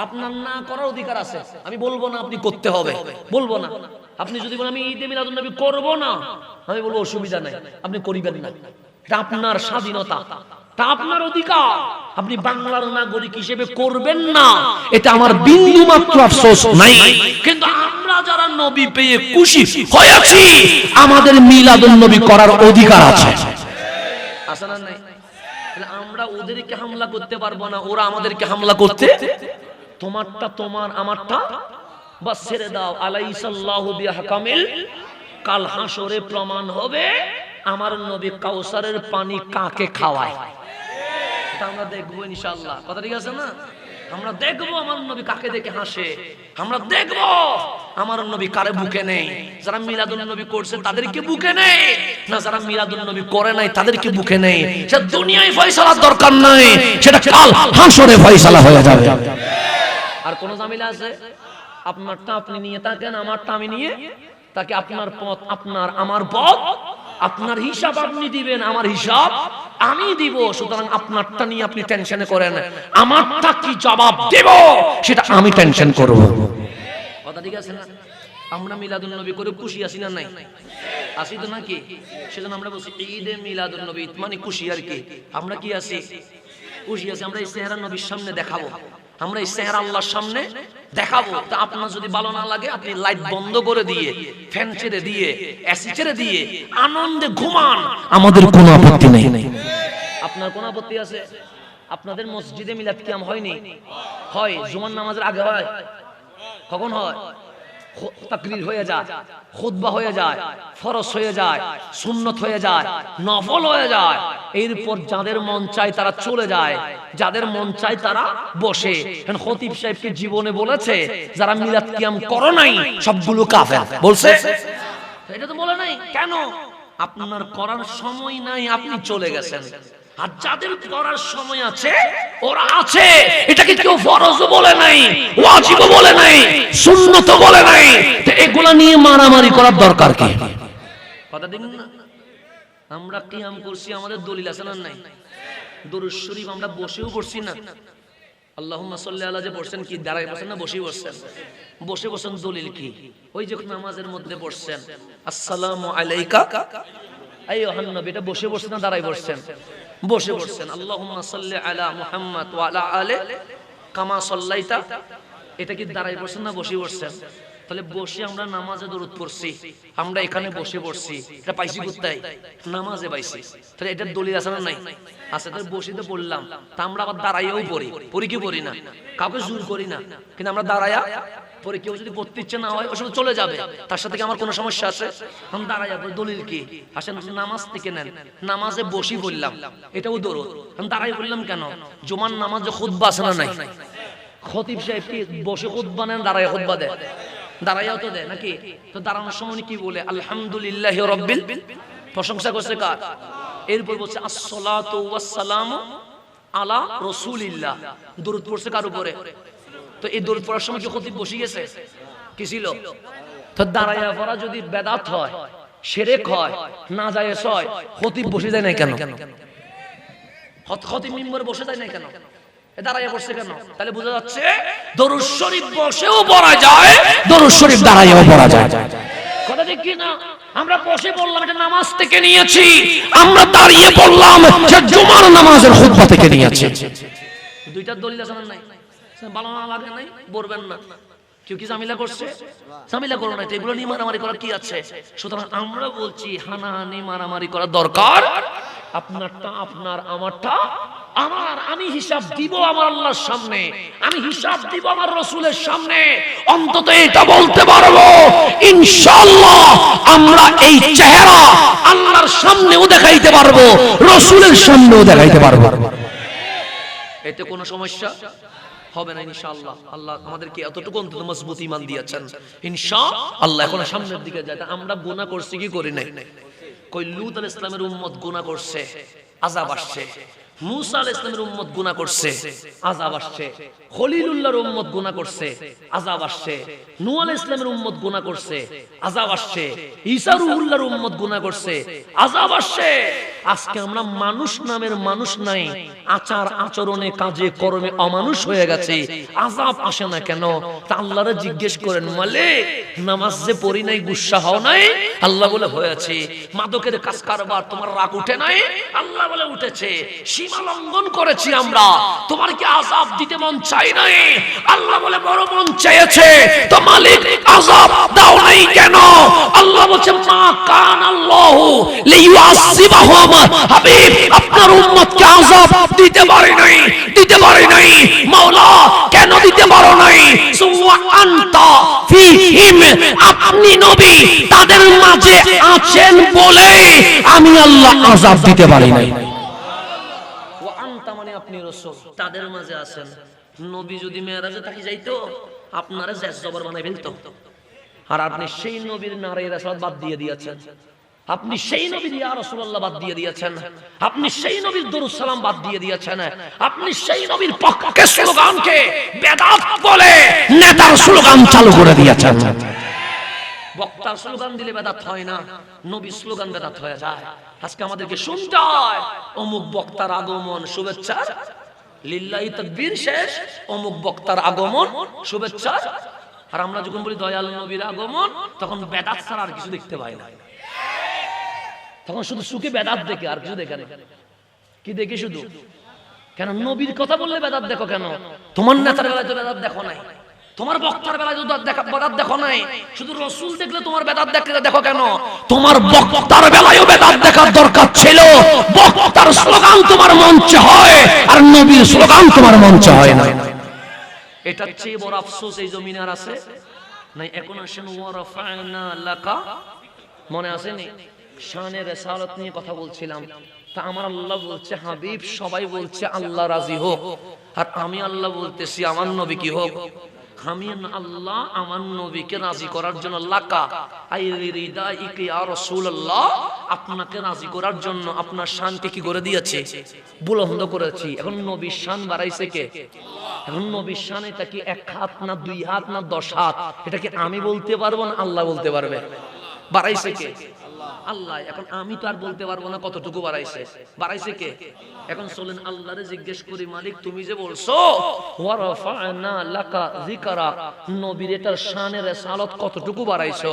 আপনার না করার অধিকার আছে। আমি বলবো না আপনি করতে হবে, বলবো না। আপনি যদি বলেন আমি ঈদে মিলাদুন নবী করব না, আমি বলবো অসুবিধা নাই, আপনি করিবেন না। এটা আপনার স্বাধীনতা, তা আপনার অধিকার। আপনি বাংলার নাগরিক হিসেবে করবেন না, এটা আমার বিন্দু মাত্র আফসোস নাই। কিন্তু আমরা যারা নবী পেয়ে খুশি হয়েছি, আমাদের মিলাদুন নবী করার অধিকার আছে। আছে না নাই? আমরা ওদেরকে হামলা করতে পারবো না, ওরা আমাদেরকে হামলা করতে। তোমারটা তোমার, আমারটা বাস ছেড়ে দাও। আলাইসাল্লাহু বিআহকামিল, কাল হাসরে প্রমাণ হবে আমার নবী কাউসারের পানি কাকে খাওয়ায়। এটা আমরা দেখবো ইনশাআল্লাহ। কথা ঠিক আছে না? আমরা দেখবো আমার নবী কাকে দেখে হাসে, আমরা দেখবো আমার নবী কারে বুকে নেই। যারা মিলাদুন নবী করছে তাদেরকে বুকে নেই, না যারা মিলাদুন নবী করে নাই তাদেরকে বুকে নেই। সে দুনিয়ায় ফয়সালার দরকার নাই, সেটা কাল হাসরে ফয়সালা হয়ে যাবে। আর কোন ঝামেলা আছে? আপনারটা আপনি নিয়ে থাকেন, আমারটা আমি নিয়ে তাকে। আপনার পথ আপনার, আমার পথ আপনার, হিসাব আপনি দিবেন, আমার হিসাব আমি দিব। সুতরাং আপনারটা নিয়ে আপনি টেনশনে করেন, আমারটা কি জবাব দেব সেটা আমি টেনশন করব। কথা ঠিক আছে না? আমরা মিলাদুন নবী করে খুশি আছি না নাই? আসি তো নাকি? সেজন্য আমরা বলছি ঈদে মিলাদুন নবী মানে খুশি। আর কি আমরা কি আছি? খুশি আছি। আমরা এই চেহারা নবীর সামনে দেখাবো, আমরা এই চেহারা আল্লাহর সামনে দেখাবো। তা আপনার যদি ভালো না লাগে, আপনি লাইট বন্ধ করে দিয়ে, ফ্যান ছেড়ে দিয়ে, এসি ছেড়ে দিয়ে আনন্দে ঘুমান, আমাদের কোনো আপত্তি নেই। আপনার কোনো আপত্তি আছে? আপনাদের মসজিদে মিলাদ কিয়াম হয়নি? হয়, জুমার নামাজের আগে হয়। কখন হয়? তাকরীর হয়ে যায়, খুতবা হয়ে যায়, ফরজ হয়ে যায়, সুন্নত হয়ে যায়, নফল হয়ে যায়। এরপর যাদের মন চায় তারা চলে যায়, যাদের মন চায় তারা বসে। কারণ খতিব সাহেবকে জীবনে বলেছে যারা মিলাদ কিয়াম করে নাই সবগুলো কাফের বলছে। এটা তো বলে নাই কেন? আপনার করার সময় নাই, আপনি চলে গেছেন। আর যাদের করার সময় আছে ওরা আছে। এটাকে কেউ ফরজ বলে নাই, ওয়াজিব বলে নাই, সুন্নত বলে নাই। তো এগুলা নিয়ে মারামারি করার দরকার কি? কথা দিন না। আমরা কিয়াম করছি, আমাদের দলিল আছে না নাই? দরুদ শরীফ আমরা বসেও পড়ছি না। আল্লাহুম্মা সাল্লি আলা যে পড়ছেন কি দাঁড়ায় বসেন না বসেই বসছেন? বসে বসেন দলিল কি? ওই যে নামাজের মধ্যে পড়ছেন আসসালামু আলাইকা আইয়ুহান নবী, এটা বসে বসছেন না দাঁড়ায় বসছেন? বসে বসছেন। আল্লাহুম্মা সাল্লি আলা মুহাম্মাদ ওয়া আলা আলি কামা সাল্লাইতা, এটা কি দাঁড়ায় বসছেন না বসে বসছেন? তাহলে বসে আমরা নামাজে দরুদ পড়ছি, আমরা এখানে বসে পড়ছি। এটা পাইছি কোথায়? নামাজে পাইছি। তাহলে এটার দলিল আছে না নাই? আছে। তাহলে বসে তো পড়লাম, তা আমরা আবার দাঁড়াইয়াও পড়ি। পড়ি কি পড়ি না? কাউকে জোর করি না, কিন্তু আমরা দাঁড়াইয়া পরে কেউ যদি পড়তে ইচ্ছে না হয় ওসব চলে যাবে, তার সাথে কি আমার কোনো সমস্যা আছে? আমি দাঁড়াইয়া পড়ি। দলিল কি? আসেন নামাজ থেকে নেন, নামাজে বসি বললাম, এটাও দরুদ। আমি দাঁড়াই বললাম কেন? জুমার নামাজে খুতবা আছে না নাই? খতিব সাহেব কি বসে খুতবা নেন, দাঁড়াইয়া খুতবা দেয়? দাঁড়াইয়াও তো দেয় নাকি? তো দাঁড়ানোর সময় কি বলে? আলহামদুলিল্লাহি রাব্বিল, প্রশংসা করছে কার? এরপর বলছে আসসালাতু ওয়াসসালামু আলা রাসূলিল্লাহ, দরুদ পড়ছে কার উপরে? তো এই দরুদ পড়ার সময় কি খতিব বসে গেছে? কি ছিল? তো দাঁড়াইয়া পড়া যদি বেদাত হয়, শিরক হয়, নাজায়েজ হয়, খতিব বসে যায় না কেন? খতিব মিম্বরে বসে যায় না কেন? দাঁড়াইয়া পড়ছে কেন? তাহলে বোঝা যাচ্ছে দরুদ শরীফ বসেও পড়া যায়, দরুদ শরীফ দাঁড়াইয়াও পড়া যায়। কথা ঠিক কি না? আমরা বসে বললাম এটা নামাজ থেকে নিয়েছি, আমরা দাঁড়িয়ে বললাম যে জুমার নামাজের খুতবা থেকে নিয়েছি। দুইটা দলিল আছে না নাই? ভালো না লাগে নাই বলবেন না। কেউ কি ঝামেলা করছে? ঝামেলা করো না, এগুলো নিয়ে মারামারি করার কি আছে? সুতরাং আমরা বলছি হানাহানি মারামারি করার দরকার। আপনারটা আপনার, আমারটা আমার। আমি হিসাব দিব আমার আল্লাহর সামনে, আমি হিসাব দিব আমার রাসূলের সামনে। অন্তত এটা বলতে পারবো ইনশাআল্লাহ আমরা এই চেহারা আল্লাহর সামনেও দেখাইতে পারবো, রাসূলের সামনেও দেখাইতে পারবো। এতে কোনো সমস্যা হবে না ইনশাআল্লাহ। আল্লাহ আমাদেরকে এতটুকু অন্তত মজবুত ঈমান দিয়েছেন ইনশাআল্লাহ। এখন সামনের দিকে যায়। আমরা গুনাহ করছি কি করি নাই? কই লূত আলাইহিস সালামের উম্মত গুনাহ করছে, আযাব আসছে। মুসা আলাইহিস সালামের উম্মত গুনাহ করছে, আযাব আসছে। খলিলুল্লাহর উম্মত গুনাহ করছে, আযাব আসছে। নূহ আলাইহিস সালামের উম্মত গুনাহ করছে, আযাব আসছে। ঈসা রূহুল্লাহর উম্মত গুনাহ করছে, আযাব আসছে। আজকে আমরা মানুষ নামের মানুষ নাই, আচার আচরণে কাজে কর্মে অমানুষ হয়ে গেছে, আযাব আসে না কেন? তা আল্লাহরে জিজ্ঞেস করেন, মালিক নামাজ যে পড়ি নাই গুসা হও নাই? আল্লাহ বলে হয়েছে। মাদকের কাজ কারবার তোমার রাগ উঠে নাই? আল্লাহ বলে উঠেছে। সীমা লঙ্ঘন করেছি আমরা, তোমার কি আযাব দিতে মন চাই নাই? আল্লাহ বলে বড় মন চেয়েছে। তো মালিক আযাব দাও নাই কেন? আল্লাহ বলছে মা কান আল্লাহু লিইউআসিবাহুম। হাবিব আপনার উম্মতকে আযাব দিতে পারে নাই, দিতে পারে নাই। মাওলা কেন দিতে পারো নাই? সুওয়া আনতা ফীহিম, আপনি নবী তাদের মাঝে আছেন বলে আমি আল্লাহ আযাব দিতে পারি নাই। ওয়া আনতা মানে আপনি রাসূল, তাদের মাঝে আছেন। নবী যদি মেরাজে থাকি যাইতো আপনারা জেস জবর বানাই ফেলতো, আর আপনি সেই নবীর নারে রাসূল বাদ দিয়ে দিয়েছেন। আপনি সেই নবীর ইয়া রাসূলুল্লাহ বাদ দিয়ে দিয়েছেন, আপনি সেই নবীর দরুদ সালাম বাদ দিয়ে দিয়েছেন, আপনি সেই নবীর পক্ষে স্লোগানকে বেদাত বলে নেতার স্লোগান চালু করে দিয়েছেন। বক্তার স্লোগান দিলে বেদাত হয় না, নবীর স্লোগান বেদাত হয়ে যায়। আজকে আমাদেরকে শুনতে হয় অমুক বক্তার আগমন শুভেচ্ছা, লিল্লাহি তাকবীর শেষ, অমুক বক্তার আগমন শুভেচ্ছা। আর আমরা যখন বলি দয়াল নবীর আগমন, তখন বেদাত ছাড়া আর কিছু দেখতে পাই না। তখন শুধু সুখে বেদাত দেখে, আর কিছু দেখে না। কি দেখে শুধু? কেন নবীর কথা বললে বেদাত দেখো কেন? তোমার নেতার বেলায় তো বেদাত দেখো নাই, তোমার বক্তার বেলায় তো বেদাত দেখো নাই। শুধু রাসূল দেখলে তোমার বেদাত দেখো কেন? তোমার বক্তার বেলায়ও বেদাত দেখার দরকার ছিল। বক্তার স্লোগান তোমার মঞ্চে হয়, আর নবীর স্লোগান তোমার মঞ্চে হয় না। এটা চেয়ে বড় আফসোস এই জমিনে আর আছে নাই? এখন আসেন ওয়া রাফা'না লাকা, মনে আছে নি? শানে রিসালাত নিয়ে কথা বলছিলাম। তা আমার আল্লাহ বলছে হাবিব সবাই বলছে আল্লাহ রাজি হোক, আর আমি আল্লাহ বলতেছি আমার নবী কি হোক। আমি আল্লাহ আমার নবীকে রাজি করার জন্য লাকা আই রিদাইকা ইয়া রাসূলুল্লাহ, আপনাকে রাজি করার জন্য আপনার শানকে কি করে দিয়েছে? বুলন্দ করেছি। এখন নবীর শান বাড়াইছে কে? এখন নবীর শান এটা কি 1 হাত না 2 হাত না 10 হাত? এটা কি আমি বলতে পারবো না আল্লাহ বলতে পারবে? বাড়াইছে কে? আল্লাহ। এখন আমি তো আর বলতে পারবো না কতটুকু বাড়াইছে। বাড়াইছে কে? এখন চলেন আল্লাহরে জিজ্ঞেস করি, মালিক তুমি যে বলছো ওয়া রাফা'না লাকা যিকরাক, নবীর এটার শানে রিসালাত কতটুকু বাড়াইছো?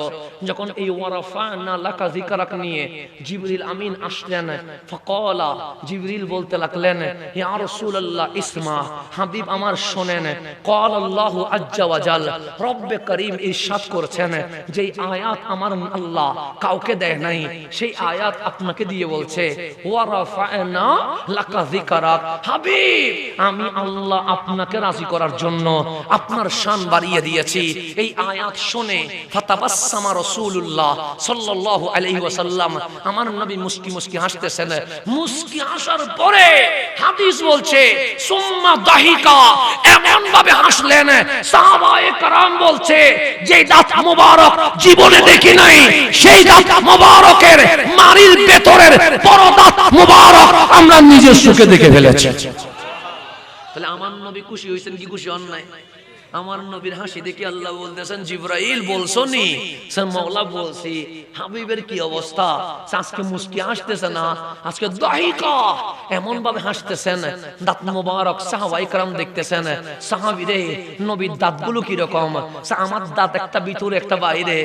যখন এই ওয়া রাফা'না লাকা যিকরাক নিয়ে জিবরিল আমিন আসলেন, ফাকালা জিবরিল বলতে লাগলেন ইয়া রাসূলুল্লাহ ইসমা, হাবিব আমার শুনেন। ক্বাল আল্লাহু আজ্জা ওয়া জাল, রব্বে করিম ইরশাদ করেছেন যে আয়াত আমার আল্লাহ কাউকে দেয় নাই, সেই আয়াত আপনাকে দিয়ে বলছে ওয়া রাফা'না লাকা যিকরাক। হাবিব আমি আল্লাহ আপনাকে রাজি করার জন্য আপনার শান বাড়িয়ে দিয়েছি। এই আয়াত শুনে ফাতাবাসসামা রাসূলুল্লাহ সাল্লাল্লাহু আলাইহি ওয়াসাল্লাম, আমার নবী মুস্কি মুস্কি হাসতেছেন। মুস্কি হাসার পরে হাদিস বলছে সুম্মা দাহিকা, এমন ভাবে হাসলেন সাহাবায়ে কেরাম বলছে যে দাঁত মোবারক জীবনে দেখি নাই, সেই দাঁত মোবারকের মারির ভেতরের বড় দাঁত মোবারক আমরা নিজের চোখে দেখে ফেলেছি। তাহলে আমার নবী খুশি হইছেন কি খুশি হন নাই? আমার নবীর হাসি দেখে আল্লাহ বলতেছেন জিবরাইল বলছো নি? স্যার মওলা বলছি। হাবিবের কি অবস্থা? আজকে মুস্কি হাসতেছে না, আজকে দাহিকা এমন ভাবে হাসতেছেন, দাঁত মোবারক সাহাবায়ে কেরাম দেখতেছেন। সাহাবীরে নবীর দাঁতগুলো কি রকম? আমার দাঁত একটা ভিতরে একটা বাইরে,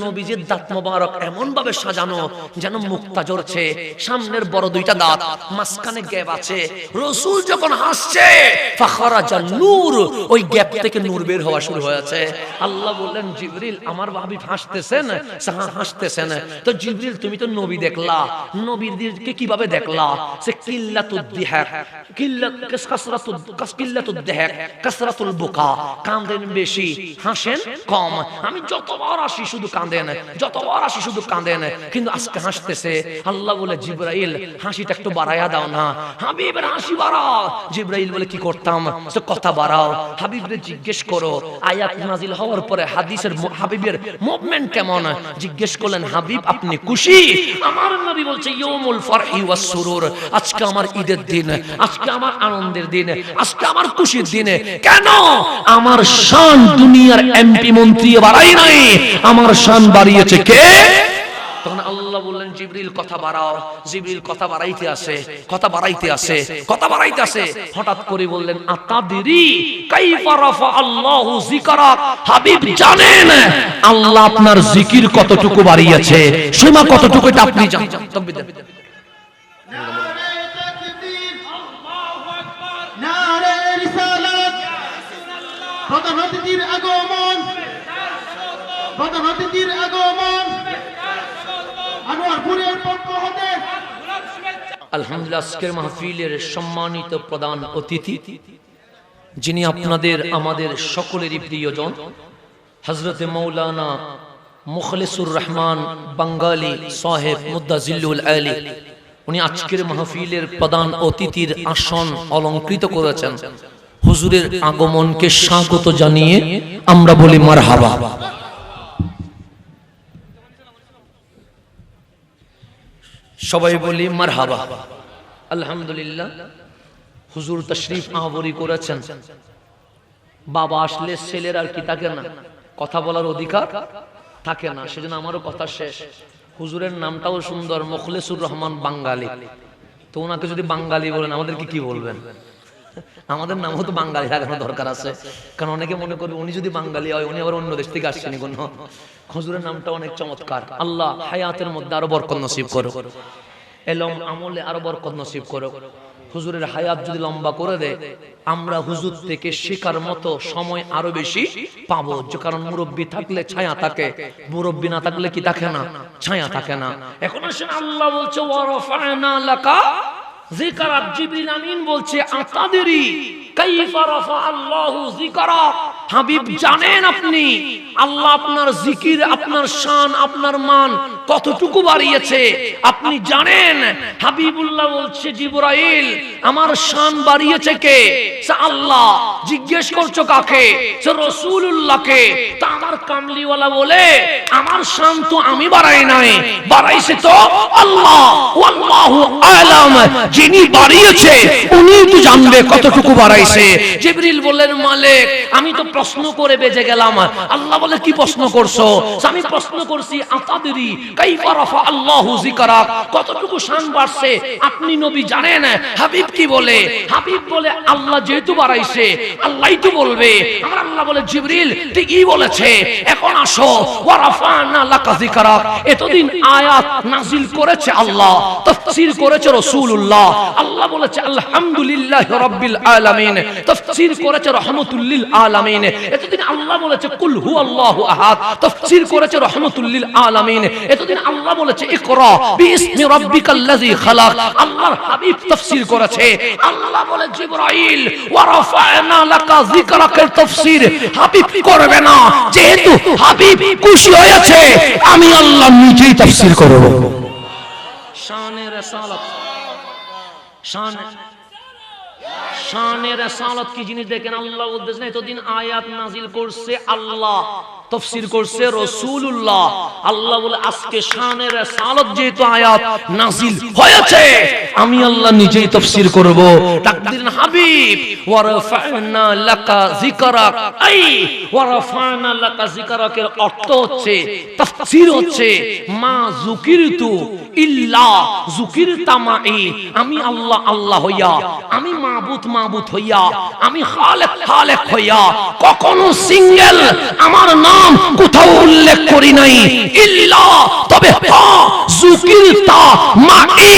নবীজির দাঁত মোবারক এমন ভাবে সাজানো যেন মুক্তা জ্বলছে, সামনের বড় দুইটা দাঁত, মাঝখানে গ্যাপ আছে। রাসূল যখন হাসছে ফাখারাজা নূর, ওই গ্যাপ থেকে নূর বের হওয়া শুরু হয়েছে। আল্লাহ বললেন জিবরিল আমার হাবিব হাসতেছেন, হাসতেছেন। তো জিবরিল তুমি তো নবী দেখলা, নবীদেরকে কিভাবে দেখলা? সে কিল্লাতুদ দিহাক, কিল্লাতুদ দিহাক কাসরাতুল বুকা, কাঁদেন বেশি হাসেন কম। আমি যতবার আসি শুধু কাঁদেন, যতবার আসি শুধু কাঁদেন, কিন্তু আজকে হাসতেছে। আল্লাহ বলে জিবরাইল হাসিটা একটু বাড়ায়া দাও না, হাবিবের হাসি বাড়াও। জিবরাইল বলে কি করতাম? কথা বাড়াও। হাবিবরে জিজ্ঞেস করো আয়াত নাজিল হওয়ার পরে হাদিসের হাবিবের মুভমেন্ট কেমন। জিজ্ঞেস করলেন হাবিব আপনি খুশি? আমার নবী বলছে ইয়াউমুল ফারহি ওয়াস সুরুর, আজকে আমার ঈদের দিন, আজকে আমার আনন্দের দিন, আজকে আমার খুশির দিন। কেন? আমার শান দুনিয়ার এমপি মন্ত্রী বাড়াই নাই, আমার শান বাড়িয়েছে কে? তখন আল্লাহ বললেন জিবরিল কথা বাড়াও। জিবরিল কথা বাড়াইতে আসে, কথা বাড়াইতে আসে, কথা বাড়াইতে আসে। হঠাৎ করে বললেন আতাদরি কাইফা রাফা আল্লাহু যিকরাক, হাবিব জানেন আল্লাহ আপনার জিকির কতটুকু বাড়িয়েছে, সীমা কতটুকু এটা আপনি জানেন। তাকবীর দেন। নারে তাকবীর, আল্লাহু আকবার, নারে রিসালাত, প্রধান অতিথির আগমন, প্রধান অতিথির আগমন, আনোয়ারপুরের পক্ষ হতে আলহামদুলিল্লাহ আজকের মাহফিলের সম্মানিত প্রধান অতিথি, যিনি আপনাদের আমাদের সকলেরই প্রিয়জন, হযরতে মাওলানা মুখলিসুর রহমান বাঙ্গালী সাহেব মুদ্দাজিল্লুল আলী, উনি আজকের মাহফিলের প্রধান অতিথির আসন অলংকৃত করেছেন। হুজুরের আগমনকে স্বাগত জানিয়ে আমরা বলি মারহাবা। সবাই বলি মারহাবা। আলহামদুলিল্লাহ হুজুর তাশরীফ আহবরি করেছেন। বাবা আসলে ছেলের আর কি থাকে না, কথা বলার অধিকার থাকে না, সেজন্য আমারও কথা শেষ। হুজুরের নামটাও সুন্দর, মুখলিসুর রহমান বাঙ্গালী। তো ওনাকে যদি বাঙ্গালী বলেন আমাদেরকে কি বলবেন? আমাদের নামও তো বাঙালি রাখানো দরকার আছে, কারণ অনেকে মনে করবে উনি যদি বাঙালি হয় উনি আবার অন্য দেশ থেকে আসছেন। কোন হুজুরের নামটা অনেক চমৎকার। আল্লাহ হায়াতের মধ্যে আরো বরকত নসিব করো, এলম আমলে আরো বরকত নসিব করো। হুজুরের হায়াত যদি লম্বা করে দেয় আমরা হুজুর থেকে শেখার মতো সময় আরো বেশি পাবো। কারণ মুরব্বী থাকলে ছায়া থাকে, মুরব্বী না থাকলে কি থাকে না? ছায়া থাকে না। এখন আসেন আল্লাহ বলছে ওয়ারাফা'না লাকা যিকরাক, জিবরিল আমিন বলছে আতাদরি কাইফা রাফা আল্লাহু যিকরাক, হাবিব জানেন আপনি আল্লাহ আপনার জিকির, আপনার শান, আপনার মান কতটুকু বাড়িয়েছে আপনি জানেন? হাবিবুল্লাহ বলছে জিবরাইল আমার শান বাড়িয়েছে কে? আল্লাহ। জিজ্ঞেস করছো কাকে? রাসূলুল্লাহকে। তা আমার কামলিওয়ালা বলে আমার শান তো আমি বাড়াই নাই, বাড়াইছে তো আল্লাহ। ওয়াল্লাহু আ'লাম, যিনি বাড়িয়েছে উনি তো জানবে কতটুকু বাড়াইছে। জিবরিল বললেন মালিক আমি তো প্রশ্ন করে বেজে গেলাম। আল্লাহ বলে কি প্রশ্ন করছো? আমি প্রশ্ন করছি আতাদরি কাইফা রাফা আল্লাহু যিকরাক, কতটুকু শান বাড়ছে আপনি নবী জানেন? হাবিব কি বলে? হাবিব বলে আল্লাহ যেহেতু বাড়াইছে আল্লাহই তো বলবে। আমার আল্লাহ বলে জিবরিল ঠিকই বলেছে, এখন আসো ওয়ারাফা'না লাকা যিকরাক। এতদিন আয়াত নাজিল করেছে আল্লাহ, তাফসীর করেছে রাসূলুল্লাহ। আল্লাহ বলেছে আলহামদুলিল্লাহি রাব্বিল আলামিন, তাফসীর করেছে রাহমাতুল লিল আলামিন। এতদিন আল্লাহ বলেছে কুল হুয়াল্লাহু আহাদ, তাফসীর করেছে রাহমাতুল লিল আলামিন। এতদিন আল্লাহ বলেছে ইকরা বিইসমি রাব্বিকাল্লাযী খালাক, আল্লাহর হাবিব তাফসীর করেছে। আল্লাহ বলে জিবরাইল ওয়ারাফা'না লাকা যিকরাকের তাফসীর হাবিব করবে না, যেহেতু হাবিব খুশি হয়েছে আমি আল্লাহ নিজেই তাফসীর করব। শানে রাসালাত, শানে রাসালাত কি জিনিস দেখেন। আল্লাহ বলতেছেন এতদিন আয়াত নাজিল করছে আল্লাহ, তাফসীর করছে রাসূলুল্লাহ। আল্লাহ বলে আজকে শানে রাসালাত যেহেতু আয়াত নাজিল হয়েছে আমি আল্লাহ নিজেই তাফসীর করব। তাকদির হাবিব ওয়ারাফা'না লাকা যিকরাক, আই ওয়ারাফা'না লাকা যিকরাকের অর্থ হচ্ছে, তাফসীর হচ্ছে মা যুকিরতু ইল্লা যুকিরতা মাই, আমি আল্লাহ আল্লাহ হইয়া, আমি মাবুদ মাবুদ হইয়া, আমি খালেক খালেক হইয়া কখনো সিঙ্গেল আমার নাম কোথাও উল্লেখ করি নাই। ইল্লা তবে যুকিরতা মাই,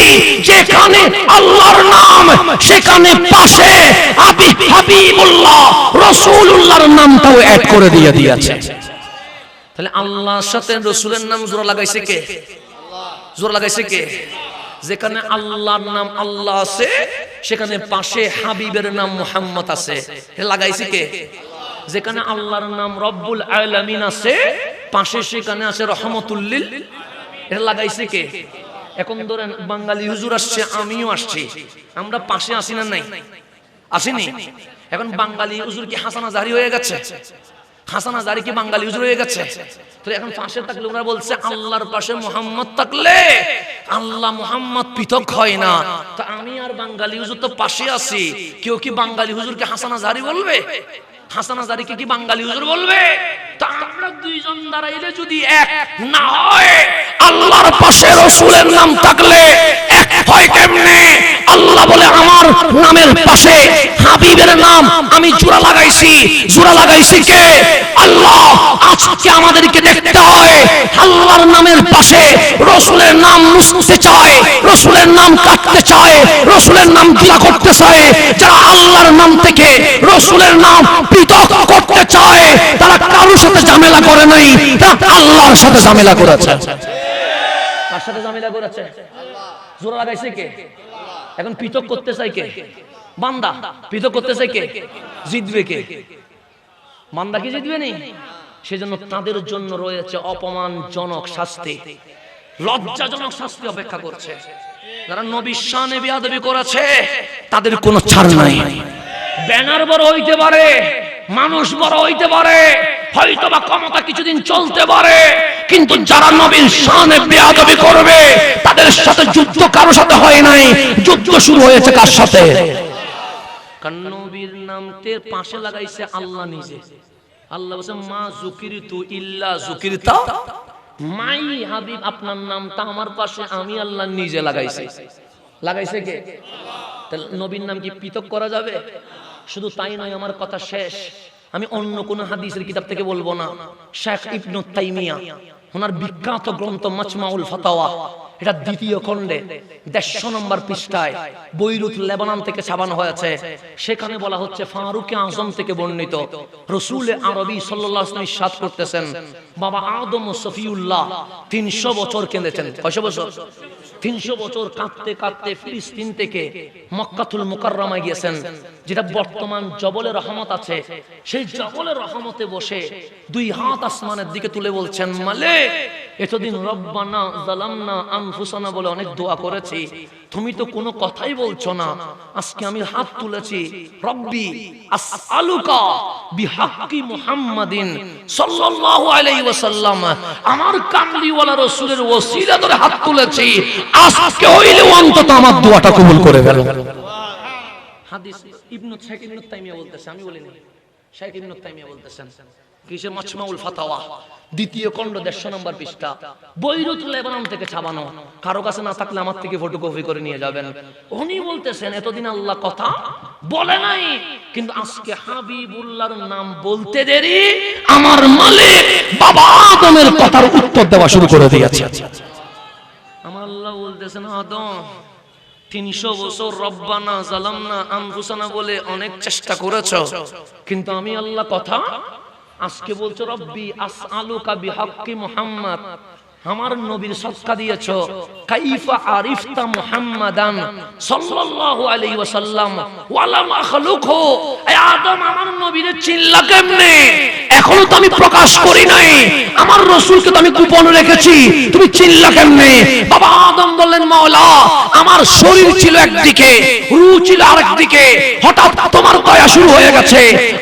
যেখানে আল্লাহর নাম সেখানে পাশে হাবিবুল্লাহ রাসূলুল্লাহর নামটাও অ্যাড করে দিয়েছে। তাহলে আল্লাহর সাথে রাসূলের নাম জোড়া লাগাইছে কে? জোড়া লাগাইছে কে? যেখানে আল্লাহর নাম আল্লাহ আছে সেখানে পাশে হাবিবের নাম মুহাম্মদ আছে, এটা লাগাইছে কে? যেখানে আল্লাহর নাম রব্বুল আলামিন আছে পাশে সেখানে আছে রহমাতুল লিল, এটা লাগাইছে কে? এখন ধরেন বাঙালি হুজুর আসছে, আমিও আসছি, আমরা পাশে আসি না? নাই আসেনি? এখন বাঙালি হুজুর কি হাসান আজহারি হয়ে গেছে? হাসান আজহারি কি বাঙালি হুজুর হয়ে গেছে? তো এখন পাশে থাকলে ওরা বলছে আল্লাহর পাশে মুহাম্মদ থাকলে আল্লাহ মুহাম্মদ পৃথক হয় না। তো আমি আর বাঙালি হুজুর তো পাশে আছি, কেউ কি বাঙালি হুজুরকে হাসান আজহারি বলবে? হাসান আজহারিকে কি বাঙালি হুজুর বলবে? তো আমরা দুইজন দাঁড়াইলে যদি এক না হয়, আল্লাহর পাশে রাসূলের নাম থাকলে এক হয় কেমনে? আল্লাহ বলে আমার নামের পাশে হাবিবের নাম আমি জোড়া লাগাইছি। জোড়া লাগাইছি কে? আল্লাহ। আজকে আমাদেরকে দেখতে হয় আল্লাহর নামের পাশে রাসূলের নাম মুছতে চায়, রাসূলের নাম কাটতে চায়, রাসূলের নাম গিলা করতে চায়। যারা আল্লাহর নাম থেকে রাসূলের নাম পৃথক করতে চায় তারা কারোর সাথে ঝামেলা করে নাই, তারা আল্লাহর সাথে ঝামেলা করেছে। কার সাথে ঝামেলা করেছে? জোড়া লাগাইছে কে? এখন পৃথক করতে চাই কে? বান্দা। পৃথক করতে চাই কে? জিতবে কে? বান্দা কি জিতবে নি? সেজন্য তাদের জন্য রয়েছে অপমানজনক শাস্তি, লজ্জাজনক শাস্তি অপেক্ষা করছে। যারা নবীর শানে বেয়াদবি করেছে তাদের কোনো ছাড় নাই। ব্যানার বড় হইতে পারে, মানুষ বড় হইতে পারে, হয়তো বা ক্ষমতা কিছুদিন চলতে পারে, কিন্তু যারা নবীর শানে বেয়াদবি করবে তাদের সাথে যুদ্ধ কারোর সাথে হয় নাই, যুদ্ধ শুরু হয়েছে কার সাথে? কারণ নবীর নামতে পাশে লাগাইছে আল্লাহ নিজে। আল্লাহ বলেন মা যুকিরতু ইল্লা যুকিরতা মাই হাবিব, আপনার নামটা আমার পাশে আমি আল্লাহ নিজে লাগাইছি। লাগাইছে কে? তাহলে নবীর নাম কি পৃথক করা যাবে? শুধু তাই নয়, আমার কথা শেষ, আমি অন্য কোন হাদিসের কিতাব থেকে বলবো না। শেখ ইবনে তাইমিয়া ওনার বিখ্যাত গ্রন্থ মাজমাউল ফাতাওয়া, এটা দ্বিতীয় খণ্ডে 150 নম্বর পৃষ্ঠায় বৈরুত লেবানন থেকে ছাপানো হয়েছে। সেখানে বলা হচ্ছে ফারুকে আজম থেকে বর্ণিত রাসূল আরবি সাল্লাল্লাহু আলাইহি ওয়াসাল্লাম ইরশাদ করতেছেন, বাবা আদম ও সফিউল্লাহ 300 বছর কেঁদেছেন। কয়শো বছর? 300 বছর কাঁদতে কাঁদতে ফিলিস্তিন থেকে মক্কাতুল মুকাররমায় গিয়েছেন, যেটা বর্তমান জবলে রহমত আছে। সেই জবলে রহমতে বসে দুই হাত আসমানের দিকে তুলে বলছেন, মালিক এতদিন রব্বানা যালামনা আনফুসানা বলে অনেক দোয়া করেছি, তুমি তো কোনো কথাই বলছো না। আজকে আমি হাত তুলেছি, রব্বি আসআলুকা বিহাক্কি মুহাম্মাদিন সাল্লাল্লাহু আলাইহি ওয়াসাল্লাম, আমার কামলিওয়ালা রাসূলের ওসিলা ধরে হাত তুলেছি, আজকে হইলে অন্তত আমার দোয়াটা কবুল করে ফেলো। হাদিস ইবনে শেখ ইবনে তাইমিয়া বলতেছে, আমি বলিনি, শেখ ইবনে তাইমিয়া বলতেছেন। কিসে? মাজমাউল ফাতাওয়া দ্বিতীয় খণ্ড 150 নম্বর পৃষ্ঠা, বৈরুত লেবানন থেকে ছাপানো। কারো কাছে না থাকলে আমার থেকে ফটোকপি করে নিয়ে যাবেন। উনি বলতেছেন এতদিন আল্লাহ কথা বলে নাই, কিন্তু আজকে হাবিবুল্লাহর নাম বলতে দেরি আমার মালিক বাবা আদমের কথার উত্তর দেওয়া শুরু করে দিয়েছে। আমার আল্লাহ বলতেছেন, আদম 300 বছর রব্বানা যালামনা আনফুসানা বলে অনেক চেষ্টা করেছো, কিন্তু আমি আল্লাহ কথা আজকে বলছো রব্বি আসআলুকা বিহাক্কি মুহাম্মদ, আমার নবীর সদকা দিয়েছো। কাইফা আরিফতা মুহাম্মাদান সাল্লাল্লাহু আলাইহি ওয়াসাল্লাম ওয়া লাম আখলুকহু, এ আদম আমার নবীরে চিনলা কেমনে? এখনো তো আমি প্রকাশ করি নাই, আমার রাসূলকে তো আমি গোপন রেখেছি, তুমি চিনলা কেমনে? বাবা আদম বললেন, মাওলা আমার শরীর ছিল একদিকে, রূহ ছিল আরেকদিকে, হঠাৎ তোমার দয়া শুরু হয়ে গেছে,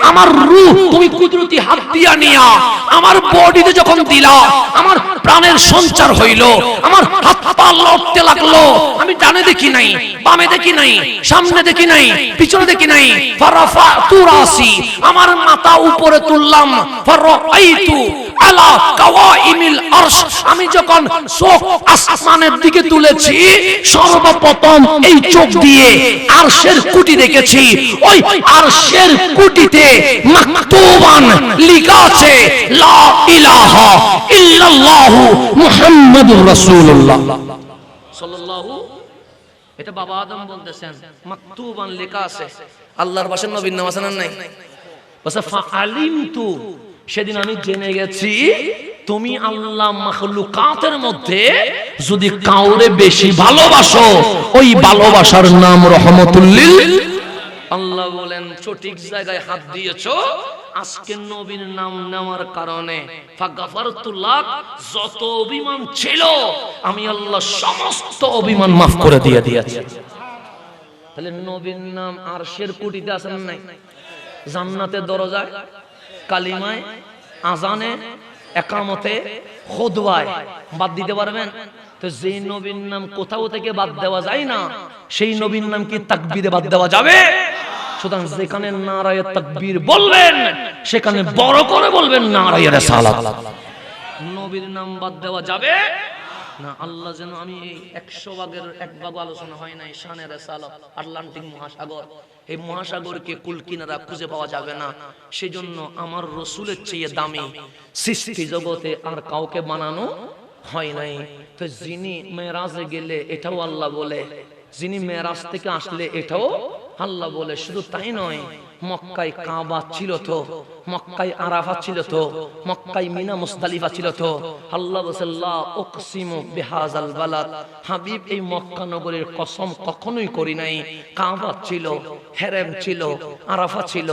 আমার রূহ তুমি কুদরতি হাত দিয়া নিয়া আমার বডিতে যখন দিলা, আমার প্রাণের সঞ্চার হইল, আমার হাত পা লড়তে লাগলো, আমি ডানে দেখি নাই, বামে দেখি নাই, সামনে দেখি নাই, পিছনে দেখি নাই, ফারাফাতু রাসি, আমার মাথা উপরে তুললাম, ফারাআইতু আলা কাওয়াইমিল আরশ, আমি যখন চোখ আসমানের দিকে তুলেছি সর্বপ্রথম এই চোখ দিয়ে আরশের কুটি দেখেছি। ওই আরশের কুটিতে মাকতুবান লেখা আছে লা ইলাহা ইল্লাল্লাহু মুহাম্মাদুর রাসূলুল্লাহ সাল্লাল্লাহু, এটা বাবা আদম বলতেছেন, মাকতুবান লেখা আছে। আল্লাহর পাশে নবীর নাম আছে না নাই? বলে ফাআলিমতু, সেদিন আমি জেনে গেছি তুমি আল্লাহ মাখলুকাতের মধ্যে যদি কাউরে বেশি ভালোবাসো, ওই ভালোবাসার নাম রহমতুল লিল। আল্লাহ বলেন সঠিক জায়গায় হাত দিয়েছো। আজকে নবীর নাম নেওয়ার কারণে ফাগাফারতু লাক, যত অভিমান ছিল আমি আল্লাহ সমস্ত অভিমান মাফ করে দিয়েছি। তাহলে নবীর নাম আরশের কুটিতে আছে না নাই? জান্নাতের দরজায়, কালিমায়, আজানে, একামতে, খুতবায় বাদ দিতে পারবেন? তো যেই নবীর নাম কোথাও থেকে বাদ দেওয়া যায় না, সেই নবীর নাম কি তাকবীরে বাদ দেওয়া যাবে? সুতরাং যেখানে নারায়ে তাকবীর বলবেন সেখানে বড় করে বলবেন নারায়ে রিসালাত। নবীর নাম বাদ দেওয়া যাবে না। আল্লাহ যেন, আমি এই 100 ভাগের 1 ভাগ আলোচনা হয় নাই শানে রিসালাত, আটলান্টিক মহাসাগর, এই মহাসাগরকে কুল কিনারা খুঁজে পাওয়া যাবে না। সেজন্য আমার রসুলের চেয়ে দামি সৃষ্টি জগতে আর কাউকে বানানো হয় নাই। তো যিনি মেরাজে গেলে এটাও আল্লাহ বলে, যিনি মেরাজ থেকে আসলে এটাও আল্লাহ বলে। শুধু তাই নয়, মক্কায় কাবা ছিল তো, মক্কায় আরাফা ছিল তো, মক্কায় মিনা মুজদালিফা ছিল তো। আল্লাহ বলেন লা উকসিমু বিহাযাল বালাদ, হাবিব এই মক্কা নগরীর কসম কখনোই করি নাই। কাবা ছিল, হেরেম ছিল, আরাফা ছিল,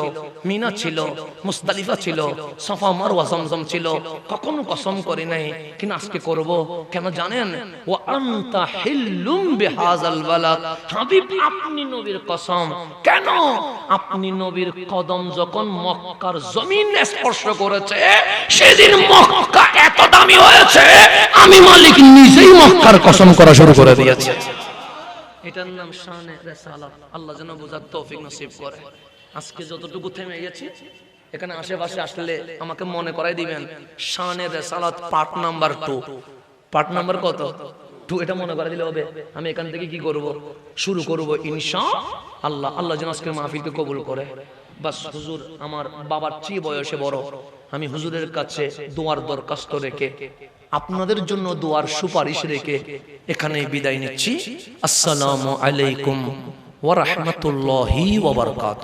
মিনা ছিল, মুজদালিফা ছিল, সাফা মারওয়া জমজম ছিল, কখনো কসম করি নাই। কিন্তু আজকে করব কেন জানেন? ওয়া আনতা হিল্লুম বিহাযাল বালাদ, হাবিব আপনি নবীর কসম। কেন? আপনি নবীর কদম যখন মক্কার জমিন স্পর্শ করেছে, সেদিন মক্কা এত দামি হয়েছে, আমি মালিক নিজেই মক্কার কসম করা শুরু করে দিয়েছে। এটার নাম শানে রিসালাত। আল্লাহ যেন বোঝার তৌফিক নসিব করে। আজকে যতটুকু থেমে গেছি, এখানে আশেপাশে আসলে আমাকে মনে করাই দিবেন, শানে রিসালাত পার্ট নাম্বার 2। পার্ট নাম্বার কত? 2। এটা মনে করে দিলে হবে। আমি এখান থেকে কি করব? শুরু করব ইনশাআল্লাহ। আল্লাহ যেন আজকের মাহফিলকে কবুল করে। বাস, হুজুর আমার বাবার চেয়ে বয়সে বড়, আমি হুজুরের কাছে দোয়ার দরখাস্ত রেখে, আপনাদের জন্য দোয়ার সুপারিশ রেখে এখানে বিদায় নিচ্ছি। আসসালামু আলাইকুম ওয়া রাহমাতুল্লাহি ওয়া বারাকাতুহু।